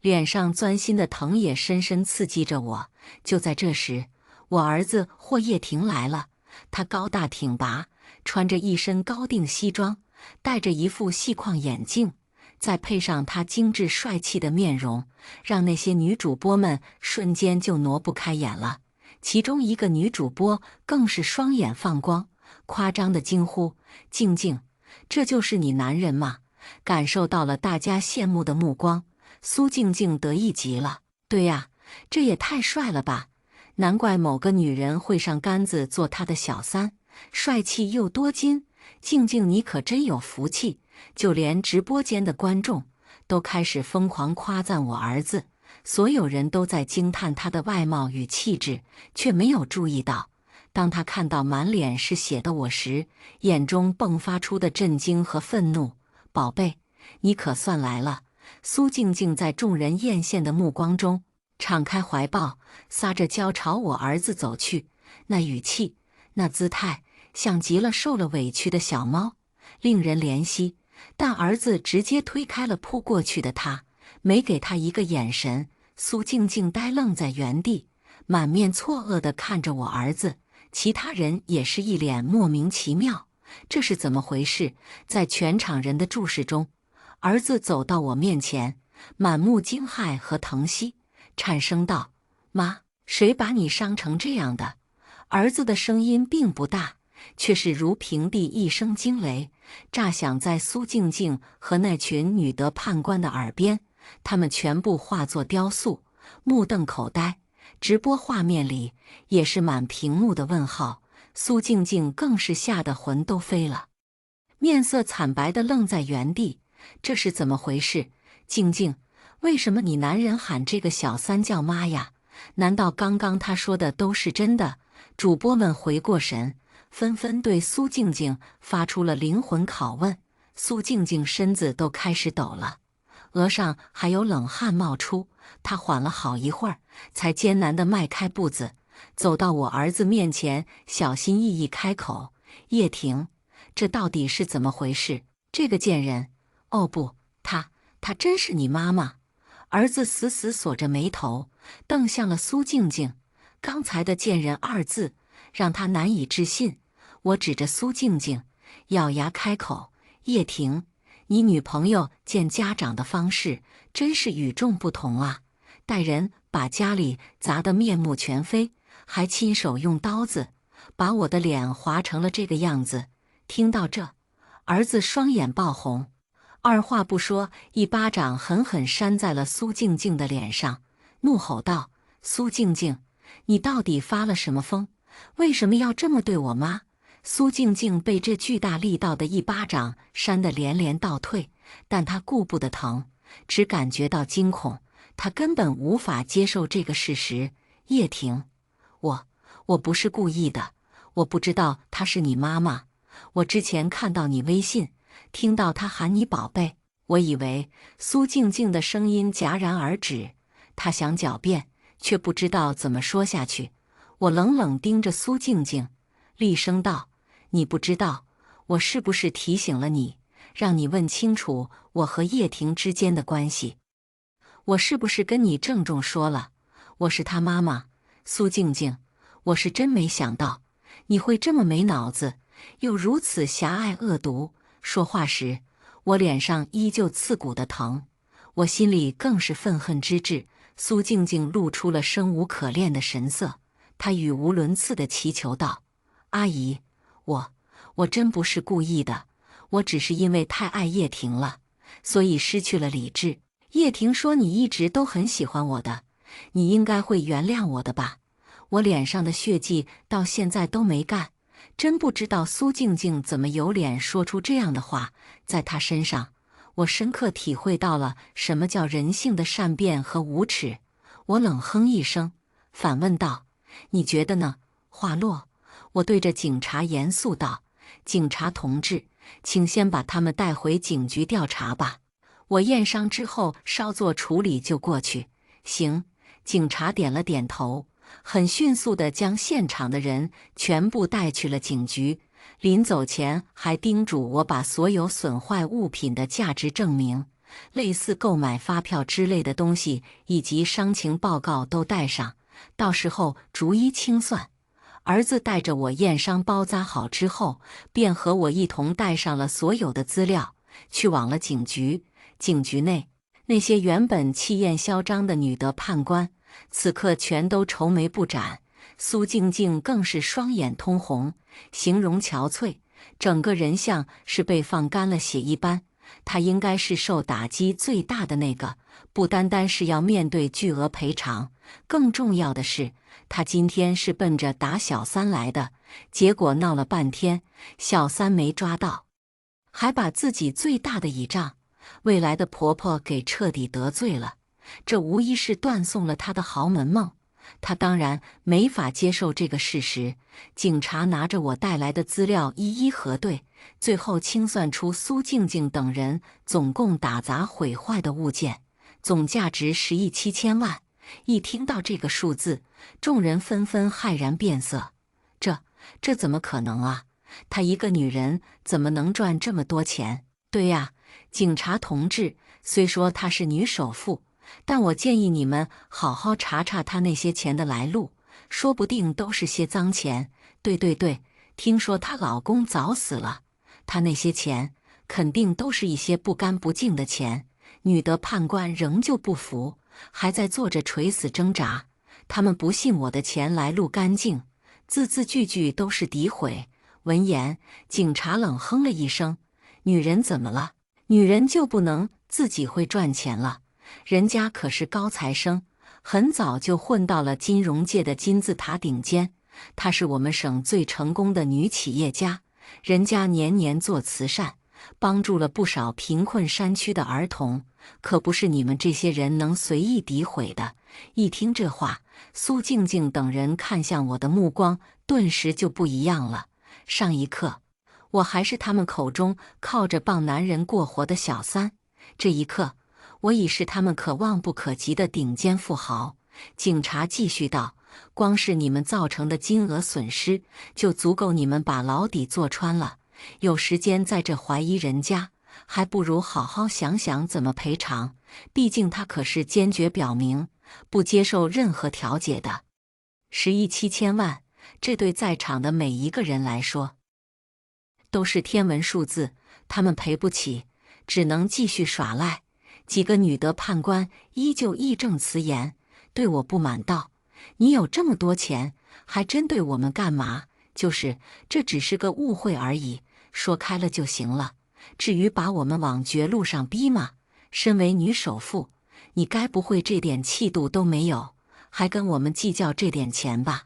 脸上钻心的疼也深深刺激着我。就在这时，我儿子霍叶婷来了。他高大挺拔，穿着一身高定西装，戴着一副细框眼镜，再配上他精致帅气的面容，让那些女主播们瞬间就挪不开眼了。其中一个女主播更是双眼放光，夸张地惊呼：“静静，这就是你男人吗？”感受到了大家羡慕的目光，苏静静得意极了。对呀，这也太帅了吧！难怪某个女人会上杆子做他的小三，帅气又多金。静静，你可真有福气！就连直播间的观众都开始疯狂夸赞我儿子，所有人都在惊叹他的外貌与气质，却没有注意到，当他看到满脸是血的我时，眼中迸发出的震惊和愤怒。宝贝，你可算来了！苏静静在众人艳羡的目光中敞开怀抱，撒着娇朝我儿子走去，那语气，那姿态，像极了受了委屈的小猫，令人怜惜。但儿子直接推开了扑过去的他，没给他一个眼神。苏静静呆愣在原地，满面错愕地看着我儿子，其他人也是一脸莫名其妙，这是怎么回事？在全场人的注视中，儿子走到我面前，满目惊骇和疼惜，颤声道：“妈，谁把你伤成这样的？”儿子的声音并不大，却是如平地一声惊雷，炸响在苏静静和那群女德判官的耳边。他们全部化作雕塑，目瞪口呆。直播画面里也是满屏幕的问号，苏静静更是吓得魂都飞了，面色惨白的愣在原地。这是怎么回事？静静，为什么你男人喊这个小三叫妈呀？难道刚刚他说的都是真的？主播们回过神，纷纷对苏静静发出了灵魂拷问。苏静静身子都开始抖了，额上还有冷汗冒出。她缓了好一会儿，才艰难地迈开步子，走到我儿子面前，小心翼翼开口：“叶婷，这到底是怎么回事？这个贱人……哦不，她真是你妈妈？”儿子死死锁着眉头，瞪向了苏静静。刚才的贱人二字让他难以置信。我指着苏静静，咬牙开口：“叶婷，你女朋友见家长的方式真是与众不同啊！带人把家里砸得面目全非，还亲手用刀子把我的脸划成了这个样子。”听到这，儿子双眼爆红，二话不说，一巴掌狠狠扇在了苏静静的脸上，怒吼道：“苏静静，你到底发了什么疯？为什么要这么对我妈？”苏静静被这巨大力道的一巴掌扇得连连倒退，但她顾不得疼，只感觉到惊恐。她根本无法接受这个事实。叶婷，我不是故意的，我不知道她是你妈妈。我之前看到你微信，听到她喊你宝贝，我以为……苏静静的声音戛然而止，她想狡辩，却不知道怎么说下去。我冷冷盯着苏静静，厉声道：“你不知道，我是不是提醒了你，让你问清楚我和叶婷之间的关系？我是不是跟你郑重说了，我是她妈妈？苏静静，我是真没想到你会这么没脑子，又如此狭隘恶毒。”说话时，我脸上依旧刺骨的疼，我心里更是愤恨之至。苏静静露出了生无可恋的神色，她语无伦次地祈求道：“阿姨，我真不是故意的，我只是因为太爱叶婷了，所以失去了理智。叶婷说你一直都很喜欢我的，你应该会原谅我的吧？”我脸上的血迹到现在都没干，真不知道苏静静怎么有脸说出这样的话。在她身上，我深刻体会到了什么叫人性的善变和无耻。我冷哼一声，反问道：“你觉得呢？”话落，我对着警察严肃道：“警察同志，请先把他们带回警局调查吧，我验伤之后稍作处理就过去。”“行。”警察点了点头，很迅速地将现场的人全部带去了警局。临走前还叮嘱我把所有损坏物品的价值证明，类似购买发票之类的东西以及伤情报告都带上，到时候逐一清算。儿子带着我验伤包扎好之后，便和我一同带上了所有的资料，去往了警局。警局内，那些原本气焰嚣张的女德判官，此刻全都愁眉不展。苏静静更是双眼通红，形容憔悴，整个人像是被放干了血一般。她应该是受打击最大的那个，不单单是要面对巨额赔偿，更重要的是，她今天是奔着打小三来的，结果闹了半天，小三没抓到，还把自己最大的倚仗未来的婆婆给彻底得罪了，这无疑是断送了她的豪门梦。她当然没法接受这个事实。警察拿着我带来的资料一一核对，最后清算出苏静静等人总共打砸毁坏的物件总价值10亿7千万。一听到这个数字，众人纷纷骇然变色。这怎么可能啊？她一个女人怎么能赚这么多钱？对呀，警察同志，虽说她是女首富，但我建议你们好好查查她那些钱的来路，说不定都是些脏钱。对，听说她老公早死了，她那些钱肯定都是一些不干不净的钱。女的判官仍旧不服，还在做着垂死挣扎。他们不信我的钱来路干净，字字句句都是诋毁。闻言，警察冷哼了一声：“女人怎么了？女人就不能自己会赚钱了？人家可是高材生，很早就混到了金融界的金字塔顶尖。她是我们省最成功的女企业家，人家年年做慈善，帮助了不少贫困山区的儿童，可不是你们这些人能随意诋毁的。”一听这话，苏静静等人看向我的目光顿时就不一样了。上一刻，我还是他们口中靠着帮男人过活的小三，这一刻，我已是他们可望不可及的顶尖富豪。警察继续道：“光是你们造成的金额损失，就足够你们把牢底坐穿了。有时间在这怀疑人家，还不如好好想想怎么赔偿。毕竟他可是坚决表明不接受任何调解的。10亿7千万，这对在场的每一个人来说，都是天文数字。他们赔不起，只能继续耍赖。”几个女的判官依旧义正辞严，对我不满道：“你有这么多钱，还针对我们干嘛？这只是个误会而已，说开了就行了。至于把我们往绝路上逼嘛，身为女首富，你该不会这点气度都没有，还跟我们计较这点钱吧？”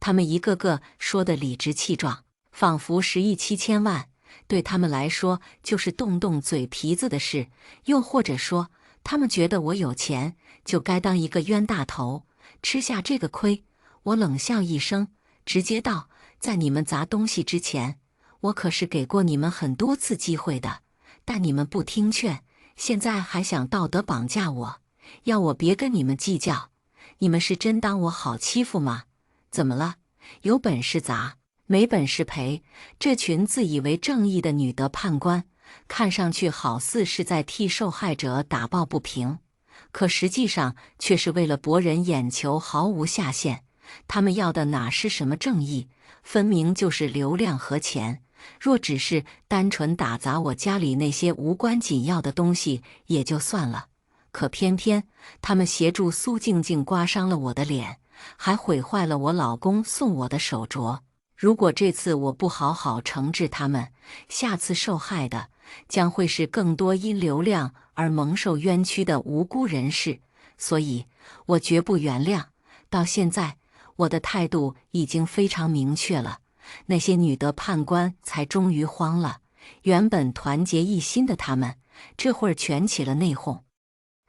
他们一个个说得理直气壮，仿佛10亿7千万对他们来说就是动动嘴皮子的事，又或者说，他们觉得我有钱就该当一个冤大头，吃下这个亏。我冷笑一声，直接道：“在你们砸东西之前，我可是给过你们很多次机会的，但你们不听劝，现在还想道德绑架我，要我别跟你们计较。你们是真当我好欺负吗？怎么了？有本事砸，没本事赔。”这群自以为正义的女的判官，看上去好似是在替受害者打抱不平，可实际上却是为了博人眼球，毫无下限。他们要的哪是什么正义，分明就是流量和钱。若只是单纯打砸我家里那些无关紧要的东西也就算了，可偏偏他们协助苏静静刮伤了我的脸，还毁坏了我老公送我的手镯。如果这次我不好好惩治他们，下次受害的将会是更多因流量而蒙受冤屈的无辜人士，所以我绝不原谅。到现在，我的态度已经非常明确了。那些女的判官才终于慌了，原本团结一心的他们，这会儿全起了内讧，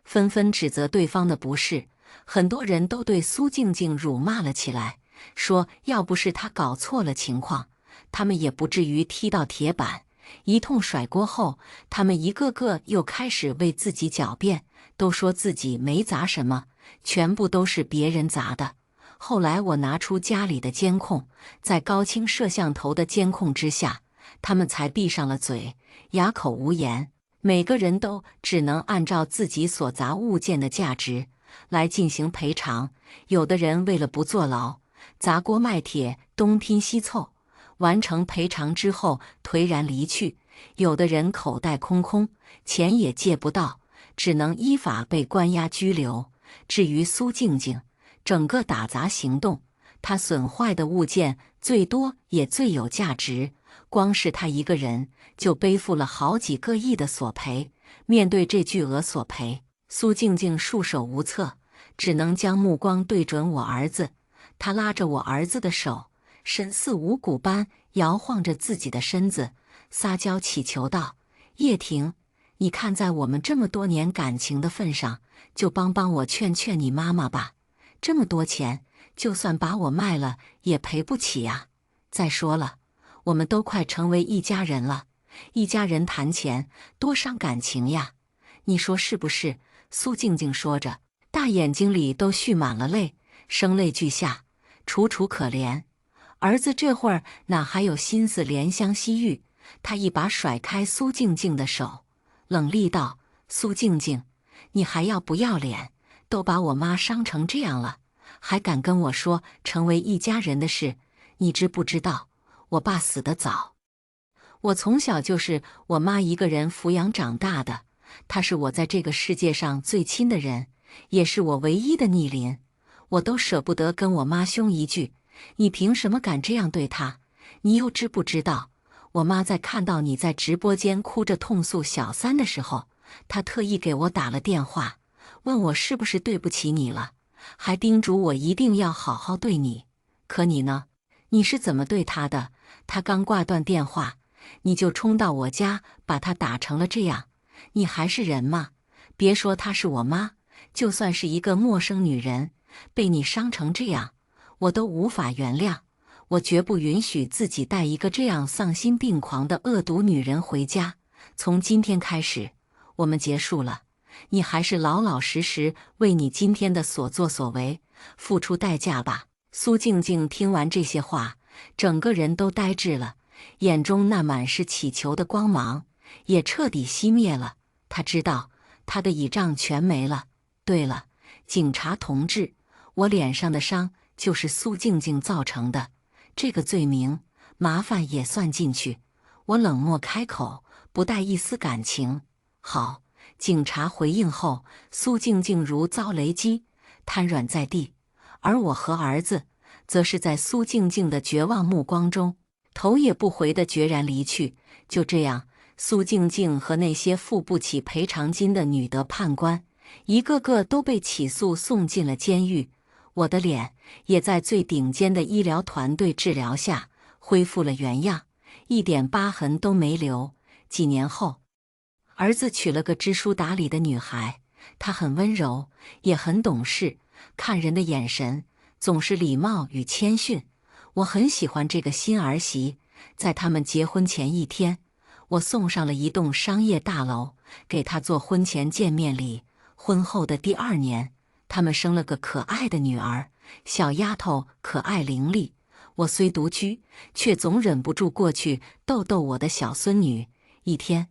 纷纷指责对方的不是。很多人都对苏静静辱骂了起来，说要不是她搞错了情况，他们也不至于踢到铁板。一通甩锅后，他们一个个又开始为自己狡辩，都说自己没砸什么，全部都是别人砸的。后来我拿出家里的监控，在高清摄像头的监控之下，他们才闭上了嘴，哑口无言。每个人都只能按照自己所砸物件的价值来进行赔偿。有的人为了不坐牢，砸锅卖铁，东拼西凑，完成赔偿之后颓然离去；有的人口袋空空，钱也借不到，只能依法被关押拘留。至于苏静静，整个打砸行动，她损坏的物件最多也最有价值，光是她一个人就背负了好几个亿的索赔。面对这巨额索赔，苏静静束手无策，只能将目光对准我儿子。她拉着我儿子的手，神似无骨般摇晃着自己的身子，撒娇祈求道：“叶婷，你看在我们这么多年感情的份上，就帮帮我，劝劝你妈妈吧。这么多钱，就算把我卖了也赔不起呀。再说了，我们都快成为一家人了，一家人谈钱多伤感情呀，你说是不是？”苏静静说着，大眼睛里都蓄满了泪，声泪俱下，楚楚可怜。儿子这会儿哪还有心思怜香惜玉？他一把甩开苏静静的手，冷厉道：“苏静静，你还要不要脸？都把我妈伤成这样了，还敢跟我说成为一家人的事？你知不知道，我爸死得早，我从小就是我妈一个人抚养长大的，她是我在这个世界上最亲的人，也是我唯一的逆鳞。我都舍不得跟我妈凶一句，你凭什么敢这样对她？你又知不知道，我妈在看到你在直播间哭着痛诉小三的时候，她特意给我打了电话，问我是不是对不起你了，还叮嘱我一定要好好对你。可你呢？你是怎么对她的？她刚挂断电话，你就冲到我家，把她打成了这样，你还是人吗？别说她是我妈，就算是一个陌生女人，被你伤成这样，我都无法原谅。我绝不允许自己带一个这样丧心病狂的恶毒女人回家。从今天开始，我们结束了。你还是老老实实为你今天的所作所为付出代价吧。苏静静听完这些话，整个人都呆滞了，眼中那满是祈求的光芒也彻底熄灭了。她知道她的倚仗全没了。对了，警察同志，我脸上的伤就是苏静静造成的，这个罪名麻烦也算进去。我冷漠开口，不带一丝感情。好。警察回应后，苏静静如遭雷击，瘫软在地，而我和儿子则是在苏静静的绝望目光中，头也不回地决然离去。就这样，苏静静和那些付不起赔偿金的女的判官，一个个都被起诉送进了监狱。我的脸也在最顶尖的医疗团队治疗下恢复了原样，一点疤痕都没留。几年后，儿子娶了个知书达理的女孩，她很温柔，也很懂事，看人的眼神总是礼貌与谦逊。我很喜欢这个新儿媳。在他们结婚前一天，我送上了一栋商业大楼给她做婚前见面礼。婚后的第2年，他们生了个可爱的女儿，小丫头可爱伶俐。我虽独居，却总忍不住过去逗逗我的小孙女。一天，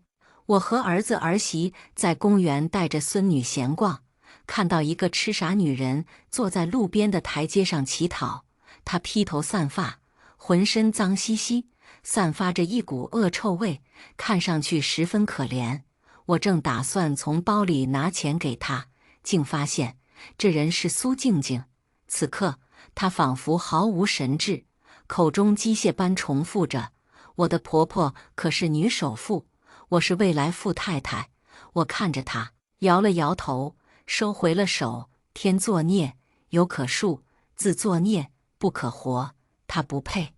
我和儿子儿媳在公园带着孙女闲逛，看到一个痴傻女人坐在路边的台阶上乞讨。她披头散发，浑身脏兮兮，散发着一股恶臭味，看上去十分可怜。我正打算从包里拿钱给她，竟发现这人是苏静静。此刻，她仿佛毫无神智，口中机械般重复着：“我的婆婆可是女首富。”我是未来富太太。我看着他，摇了摇头，收回了手。天作孽，犹可恕；自作孽，不可活。他不配。